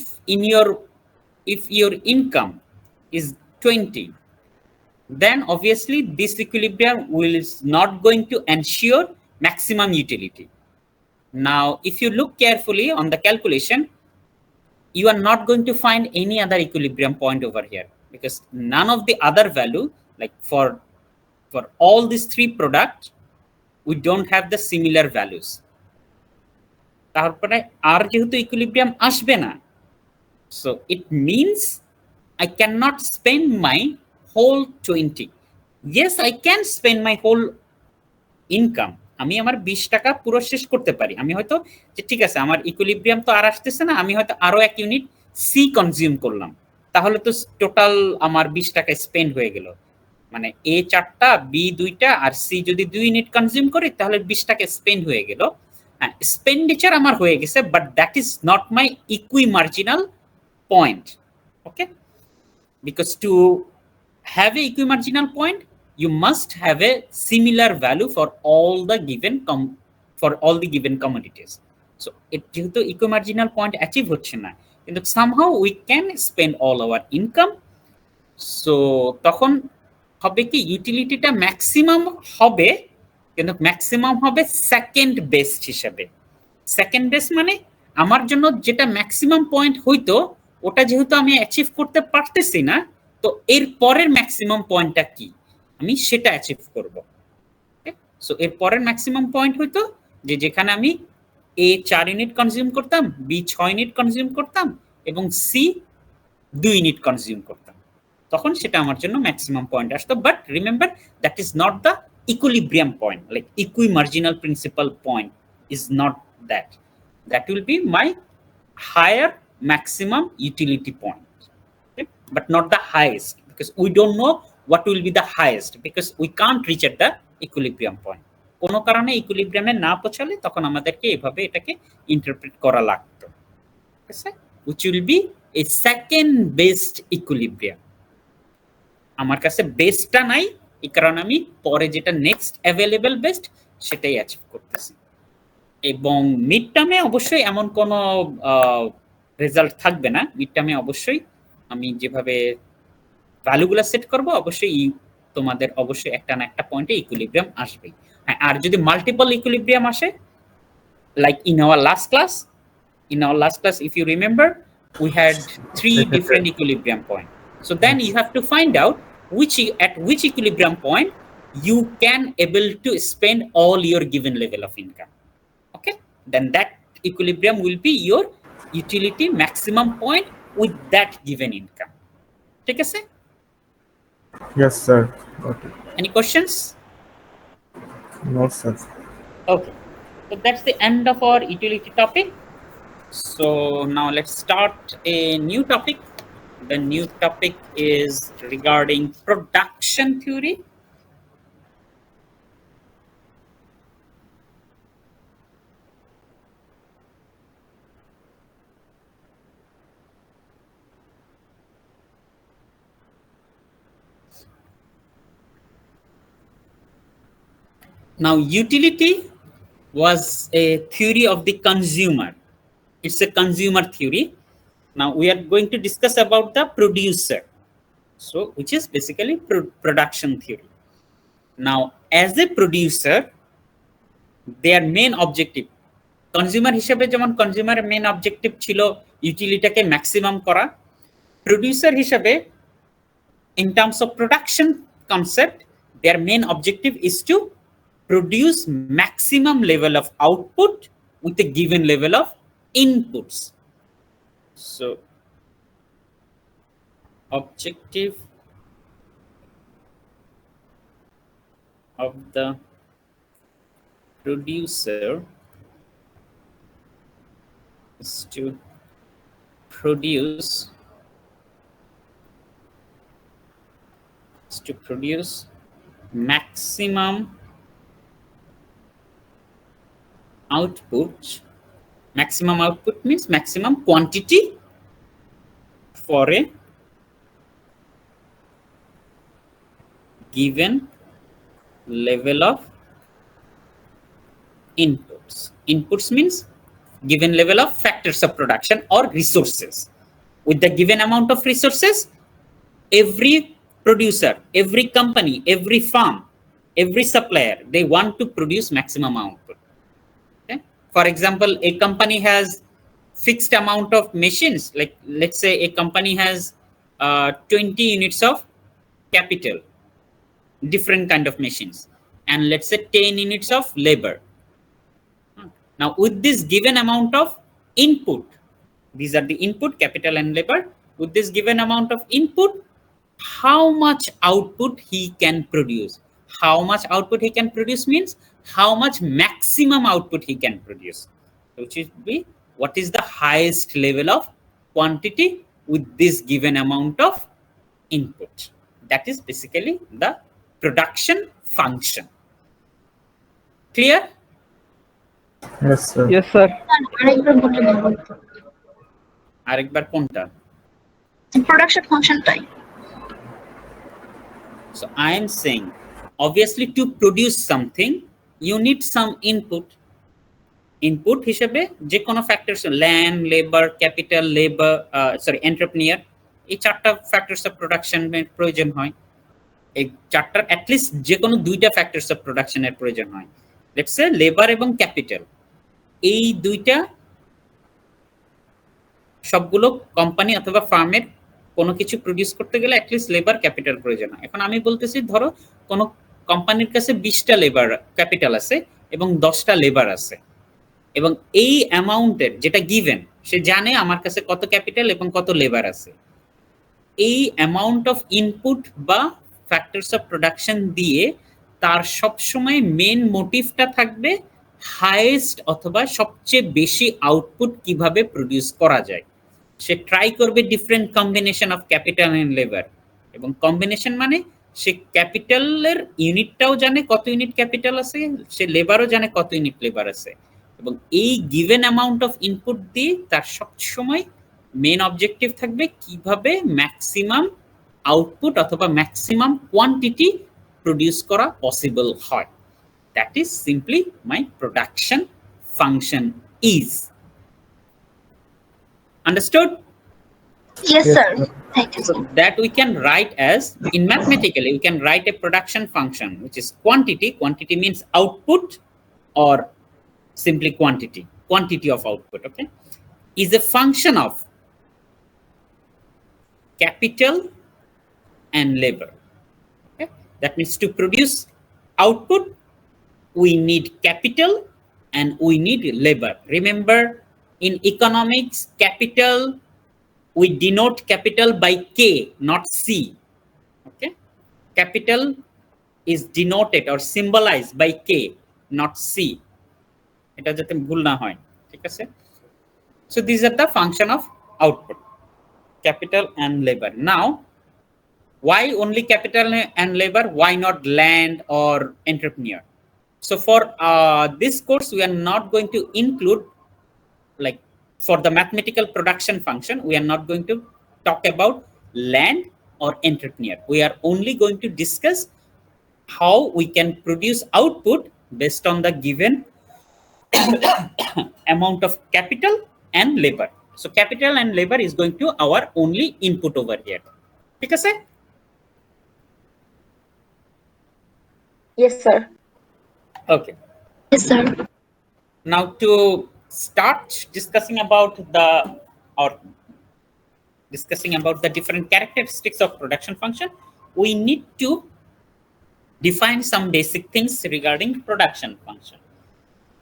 your income is 20, then obviously this equilibrium is not going to ensure maximum utility. Now if you look carefully on the calculation, you are not going to find any other equilibrium point over here, because none of the other value, like for all these three products, we don't have the similar values. তারপরে আর যেহেতু equilibrium আসবে না, so it means I cannot spend my whole 20. Yes, I can spend my whole income. আমি আমার 20 টাকা পুরো শেষ করতে পারি। আমি হয়তো যে ঠিক আছে আমার ইকুইলিব্রিয়াম তো আর আসতেছে না, আমি হয়তো আরো 1 ইউনিট সি কনজিউম করলাম, তাহলে তো টোটাল আমার 20 টাকা স্পেন্ড হয়ে গেল। মানে এ 4টা, বি 2টা আর সি যদি 2 ইউনিট কনজিউম করি তাহলে 20 টাকা স্পেন্ড হয়ে গেল। হ্যাঁ, এক্সপেন্ডিচার আমার হয়ে গেছে, but that is not my equi marginal point. Okay, because to have a equimarginal point, you must have a similar value for all the given commodities. So it যেহেতু equimarginal point achieve হচ্ছে না, কিন্তু somehow we can spend all our income. So তখন হবে কি, ইউটিলিটিটা maximum হবে, কিন্তু maximum হবে সেকেন্ড বেস্ট হিসাবে। সেকেন্ড বেস্ট মানে আমার জন্য যেটা ম্যাক্সিমাম পয়েন্ট হইতো, ওটা যেহেতু আমি অ্যাচিভ করতে পারতেছি না, তো এর পরের ম্যাক্সিমাম পয়েন্টটা কি, আমি সেটা অ্যাচিভ করব। সো এর পরের ম্যাক্সিমাম পয়েন্ট হইতো যে যেখানে আমি এ 4 ইউনিট কনজিউম করতাম, বি 6 ইউনিট কনজিউম করতাম এবং সি 2 ইউনিট কনজিউম করতাম, তখন সেটা আমার জন্য ম্যাক্সিমাম পয়েন্ট আসতো। But remember, that is not the equilibrium point, like equi marginal principle point is not that. That will be my higher maximum utility point, okay? But not the highest, because we don't know what will be the highest, because we can't reach at the equilibrium point. কোনো কারণে ইকুইলিব্রিয়ামে না পৌঁছালে তখন আমাদেরকে এভাবে এটাকে interpret করা লাগতো, ঠিক আছে? which will be a second best equilibrium. আমার কাছে বেস্টটা নাই, এই কারণে আমি পরে যেটা নেক্সট অ্যাভেলেবল বেস্ট সেটাই অ্যাচিভ করতেছি। এবং মিড টার্মে অবশ্যই এমন কোনো রেজাল্ট থাকবে না। মিড টার্মে অবশ্যই আমি যেভাবে ভ্যালুগুলো সেট করব, অবশ্যই তোমাদের অবশ্যই একটা না একটা পয়েন্টে ইকুইলিব্রিয়াম আসবেই। হ্যাঁ, আর যদি মাল্টিপল ইকুইলিব্রিয়াম আসে, like in our last class, if you remember, we had 3 different equilibrium point. So then you have to find out at which equilibrium point you can able to spend all your given level of income. Okay, then that equilibrium will be your utility maximum point with that given income. ঠিক আছে? Yes, sir. Okay. Any questions? No, sir. Okay, so that's the end of our utility topic. So now let's start a new topic. The new topic is regarding production theory. Now, utility was a theory of the consumer. It's a consumer theory. Now, we are going to discuss about the producer, so which is basically production theory. Now, as a producer, their main objective, consumer হিসেবে যেমন কনজিউমারের main objective ছিল ইউটিলিটিকে maximum করা, producer হিসেবে in terms of production concept, their main objective is to produce maximum level of output with a given level of inputs. So objective of the producer is to produce maximum output. Maximum output means maximum quantity for a given level of inputs. Inputs means given level of factors of production or resources. With the given amount of resources, every producer, every company, every farm, every supplier, they want to produce maximum output. Okay? For example, a company has fixed amount of machines, like let's say a company has 20 units of capital, different kind of machines, and let's say 10 units of labor. Now with this given amount of input, these are the input, capital and labor, with this given amount of input, how much output he can produce. How much output he can produce means how much maximum output he can produce, which is be what is the highest level of quantity with this given amount of input. That is basically the production function. Clear? Yes, sir. Yes, sir. আরেকবার কোনটা? Production function type. So I am saying, obviously to produce something, you need some input. Input হিসেবে যে কোনো factors, land, labor, capital, entrepreneur, এই চারটা factors of production এর প্রয়োজন হয়। এই চারটার at least যে কোনো দুইটা factors of production এর প্রয়োজন হয়। Let's say labor এবং capital, এই দুইটা সবগুলো কোম্পানি অথবা ফার্মের কোনো কিছু প্রডিউস করতে গেলে অ্যাটলিস্ট লেবার ক্যাপিটাল প্রয়োজন হয়। এখন আমি বলতেছি ধরো কোনো কোম্পানির কাছে 20টা লেবার ক্যাপিটাল আছে এবং 10টা লেবার আছে, এবং এই অ্যামাউন্টের যেটা গিভেন, সে জানে আমার কাছে কত ক্যাপিটাল এবং কত লেবার আছে। এই অ্যামাউন্ট অফ ইনপুট বা ফ্যাক্টরস অফ প্রোডাকশন দিয়ে তার সবসময় মেন মোটিভটা থাকবে হাইয়েস্ট অথবা সবচেয়ে বেশি আউটপুট কিভাবে প্রডিউস করা যায়। সে ট্রাই করবে different combination of capital and labour, এবং কম্বিনেশন মানে সে ক্যাপিটালের ইউনিটটাও জানে কত ইউনিট ক্যাপিটাল আছে, সে লেবারও জানে কত ইউনিট লেবার আছে, এবং এই গিভেন অ্যামাউন্ট অফ ইনপুট দিয়ে তার সবসময় মেন অবজেক্টিভ থাকবে কিভাবে ম্যাক্সিমাম আউটপুট অথবা ম্যাক্সিমাম কোয়ান্টিটি প্রডিউস করা পসিবল হয়। That is simply my production function is. Understood? Yes, sir. Thank you, So sir. that we can write as, in mathematically, we can write a production function, which is quantity. Quantity means output or simply quantity. Quantity of output, okay, is a function of capital and labor. Okay? That means to produce output, we need capital and we need labor. Remember, in economics, capital, we denote capital by K, not C. Okay? Capital is denoted or symbolized by K, not C. এটা যাতে ভুল না হয়, ঠিক আছে? So these are the function of output, capital and labor. Now, why only capital and labor? Why not land or entrepreneur? So for this course, we are not going to include, like for the mathematical production function, we are not going to talk about land or entrepreneur. We are only going to discuss how we can produce output based on the given amount of capital and labor. So capital and labor is going to our only input over here. ঠিক আছে? Yes, sir. Okay. Yes, sir. Now to start discussing about the different characteristics of production function, we need to define some basic things regarding production function.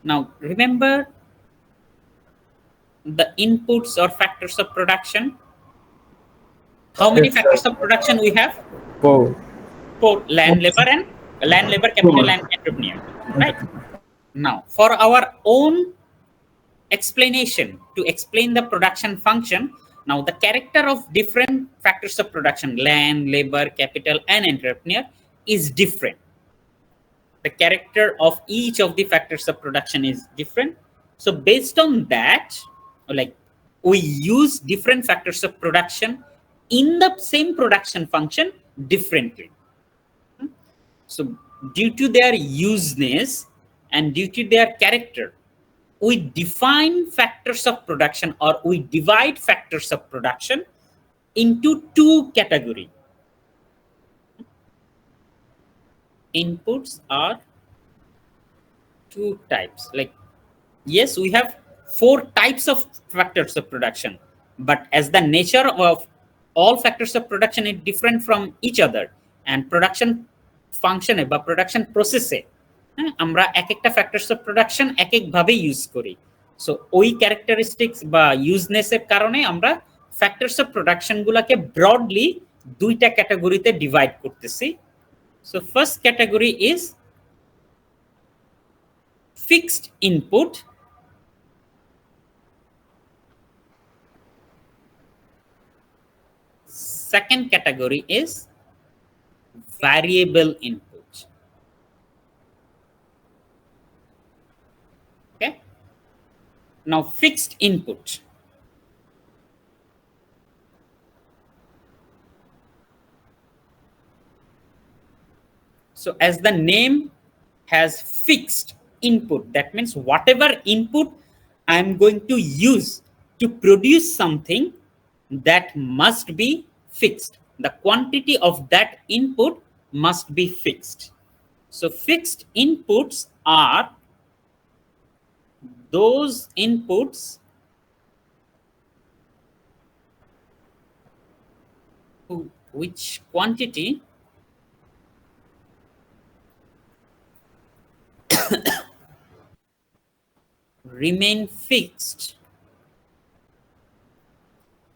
Now remember the inputs or factors of production. How many factors of production we have? 4. Land, labor, and land, labor, capital, and entrepreneur. Right? Now, for our own explanation, to explain the production function, now the character of different factors of production, land, labor, capital, and entrepreneur, is different. The character of each of the factors of production is different. So based on that, like, we use different factors of production in the same production function differently. So due to their useness and due to their character, we define factors of production, or we divide factors of production into two categories. Inputs are two types. Like, yes, we have four types of factors of production, but as the nature of all factors of production is different from each other, and production function বা production process আমরা এক একটা factors of production এক এক ভাবে use করি। So ওই characteristics বা ইউজনেসের কারণে আমরা factors of production গুলাকে ব্রডলি দুইটা ক্যাটাগরিতে ডিভাইড করতেছি। So first category is fixed input, second category is variable input. Okay, now fixed input, so as the name has fixed input, that means whatever input I am going to use to produce something, that must be fixed. The quantity of that input must be fixed. So fixed inputs are those inputs which quantity remain fixed,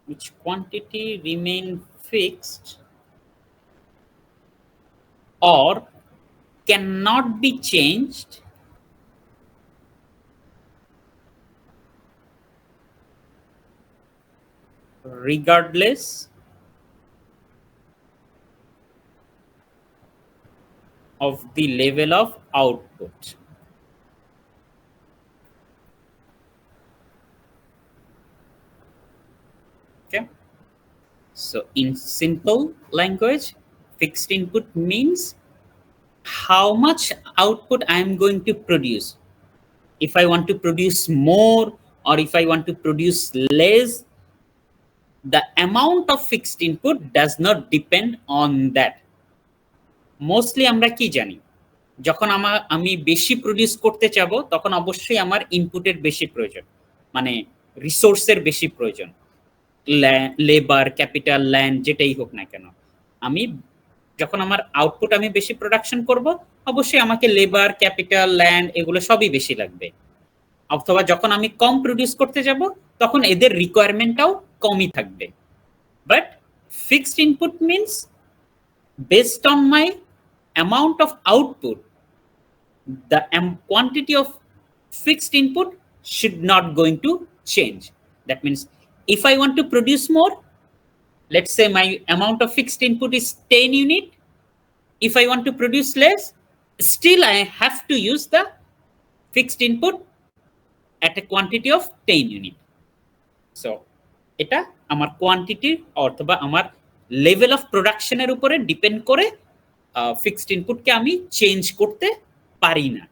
which quantity remain fixed or cannot be changed regardless of the level of output. Okay, so in simple language, fixed input means how much output I am going to produce. If I want to produce more or if I want to produce less, the amount of fixed input does not depend on that. Mostly আমরা কি জানি, যখন আমি বেশি produce করতে চাবো তখন অবশ্যই আমার ইনপুটের বেশি প্রয়োজন, মানে রিসোর্সের বেশি প্রয়োজন, লেবার, ক্যাপিটাল, ল্যান্ড, যেটাই হোক না কেন। আমি যখন আমার আউটপুট আমি বেশি প্রোডাকশন করব, অবশ্যই আমাকে লেবার, ক্যাপিটাল, ল্যান্ড এগুলো সবই বেশি লাগবে। অথবা যখন আমি কম প্রডিউস করতে যাব তখন এদের রিকোয়ারমেন্টটাও কমই থাকবে। But fixed input means based on my amount of output, the quantity of fixed input should not going to change. That means if I want to produce more, let's say my amount of fixed input is 10 unit. If I want to produce less, still I have to use the fixed input at a quantity of 10 unit. So এটা আমার quantity অথবা আমার level of প্রোডাকশনের উপরে depend করে fixed ইনপুটকে আমি change করতে পারি না।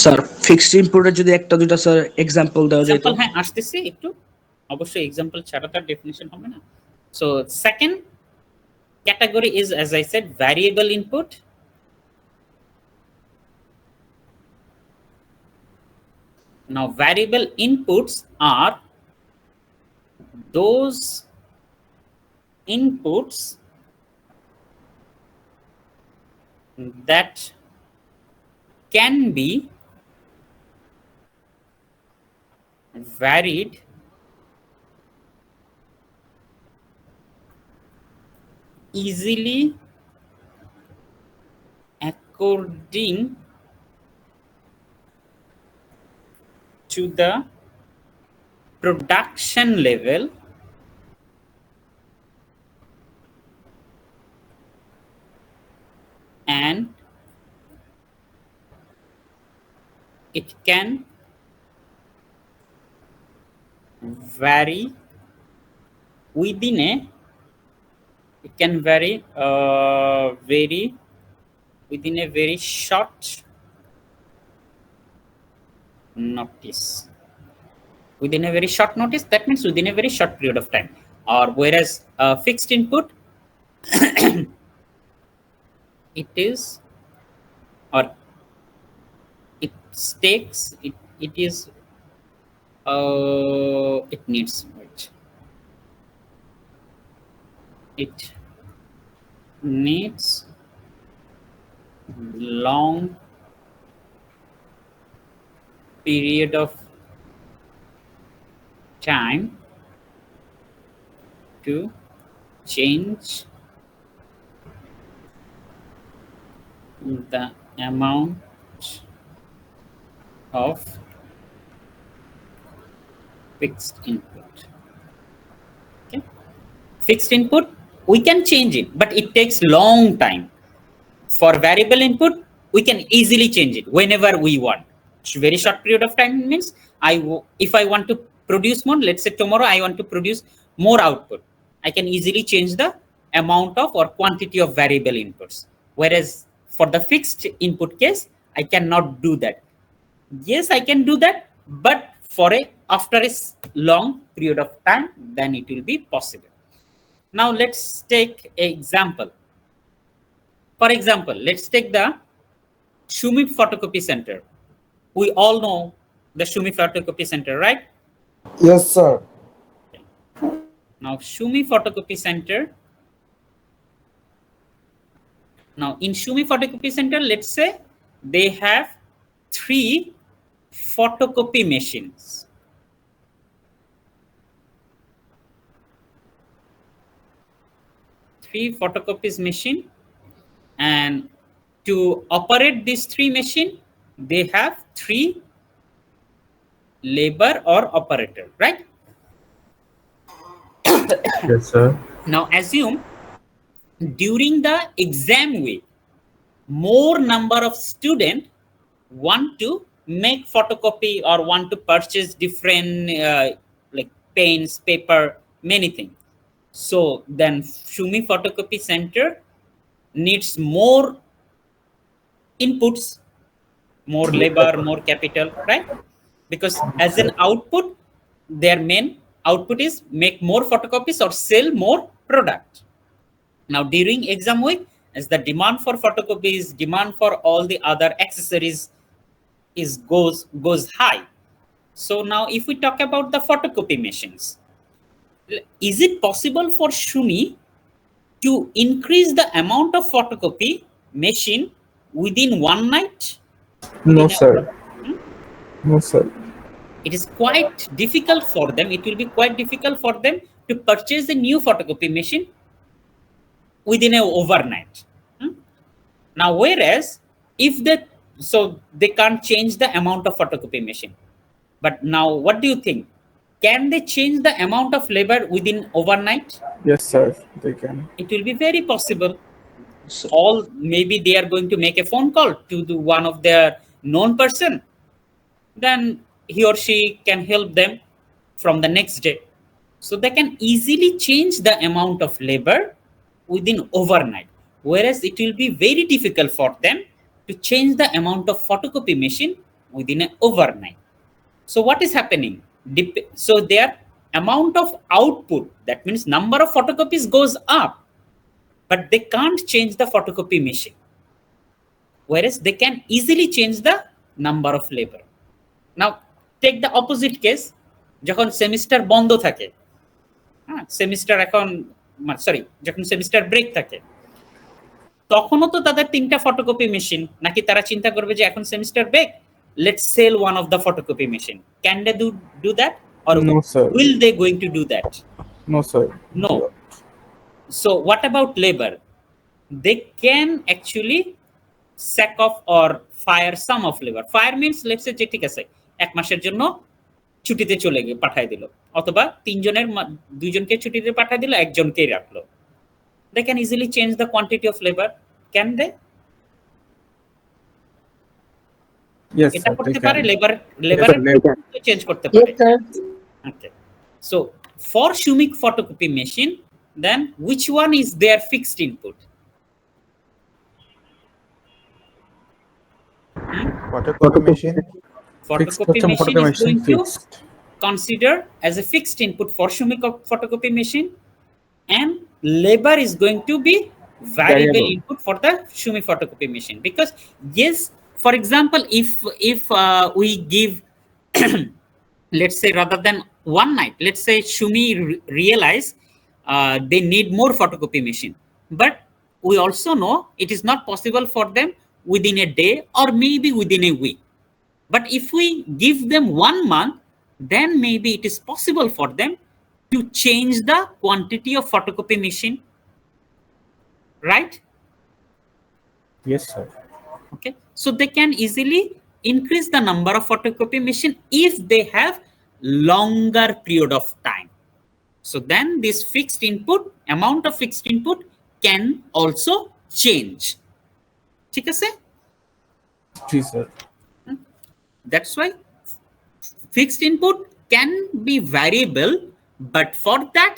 স্যার ফিক্সড ইনপুটের যদি একটা দুইটা স্যার এক্সাম্পল দেওয়া যায় তো। হ্যাঁ, আসতেছি একটু, অবশ্যই এক্সাম্পল ছাড়া তার ডেফিনিশন হবে না। So second category is, as I said, variable input. Now variable inputs are those inputs that can be varied easily according to the production level and it can vary within a vary within a very short notice. Within a very short notice, that means within a very short period of time. Or whereas fixed input, it is, or it takes, it is, it needs, wait, it needs long period of time to change the amount of fixed input. Okay, fixed input we can change it, but it takes long time. For variable input, we can easily change it whenever we want. Very short period of time means if I want to produce more, let's say tomorrow I want to produce more output, I can easily change the amount of or quantity of variable inputs. Whereas for the fixed input case, I cannot do that. Yes, I can do that, but after a long period of time, then it will be possible. Now let's take an example. For example, let's take the Shumi Photocopy Center. We all know the Shumi Photocopy Center, right? Yes, sir. Now, Shumi Photocopy Center. Now, in Shumi Photocopy Center, let's say they have 3 photocopy machines. Three photocopies machine, and to operate these 3 machine, they have 3 labor or operator, right? Yes, sir. Now assume during the exam week, more number of students want to make photocopy or want to purchase different like pens, paper, many things. So then Shumi Photocopy Center needs more inputs, more labor, more capital, right? Because as an output, their main output is make more photocopies or sell more product. Now during exam week, as the demand for photocopies, demand for all the other accessories goes high. So now if we talk about the photocopy machines, is it possible for Shumi to increase the amount of photocopy machine within one night? No, sir. No, sir. It is quite difficult for them. It will be quite difficult for them to purchase a new photocopy machine within an overnight. Now, whereas if they can't change the amount of photocopy machine. But now, what do you think? Can they change the amount of labor within overnight? Yes, sir. They can. It will be very possible. Maybe they are going to make a phone call to one of their known person. Then he or she can help them from the next day. So they can easily change the amount of labor within overnight. Whereas it will be very difficult for them to change the amount of photocopy machine within an overnight. So what is happening? So their amount of output, that means number of photocopies goes up, but they can't change the photocopy machine. Whereas they can easily change the number of labor. Now take the opposite case, যখন semester বন্ধ থাকে, semester যখন semester break থাকে, তখনও তো তাদের 3টা photocopy machine, নাকি তারা চিন্তা করবে যে এখন semester break, let's sell one of the photocopy machine. Can they do that, or No, sir. will they going to do that? No, sir. No. So what about labor? They can actually sack of or fire sum of labor. Fire means let's say যে ঠিক আছে এক মাসের জন্য ছুটিতে চলে গিয়ে পাঠায় দিল, অথবা দুইজনকে ছুটিতে পাঠায় দিল, একজনকেই রাখলো। They can easily change the quantity of labor, can they? Yes, এটা sir, they করতে can. পারে, লেবার চেঞ্জ করতে Yes, পারে। sir. Okay. So for Shumik photocopy machine, then which one is their fixed input? Photocopy machine. Photocopy machine is going to consider as a fixed input for Shumik photocopy machine, and labor is going to be variable input for the Shumi photocopy machine. Because yes, for example, if we give let's say rather than one night, let's say Shumi realize they need more photocopy machine, but we also know it is not possible for them within a day or maybe within a week. But if we give them 1 month, then maybe it is possible for them to change the quantity of photocopy machine, right? Yes, sir. Okay, so they can easily increase the number of photocopy machine if they have longer period of time. So then this fixed input, amount of fixed input can also change. ঠিক আছে? Yes, sir. That's why fixed input can be variable, but for that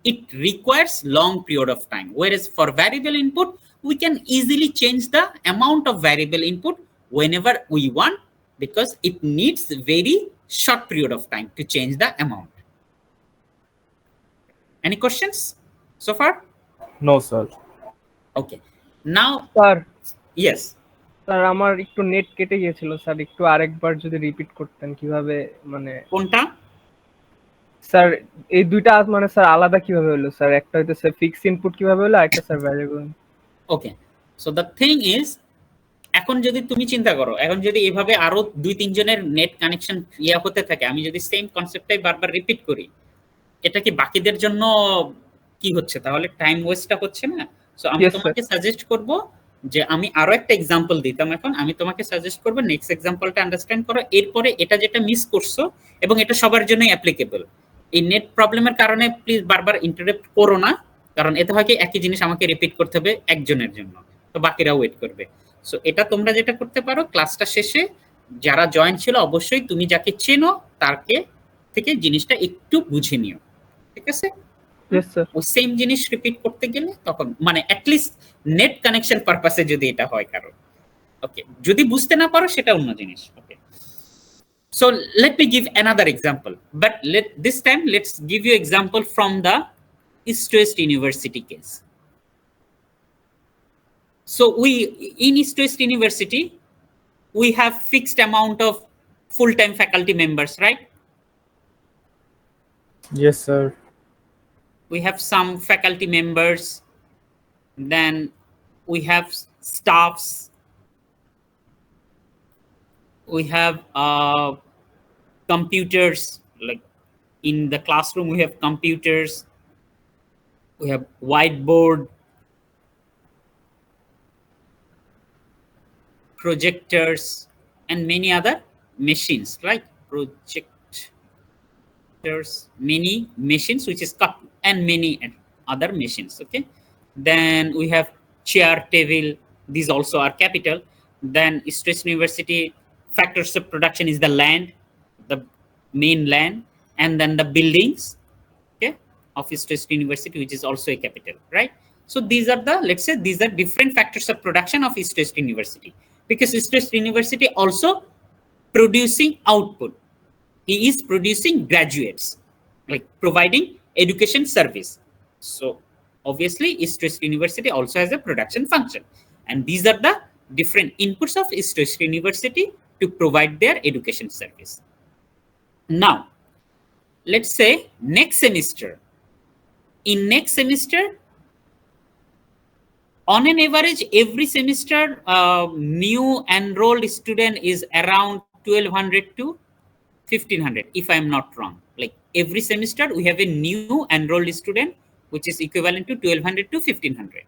it requires long period of time. Whereas for variable input, we can easily change the amount of variable input whenever we want, because it needs very short period of time to change the amount. Any questions so far? No, sir. Okay. Now, sir yes. Sir আমার একটু net কেটে গিয়েছিল sir, একটু আরেকবার যদি repeat করতেন কিভাবে, মানে কোনটা স্যার এই দুইটা মানে স্যার আলাদা কিভাবে হলো স্যার? একটা হইতেছে ফিক্স ইনপুট কিভাবে হলো, একটা sir variable. Okay, so the thing is, এখন যদি তুমি চিন্তা করো, এখন যদি এভাবে আরো 2-3 জনের নেট কানেকশন ইয়া হতে থাকে, আমি যদি সেম কনসেপ্টটাই বারবার রিপিট করি, এটা কি বাকিদের জন্য কি হচ্ছে? তাহলে টাইম ওয়েস্টটা হচ্ছে না? সো আমি তোমাকে সাজেস্ট করব যে আমি আরো একটা এক্সাম্পল দিতাম। এখন আমি তোমাকে সাজেস্ট করব নেক্সট এক্সাম্পলটা আন্ডারস্ট্যান্ড করো, এরপরে এটা যেটা মিস করছো, এবং এটা সবার জন্যই অ্যাপ্লিকেবল। এই নেট প্রবলেমের কারণে প্লিজ বারবার ইন্টারাপ্ট করো না, কারণ এতে হয় কি একই জিনিস আমাকে রিপিট করতে হবে একজনের জন্য, তো বাকিরাও ওয়েট করবে। সো এটা তোমরা যেটা করতে পারো, ক্লাসটা শেষে যারা জয়েন ছিল অবশ্যই তুমি যাকে চেনো তাকে থেকে জিনিসটা একটু বুঝে নিও, ঠিক আছে? ওই সেম জিনিস রিপিট করতে গেলে তখন মানে অ্যাটলিস্ট নেট কানেকশন পারপাসে যদি এটা হয় কারো, ওকে। যদি বুঝতে না পারো সেটা অন্য জিনিস, ওকে। So let me give another example, but this time let's give you example from the East West University case. So in East West University, we have fixed amount of full-time faculty members, right? Yes, sir. We have some faculty members, then we have staffs, we have computers, like in the classroom we have computers, we have whiteboard, projectors, and many other machines, right? Projectors, many machines, which is cup, and many other machines, okay? Then we have chair, table, these also are capital. Then East West University factors of production is the land, the main land, and then the buildings, okay, of East West University, which is also a capital, right? So these are the, let's say, these are different factors of production of East West University, because East West University also producing output. He is producing graduates, like providing education service. So obviously East West University also has a production function, and these are the different inputs of East West University to provide their education service. Now let's say next semester, in next semester, on an average every semester new enrolled student is around 1200 to 1500, if I'm not wrong. Like every semester we have a new enrolled student, which is equivalent to 1200 to 1500.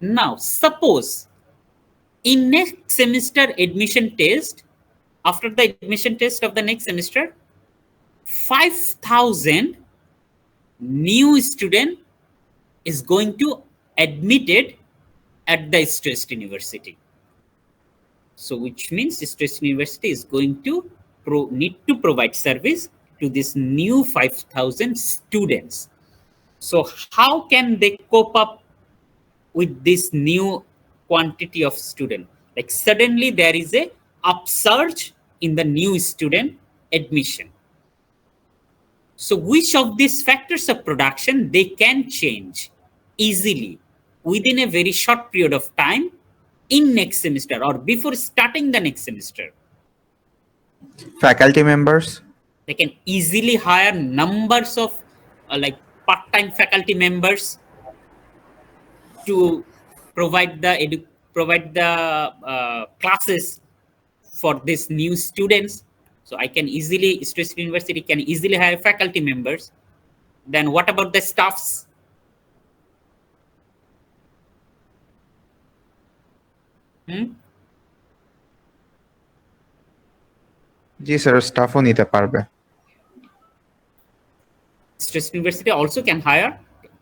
Now suppose in next semester admission test, after the admission test of the next semester, 5,000 new student is going to admitted at the East University. So which means East University is going to need to provide service to this new 5,000 students. So how can they cope up with this new quantity of student? Like suddenly there is a upsurge in the new student admission. So which of these factors of production they can change easily within a very short period of time in next semester or before starting the next semester? Faculty members. They can easily hire numbers of like part-time faculty members to provide the classes for these new students. So I can easily, East University can easily hire faculty members. Then what about the staffs? জি sir, স্টাফও নিতে পারবে। Stress University also can hire,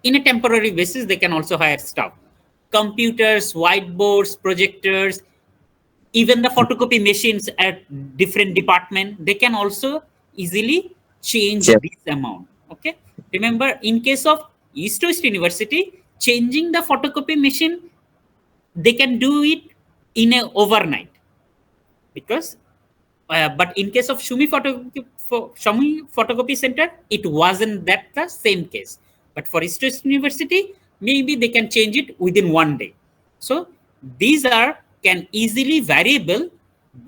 in a temporary basis, they can also hire staff. Computers, whiteboards, projectors, even the photocopy machines at different department, they can also easily change this amount. Okay. Remember, in case of East West University, changing the photocopy machine, they can do it in a overnight. Because but in case of Shumi Photocopy Center, it wasn't that the same case. But for East West University, maybe they can change it within 1 day. So these can easily variable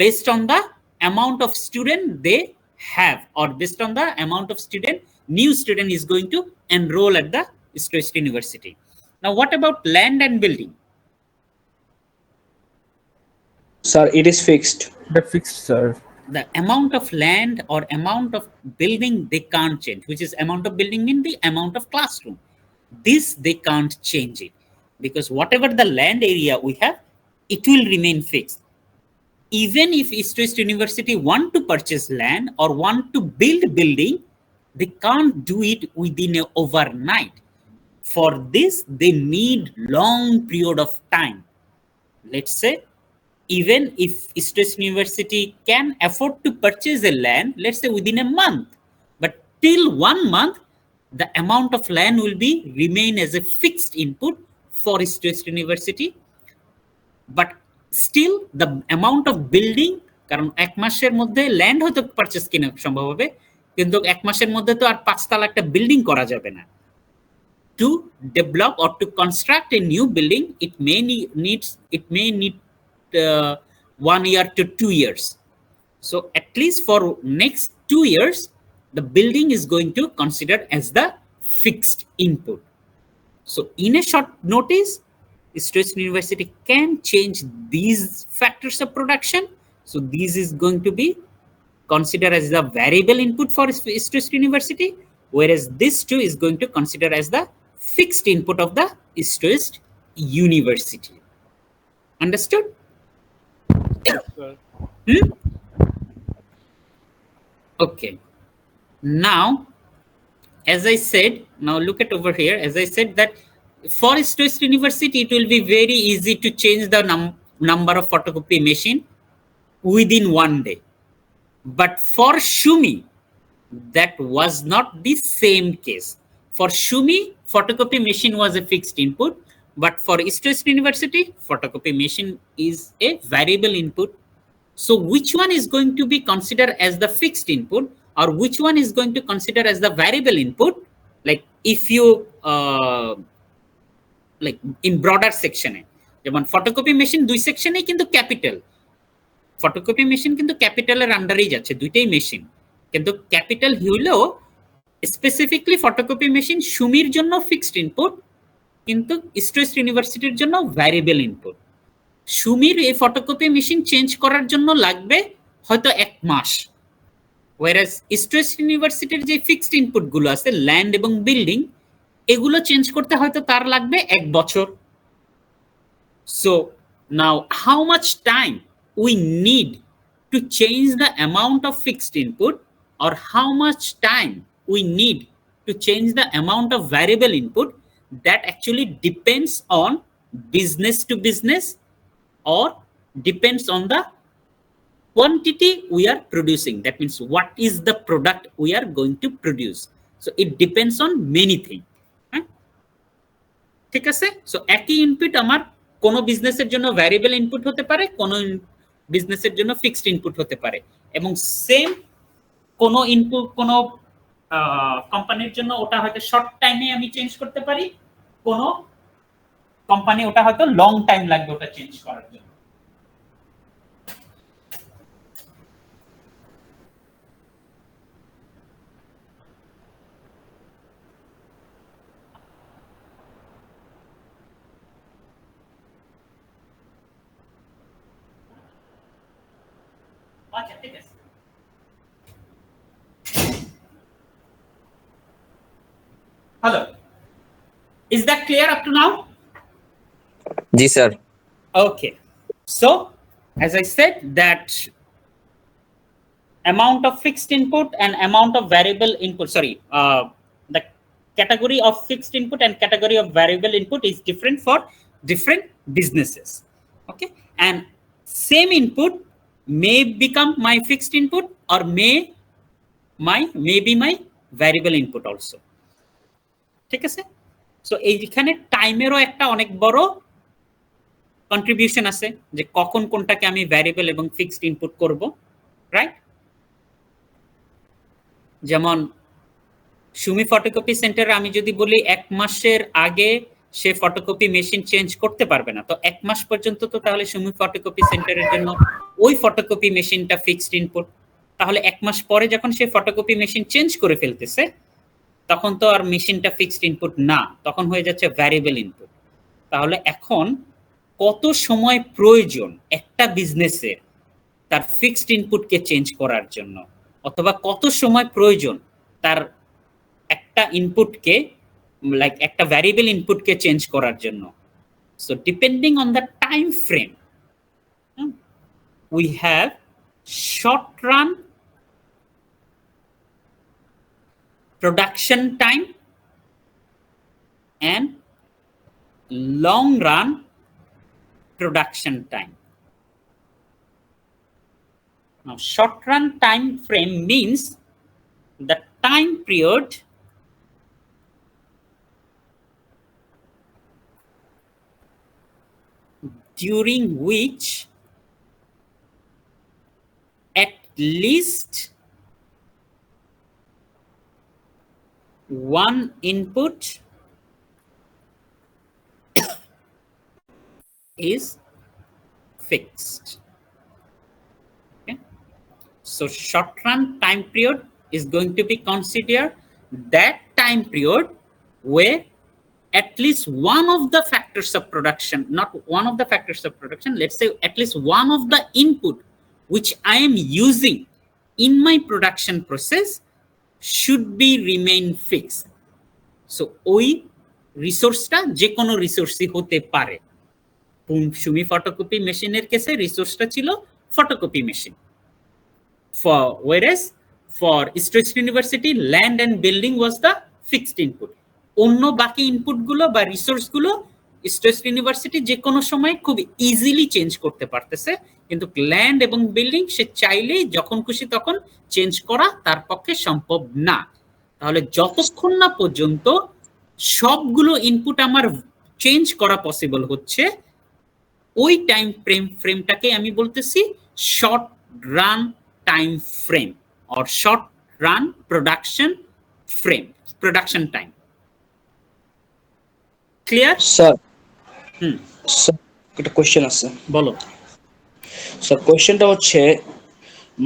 based on the amount of student they have, or based on the amount of new student is going to enroll at the East West University. Now, what about land and building? Sir, it is fixed. That fixed, sir. The amount of land or amount of building they can't change, which is amount of building mean the amount of classroom. This they can't change it, because whatever the land area we have, it will remain fixed. Even if East West University want to purchase land or want to build building, they can't do it within a overnight. For this, they need long period of time. Let's say, even if East West University can afford to purchase a land, let's say within a month, but till 1 month, the amount of land will remain as a fixed input for East West University. But still, the amount of building, কারণ 1 মাসের মধ্যে land হয়তো purchase কিনা সম্ভব হবে, কিন্তু 1 মাসের মধ্যে তো আর 5 তলা একটা বিল্ডিং করা যাবে না। To develop or to construct a new building, it may need 1 year to 2 years. So at least for next 2 years, the building is going to consider as the fixed input. So in a short notice, East West University can change these factors of production. So this is going to be considered as the variable input for East West University, whereas this too is going to consider as the fixed input of the East West University. Understood? Okay. Now, as I said, now look at over here. As I said that for East West University, it will be very easy to change the number of photocopy machine within 1 day. But for Shumi, that was not the same case. For Shumi, photocopy machine was a fixed input, but for East West University, photocopy machine is a variable input. So which one is going to be considered as the fixed input, or which one is going to consider as the variable input? Like if you like in broader section, যেমন photocopy machine 2 সেকশনে কিন্তু capital, photocopy machine কিন্তু ক্যাপিটালের আন্ডারেই যাচ্ছে, দুইটাই machine, কিন্তু capital হইলেও specifically photocopy machine সুমির জন্য ফিক্সড ইনপুট, কিন্তু ইস্ট ওয়েস্ট ইউনিভার্সিটির জন্য ভ্যারিয়েবল ইনপুট। সুমির এই ফটোকপি মেশিন চেঞ্জ করার জন্য লাগবে হয়তো 1 মাস, whereas ইস্ট ওয়েস্ট ইউনিভার্সিটির যে ফিক্সড ইনপুট গুলো আছে ল্যান্ড এবং বিল্ডিং, এগুলো চেঞ্জ করতে হয়তো তার লাগবে 1 বছর। So Now, how much time we need to change the amount of fixed input, or how much time we need to change the amount of variable input, that actually depends on business to business, or depends on the quantity we are producing. That means what is the product we are going to produce. So it depends on many things. ঠিক আছে? So একই input আমার কোন বিজনেসের জন্য variable input হতে পারে, কোন বিজনেসের জন্য ফিক্সড ইনপুট হতে পারে, এবং সেম কোন ইনপুট কোন কোম্পানির জন্য ওটা হয়তো শর্ট টাইমে আমি চেঞ্জ করতে পারি, কোন কোম্পানি ওটা হয়তো লং টাইম লাগবে ওটা চেঞ্জ করার জন্য। আচ্ছা, ঠিক আছে। Hello. Is that clear up to now? जी sir. Okay. So, as I said, that amount of fixed input and amount of variable input, the category of fixed input and category of variable input is different for different businesses. Okay. And same input may become my fixed input, or may be my variable input also. ঠিক আছে? So এইখানে টাইমেরও একটা অনেক বড় contribution আছে, যে কখন কোনটাকে আমি ভ্যারিয়েবল এবং ফিক্সড ইনপুট করব, রাইট? যেমন সুমি ফটোকপি সেন্টারে আমি যদি বলি 1 মাসের আগে সে ফটোকপি মেশিন চেঞ্জ করতে পারবে না, তো 1 মাস পর্যন্ত তো তাহলে সুমি ফটোকপি সেন্টারের জন্য ওই ফটোকপি মেশিনটা ফিক্সড ইনপুট। তাহলে 1 মাস পরে যখন সে ফটোকপি মেশিন চেঞ্জ করে ফেলতেছে, তখন তো আর মেশিনটা ফিক্সড ইনপুট না, তখন হয়ে যাচ্ছে ভ্যারিয়েবল ইনপুট। তাহলে এখন কত সময় প্রয়োজন একটা বিজনেসের তার ফিক্সড ইনপুটকে চেঞ্জ করার জন্য, অথবা কত সময় প্রয়োজন তার একটা ইনপুটকে, লাইক একটা ভ্যারিয়েবল ইনপুটকে চেঞ্জ করার জন্য। So depending on the time frame, we have short run production time and long run production time. Now, short run time frame means the time period during which at least one input is fixed. Okay? So short run time period is going to be considered that time period where at least one of the factors of production, not one of the factors of production, let's say at least one of the input which I am using in my production process should be remain fixed. So ওই রিসোর্সটা যে কোনো রিসোর্সই হতে পারে। Sumi photocopy মেশিনের কেসে রিসোর্সটা ছিল photocopy machine, whereas for East West University land and building was the fixed input. অন্য বাকি ইনপুট গুলো বা রিসোর্স গুলো ইস্ট ওয়েস্ট ইউনিভার্সিটি যে কোনো সময় খুব ইজিলি চেঞ্জ করতে পারতেছে, কিন্তু ল্যান্ড এবং বিল্ডিং সে চাইলেই যখন খুশি তখন চেঞ্জ করা তার পক্ষে সম্ভব না। তাহলে যতক্ষণ না পর্যন্ত সবগুলো ইনপুট আমার চেঞ্জ করা পসিবল হচ্ছে, ওই টাইম ফ্রেমটাকে আমি বলতেছি short run time frame or short run production time. Clear sir? Sir একটা কোশ্চেন আছে। বলো স্যার। কোশ্চেনটা হচ্ছে,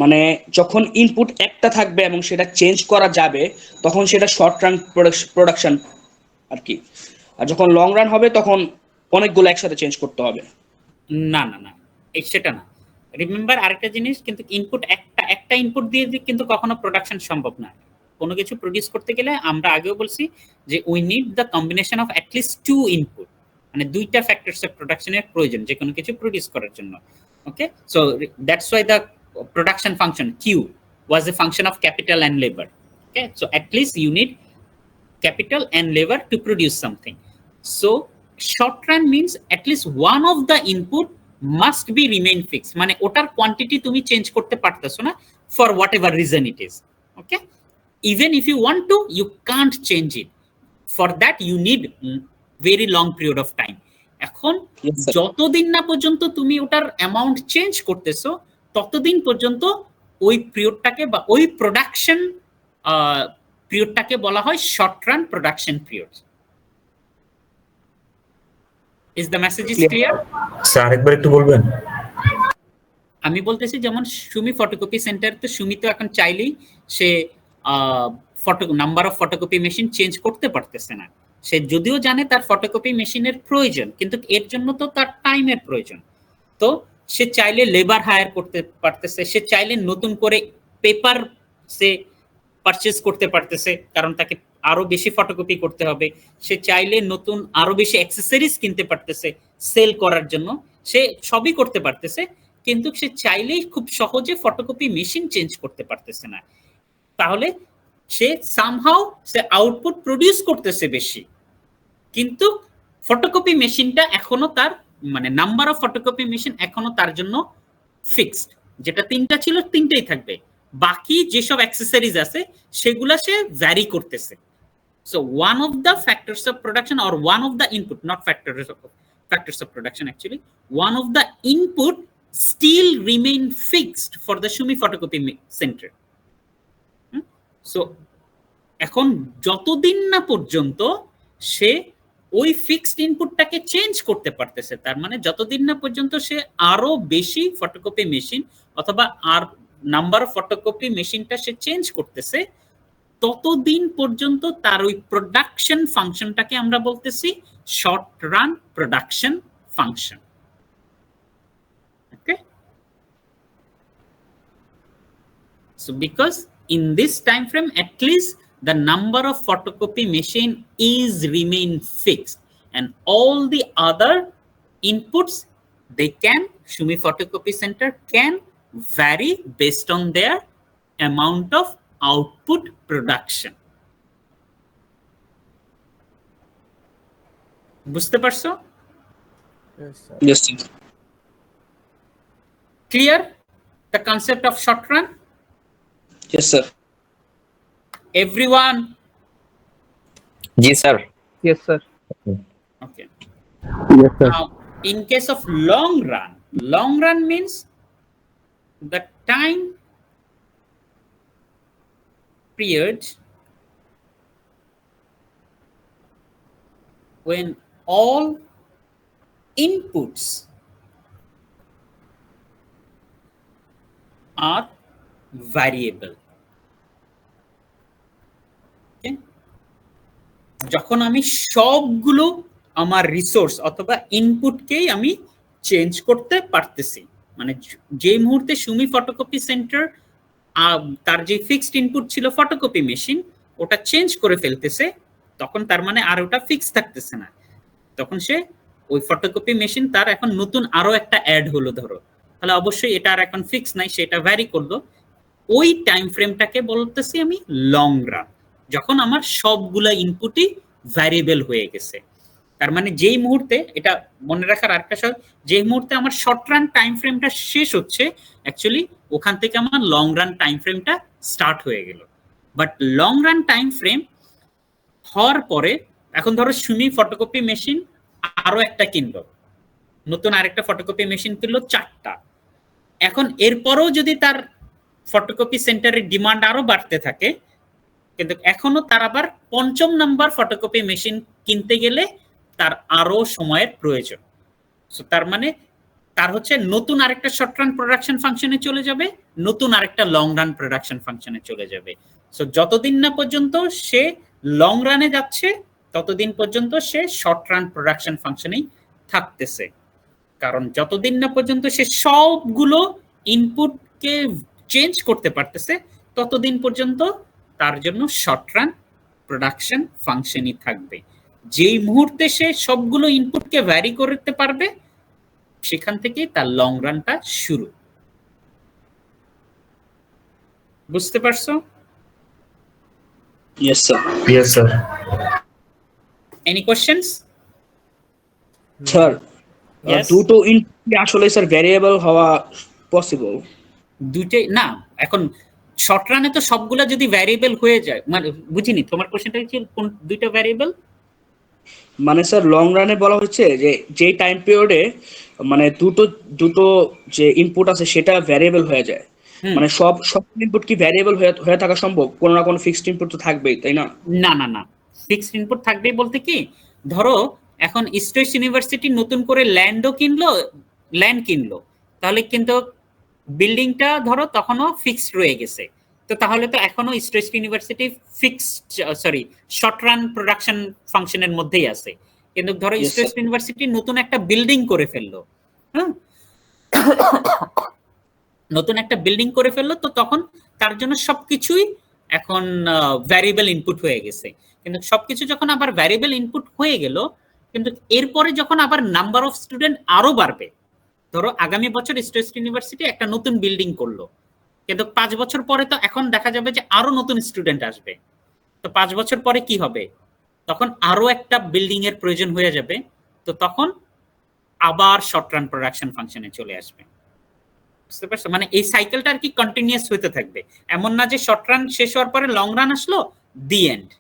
মানে যখন ইনপুট একটা থাকবে এবং সেটা চেঞ্জ করা যাবে তখন সেটা শর্ট রান প্রোডাকশন আর কি, আর যখন লং রান হবে তখন অনেকগুলো একসাথে চেঞ্জ করতে হবে। না না না, সেটা না। রিমেম্বার আরেকটা জিনিস, কিন্তু ইনপুট একটা ইনপুট দিয়ে কিন্তু কখনো প্রোডাকশন সম্ভব না। কোনো কিছু প্রডিউস করতে গেলে আমরা আগেও বলছি যে we need the combination of at least 2 input. মানে দুইটা ফ্যাক্টরস অফ প্রোডাকশনের প্রয়োজন যে কোনো কিছু প্রডিউস করার জন্য। Okay, so that's why the production function Q was a function of capital and labor. Okay, so at least you need capital and labor to produce something. So short run means at least one of the input must be remain fixed, মানে ওটার quantity তুমি change করতে পারতেছো না for whatever reason it is. Okay, even if you want to, you can't change it. For that you need very long period of time. এখন যতদিন না পর্যন্ত তুমি ওটার অ্যামাউন্ট চেঞ্জ করতেছো ততদিন পর্যন্ত ওই পিরিয়ডটাকে বা ওই প্রোডাকশন পিরিয়ডটাকে বলা হয় short run production period. Is the message is clear? Sir আরেকবার একটু বলবেন? আমি বলতেছি যেমন সুমি ফটোকপি সেন্টার, তো সুমি তো এখন চাইলেই সে number of photocopy machine change করতে পারতেছে না। সে যদিও জানে তার ফটোকপি মেশিনের প্রয়োজন, কিন্তু এর জন্য তো তার টাইমের প্রয়োজন। তো সে চাইলে লেবার হায়ার করতে পারতেছে, সে চাইলে নতুন করে পেপার সে পারচেজ করতে পারতেছে কারণ তাকে আরো বেশি ফটোকপি করতে হবে। সে চাইলে নতুন আরো বেশি অ্যাক্সেসরিজ কিনতে পারতেছে সেল করার জন্য, সে সবই করতে পারতেছে, কিন্তু সে চাইলেই খুব সহজে ফটোকপি মেশিন চেঞ্জ করতে পারতেছে না। তাহলে সে সামহাউ সে আউটপুট প্রডিউস করতেছে বেশি, কিন্তু ফটোকপি মেশিনটা এখনো তার মানে নাম্বার অফ ফটোকপি মেশিন এখনো তার জন্য ফিক্সড, যেটা 3টা ছিল 3টাই থাকবে, বাকি যেসব অ্যাক্সেসরিজ আছে সেগুলা সে ভ্যারি করতেছে। So one of the factors of production or one of the input, not factors of production actually, one of the input still remain fixed for the Shumi photocopy center. So এখন যতদিন না পর্যন্ত সে ওই fixed ইনপুটটাকে change করতে পারতেছে, তার মানে যতদিন না পর্যন্ত সে আরো বেশি ফটোকপি মেশিন অথবা আর নাম্বার অফ ফটোকপি মেশিনটা সে চেঞ্জ করতেছে, ততদিন পর্যন্ত তার ওই প্রোডাকশন ফাংশনটাকে আমরা বলতেছি short run production function. Okay, so because in this time frame at least the number of photocopy machine is remain fixed and all the other inputs they can, Shumi photocopy center can vary based on their amount of output production. বুঝতে পারছো? Yes sir. Clear the concept of short run? Yes sir. Everyone? Ji sir. Yes sir. Okay. Yes sir. Now in case of long run means the time period when all inputs are variable. Okay? যখন আমি সবগুলো আমার resource অথবা ইনপুটকেই আমি change করতে পারতেছি, মানে যে মুহূর্তে সুমি ফটোকপি সেন্টার তার যে ফিক্সড ইনপুট ছিল ফটোকপি মেশিন ওটা চেঞ্জ করে ফেলতেছে, তখন তার মানে আর ওটা ফিক্স থাকতেছে না, তখন সে ওই ফটোকপি মেশিন তার এখন নতুন আরো একটা অ্যাড হলো ধরো, তাহলে অবশ্যই এটা আর এখন ফিক্স নাই, সেটা ভ্যারি করলো। ওই টাইম ফ্রেমটাকে বলতেছি আমি লং রান, যখন আমার সবগুলা ইনপুটই ভ্যারিয়েবল হয়ে গেছে। তার মানে যেই মুহূর্তে, এটা মনে রাখার আরেকটা বিষয়, যেই মুহূর্তে আমার শর্ট রান টাইম ফ্রেমটা শেষ হচ্ছে অ্যাকচুয়ালি ওখান থেকে আমার লং রান টাইম ফ্রেমটা স্টার্ট হয়ে গেল। But long run time frame হওয়ার পরে এখন ধরো সুমি ফটোকপি মেশিন আরো একটা কিনলো, নতুন আরেকটা ফটোকপি মেশিন কিনলো 4টা, এখন এরপরও যদি তার ফটোকপি সেন্টারের ডিমান্ড আরো বাড়তে থাকে, কিন্তু এখনো তার আবার 5ম নাম্বার ফটোকপি মেশিন কিনতে গেলে তার আরো সময়ের প্রয়োজন। সো তার মানে তার হচ্ছে নতুন আরেকটা শর্ট রান প্রোডাকশন ফাংশনে চলে যাবে, নতুন আরেকটা লং রান প্রোডাকশন ফাংশনে চলে যাবে। সো যতদিন না পর্যন্ত সে লং রানে যাচ্ছে ততদিন পর্যন্ত সে শর্ট রান প্রোডাকশন ফাংশনেই থাকতেছে, কারণ যতদিন না পর্যন্ত সে সবগুলো ইনপুটকে চেঞ্জ করতে পারতেছে ততদিন পর্যন্ত তার জন্য শর্ট রান প্রোডাকশন ফাংশনই থাকবে। যেই মুহূর্তে সে সবগুলো ইনপুটকে ভ্যারি করতে পারবে সেখান থেকে তার লং রানটা শুরু। বুঝতে পারছো? Yes sir. Yes sir. Any questions? Sir Yes? দুটো ইনপুট আসলে স্যার ভ্যারিয়েবল হওয়া পসিবল? দুইটাই না, এখন শর্ট রানে তো সবগুলা যদি ভ্যারিয়েবল হয়ে যায়, মানে বুঝিনি তোমার কোশ্চেনটা কি, কোন দুইটা ভ্যারিয়েবল? মানে স্যার লং রানে বলা হচ্ছে যে যেই টাইম পিরিয়ডে মানে দুটো দুটো যে ইনপুট আছে সেটা ভ্যারিয়েবল হয়ে যায়, মানে সব সব ইনপুট কি ভ্যারিয়েবল হয়ে থাকা সম্ভব? কোনো না কোনো ফিক্সড ইনপুট তো থাকবেই, তাই না? না না না, ফিক্সড ইনপুট থাকবেই বলতে কি, ধরো এখন স্টেট ইউনিভার্সিটি নতুন করে ল্যান্ড কিনলো, তাহলে কিন্তু বিল্ডিংটা ধরো তখনও ফিক্সড রয়ে গেছে, তো তাহলে তো এখনো state university fixed short run production ফাংশনের মধ্যেই আছে। কিন্তু ধরো স্টেট ইউনিভার্সিটি নতুন একটা বিল্ডিং করে ফেললো, হ্যাঁ, নতুন একটা বিল্ডিং করে ফেললো, তো তখন তার জন্য সবকিছুই এখন ভ্যারিয়েবল ইনপুট হয়ে গেছে। কিন্তু সবকিছু যখন আবার ভ্যারিয়েবল ইনপুট হয়ে গেল, কিন্তু এরপরে যখন আবার নাম্বার অফ স্টুডেন্ট আরো বাড়বে, ধরো আগামী বছর স্টেট ইউনিভার্সিটি একটা নতুন বিল্ডিং করলো, কিন্তু 5 বছর পরে তো এখন দেখা যাবে যে আরো নতুন স্টুডেন্ট আসবে, তো 5 বছর পরে কি হবে, তখন আরো একটা বিল্ডিং এর প্রয়োজন হয়ে যাবে, তো তখন আবার শর্ট রান প্রোডাকশন ফাংশনে চলে আসবে। বুঝতে পারছো? মানে এই সাইকেলটা আর কি কন্টিনিউয়াস হতে থাকবে, এমন না যে শর্ট রান শেষ হওয়ার পরে লং রান আসলো, the end.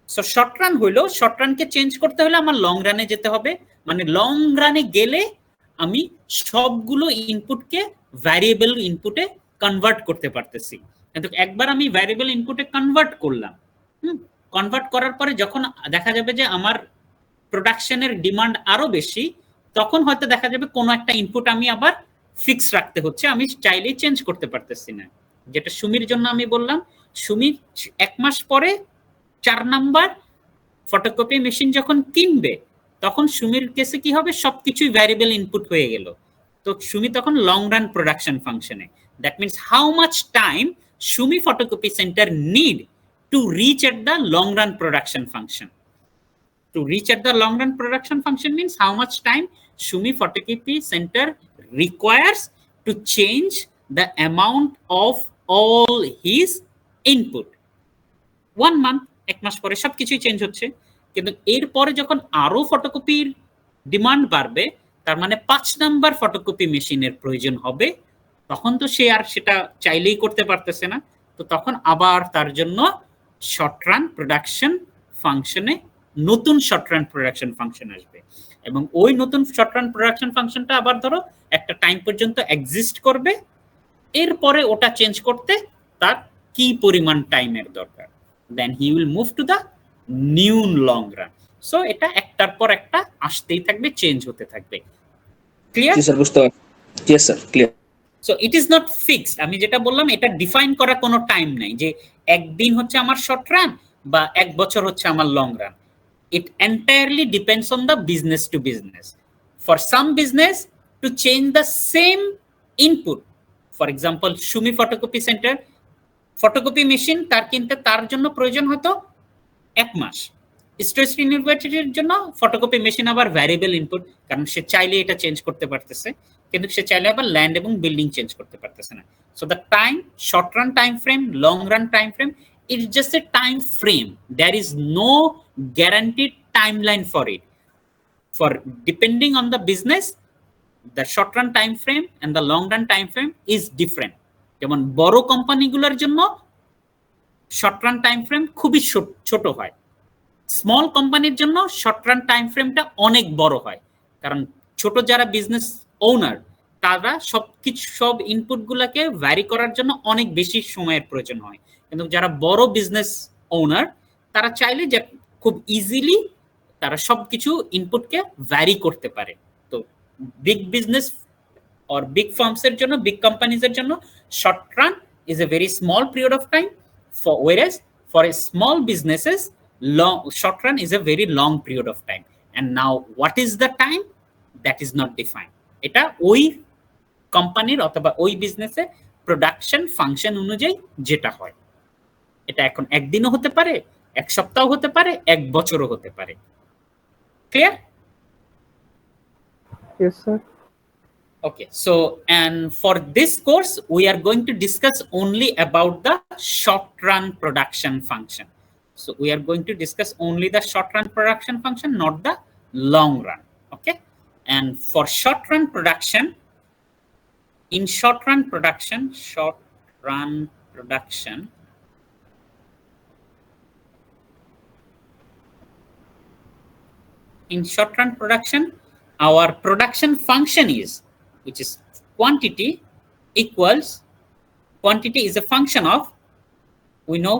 So short run হইলো, শর্ট রানকে চেঞ্জ করতে হলে আমার লং রানে যেতে হবে, মানে লং রানে গেলে আমি সবগুলো ইনপুটকে ভ্যারিয়েবল ইনপুটে কনভার্ট করতে পারতেছি। কিন্তু একবার আমি ভ্যারিয়েবল ইনপুটে কনভার্ট করলাম, কনভার্ট করার পরে যখন দেখা যাবে যে আমার প্রোডাকশনের ডিমান্ড আরো বেশি, তখন হয়তো দেখা যাবে কোনো একটা ইনপুট আমি আবার ফিক্স রাখতে হচ্ছে, আমি চাইলেই চেঞ্জ করতে পারতেছি না। যেটা সুমির জন্য আমি বললাম, সুমি 1 মাস পরে 4 নাম্বার ফটোকপি মেশিন যখন কিনবে, তখন সুমির কেসে কি হবে, সবকিছুই ভ্যারিয়েবল ইনপুট হয়ে গেল, তো সুমি তখন লং রান প্রোডাকশন ফাংশনে। That means how much time Sumi photocopy centre need to reach at the long run production function. To reach at the long run production function means how much time Shumi photocopy center requires to change the amount of all his input. 1 month, 1 মাস পরে সবকিছুই change হচ্ছে, কিন্তু এরপরে যখন আরো ফটোকপির demand বাড়বে, তার মানে 5 নাম্বার ফটোকপি মেশিনের প্রয়োজন হবে, তখন তো সে আর সেটা চাইলেই করতে পারতেছে না, তো তখন আবার তার জন্য শর্ট রান প্রোডাকশন ফাংশনে নতুন শর্ট রান প্রোডাকশন ফাংশন আসবে, এবং ওই নতুন শর্ট রান প্রোডাকশন ফাংশনটা আবার ধরো একটা টাইম পর্যন্ত এক্সিস্ট করবে, এরপরে ওটা চেঞ্জ করতে তার কি পরিমাণ টাইমের দরকার, then he will move to the new long run. So এটা একটার পর একটা আসতেই থাকবে, চেঞ্জ হতে থাকবে। ক্লিয়ার? জি স্যার, বুঝতে পারছি। Yes sir, clear. So it is not fixed, আমি যেটা বললাম এটা ডিফাইন করা কোনো টাইম নাই যে একদিন হচ্ছে আমার শর্ট রান বা 1 বছর হচ্ছে আমার long run. It entirely depends on the business to business. For some business, to change the same input, for example, Shumi photocopy center, photocopy machine তার জন্য প্রয়োজন হয়তো 1 মাস। স্টেট ইউনিভার্সিটির জন্য ফটোকপি মেশিন আবার ভ্যারিয়েবল ইনপুট, কারণ সে চাইলে এটা চেঞ্জ করতে পারতেছে, কিন্তু সে চাইলে আবার ল্যান্ড এবং বিল্ডিং চেঞ্জ করতে পারতেছে না। So the time, short run time frame, long run time frame, it's just a time frame. There is no guaranteed timeline for it. For depending on the business, the short run time frame and the long run time frame is different. যেমন বড় কোম্পানিগুলোর জন্য short run time frame খুবই ছোট হয়, small কোম্পানির জন্য short run time ফ্রেমটা অনেক বড় হয়, কারণ ছোট যারা বিজনেস ওনার তারা সব ইনপুট গুলাকে ভ্যারি করার জন্য অনেক বেশি সময়ের প্রয়োজন হয়, কিন্তু যারা বড় বিজনেস ওনার তারা চাইলে যে খুব ইজিলি তারা সবকিছু ইনপুটকে ভ্যারি করতে পারে। তো big business or big firms এর জন্য, big companies এর জন্য short run is a very small period of time, whereas for a small businesses short run is a very long period of time. And now what is the time, that is not defined. এটা ওই কোম্পানির অথবা ওই বিজনেসে production function অনুযায়ী যেটা হয়, এটা এখন একদিনও হতে পারে, এক সপ্তাহ হতে পারে, এক বছরও হতে পারে। Clear? Yes, sir. Okay, so and for this course we are going to discuss only about the short run production function. So we are going to discuss only the short run production function, not the long run. Okay, and for short run production, in short run production, in short run production, our production function is, which is quantity equals, quantity is a function of, we know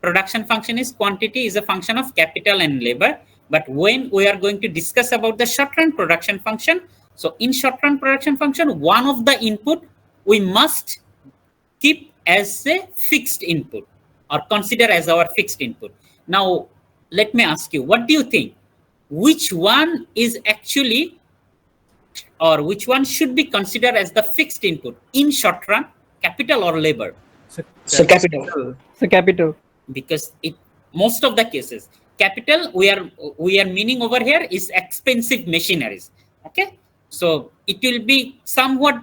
production function is quantity is a function of capital and labor, but when we are going to discuss about the short run production function, so in short run production function, one of the input we must keep as a fixed input or consider as our fixed input. Now let me ask you, what do you think, which one is actually, or which one should be considered as the fixed input in short run, capital or labor? So capital. So capital. Because it, most of the cases, capital we are meaning over here is expensive machineries. Okay, so it will be somewhat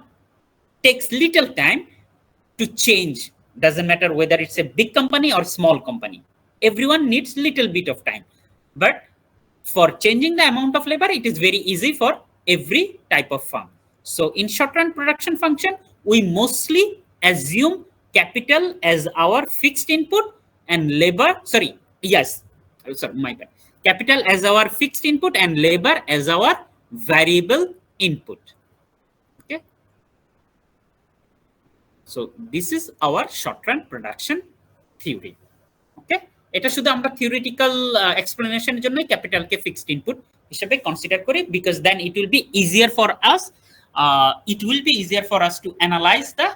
takes little time to change, doesn't matter whether it's a big company or small company, everyone needs little bit of time, but for changing the amount of labor it is very easy for every type of firm. So in short run production function we mostly assume capital as our fixed input and labor, my bad, capital as our fixed input and labor as our variable input. Okay, so this is our short run production theory. Okay, এটা শুধু আমরা theoretical এক্সপ্লেনেশনের জন্য ক্যাপিটালকে fixed input হিসেবে consider করি, because then it will be easier for us, to analyze the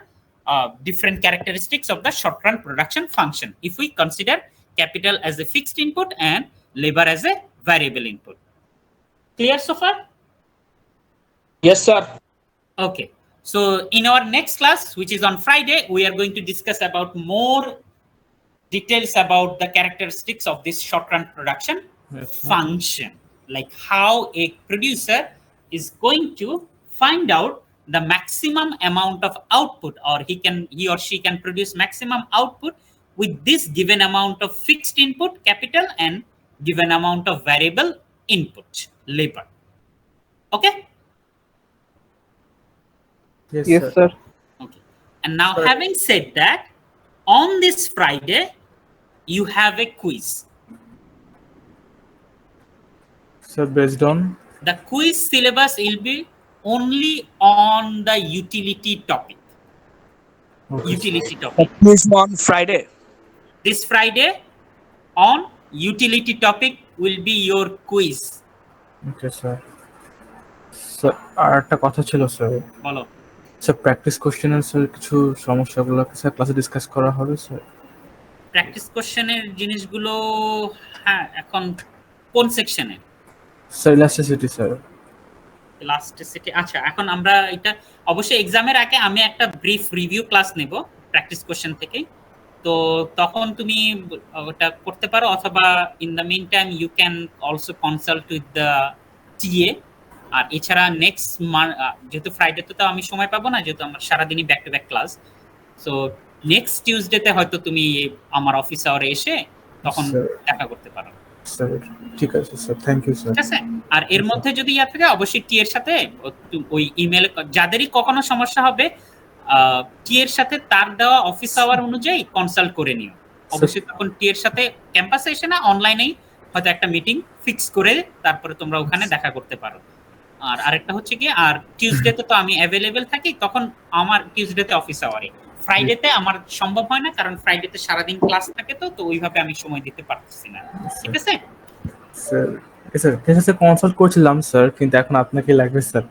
different characteristics of the short run production function if we consider capital as a fixed input and labor as a variable input. Clear so far? Yes, sir. Okay, so in our next class, which is on Friday, we are going to discuss about more details about the characteristics of this short run production function, like how a producer is going to find out the maximum amount of output, or he or she can produce maximum output with this given amount of fixed input capital and given amount of variable input labor. Okay, Yes, sir. okay, and now having said that, on this Friday you have a quiz. So based on The quiz syllabus will be only on the utility topic. Utility topic. Quiz on Friday. This Friday on utility topic will be your quiz. Okay, sir. Sir আর একটা কথা ছিল sir, বলো। Sir practice কোশ্চেনের sir কিছু সমস্যাগুলো sir ক্লাসে discuss করা হবে স্যার? প্র্যাকটিস কোশ্চেনের জিনিসগুলো, হ্যাঁ, এখন কোন সেকশনে? Sir elasticity sir. ইলাস্টিসিটি, আচ্ছা, এখন আমরা এটা অবশ্যই এক্সামের আগে আমি একটা ব্রিফ রিভিউ ক্লাস নেব প্র্যাকটিস কোশ্চেন থেকে, তো তখন তুমি ওটা করতে পারো, অথবা in the meantime you can also consult with the TA. আর এছাড়া নেক্সট যেহেতু ফ্রাইডেতে তো আমি সময় পাবো না, যেহেতু আমার সারাদিনই back to back class, so next টিউসডেতে হয়তো তুমি আমার অফিস আওয়ারে এসে তখন দেখা করতে পারো। স্যার ঠিক আছে স্যার, থ্যাংক ইউ স্যার। ঠিক আছে, আর এর মধ্যে যদি ইয়া থাকে অবশ্যই টি এর সাথে ওই ইমেলে, যাদেরই কখনো সমস্যা হবে টি এর সাথে তার দেওয়া অফিস আওয়ার অনুযায়ী কনসাল্ট করে নিও। অবশ্যই তখন টি এর সাথে ক্যাম্পাসে এসে না, অনলাইনেই হয়তো একটা মিটিং ফিক্স করে তারপরে তোমরা ওখানে দেখা করতে পারো। আর আরেকটা হচ্ছে কি, আর টিউসডেতে তো আমি অ্যাভেলেবেল থাকি, তখন আমার টিউসডেতে অফিস আওয়ারে, ফ্রাইডেতে আমার সম্ভব হয় না, কারণ ফ্রাইডেতে সারাদিন ক্লাস থাকে, তো ওইভাবে আমি সময় দিতে পারতেছি না। ঠিক আছে স্যার? স্যার এর সাথে কনসাল্ট করছিলাম স্যার, কিন্তু এখন আপনাকে লাগবে স্যার,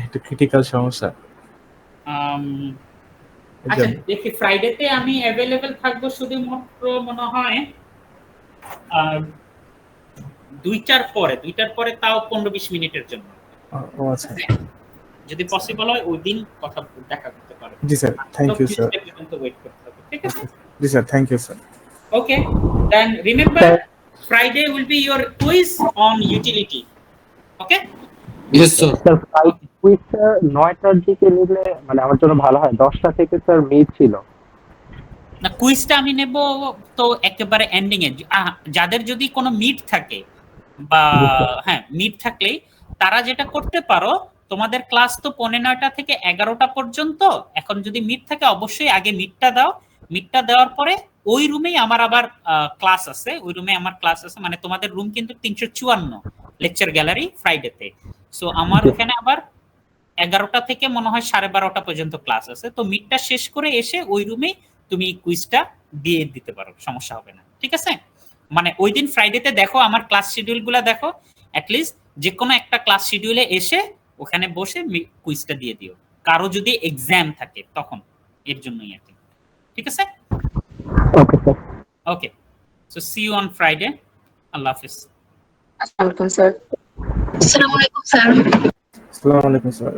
একটু ক্রিটিক্যাল সমস্যা। আচ্ছা দেখি, ফ্রাইডেতে আমি অ্যাভেলেবেল থাকবো শুধুমাত্র মনে হয় 2টার পরে, তাও 15-20 মিনিটের জন্য। ও আচ্ছা, যদি পসিবল হয় ওই দিন কথা দেখা করতে পারো। জি sir, thank you sir. Wait করতে হবে। ঠিক আছে, জি sir, thank you sir. Okay, then remember Friday will be your quiz on utility. Okay? Yes sir. Sir কুইজটা 9টার দিকে নিলে মানে আমার জন্য ভালো হয়। 10টা থেকে স্যার মিট ছিল। না কুইজটা আমি নেব তো একেবারে এন্ডিং এ, যাদের যদি কোনো মিট থাকে বা হ্যাঁ মিট থাকলেই তারা যেটা করতে পারো, তোমাদের ক্লাস তো 9:15 থেকে 11টা পর্যন্ত, এখন যদি মিট থাকে অবশ্যই আগে মিটটা দাও, মিটটা দেওয়ার পরে ওই রুমেই আমার আবার ক্লাস আছে, ওই রুমে আমার ক্লাস আছে, মানে তোমাদের রুম কিন্তু 354 লেকচার গ্যালারি ফ্রাইডেতে। সো আমার ওখানে আবার 11টা থেকে মনে হয় 12:30 পর্যন্ত ক্লাস আছে, তো মিটটা শেষ করে এসে ওই রুমেই তুমি কুইজটা দিয়ে দিতে পারো, সমস্যা হবে না, ঠিক আছে? মানে ওই দিন ফ্রাইডেতে দেখো আমার ক্লাস শিডিউলগুলো দেখো, অ্যাটলিস্ট যে কোনো একটা ক্লাস শিডিউলে এসে ওখানে বসে কুইজটা দিয়ে দিও, কারো যদি এক্সাম থাকে তখন, এর জন্যই আর কি, ঠিক আছে? Okay sir. Okay, so see you on Friday. আল্লাহ হাফিজ। আসসালামু আলাইকুম স্যার। আসসালামু আলাইকুম স্যার।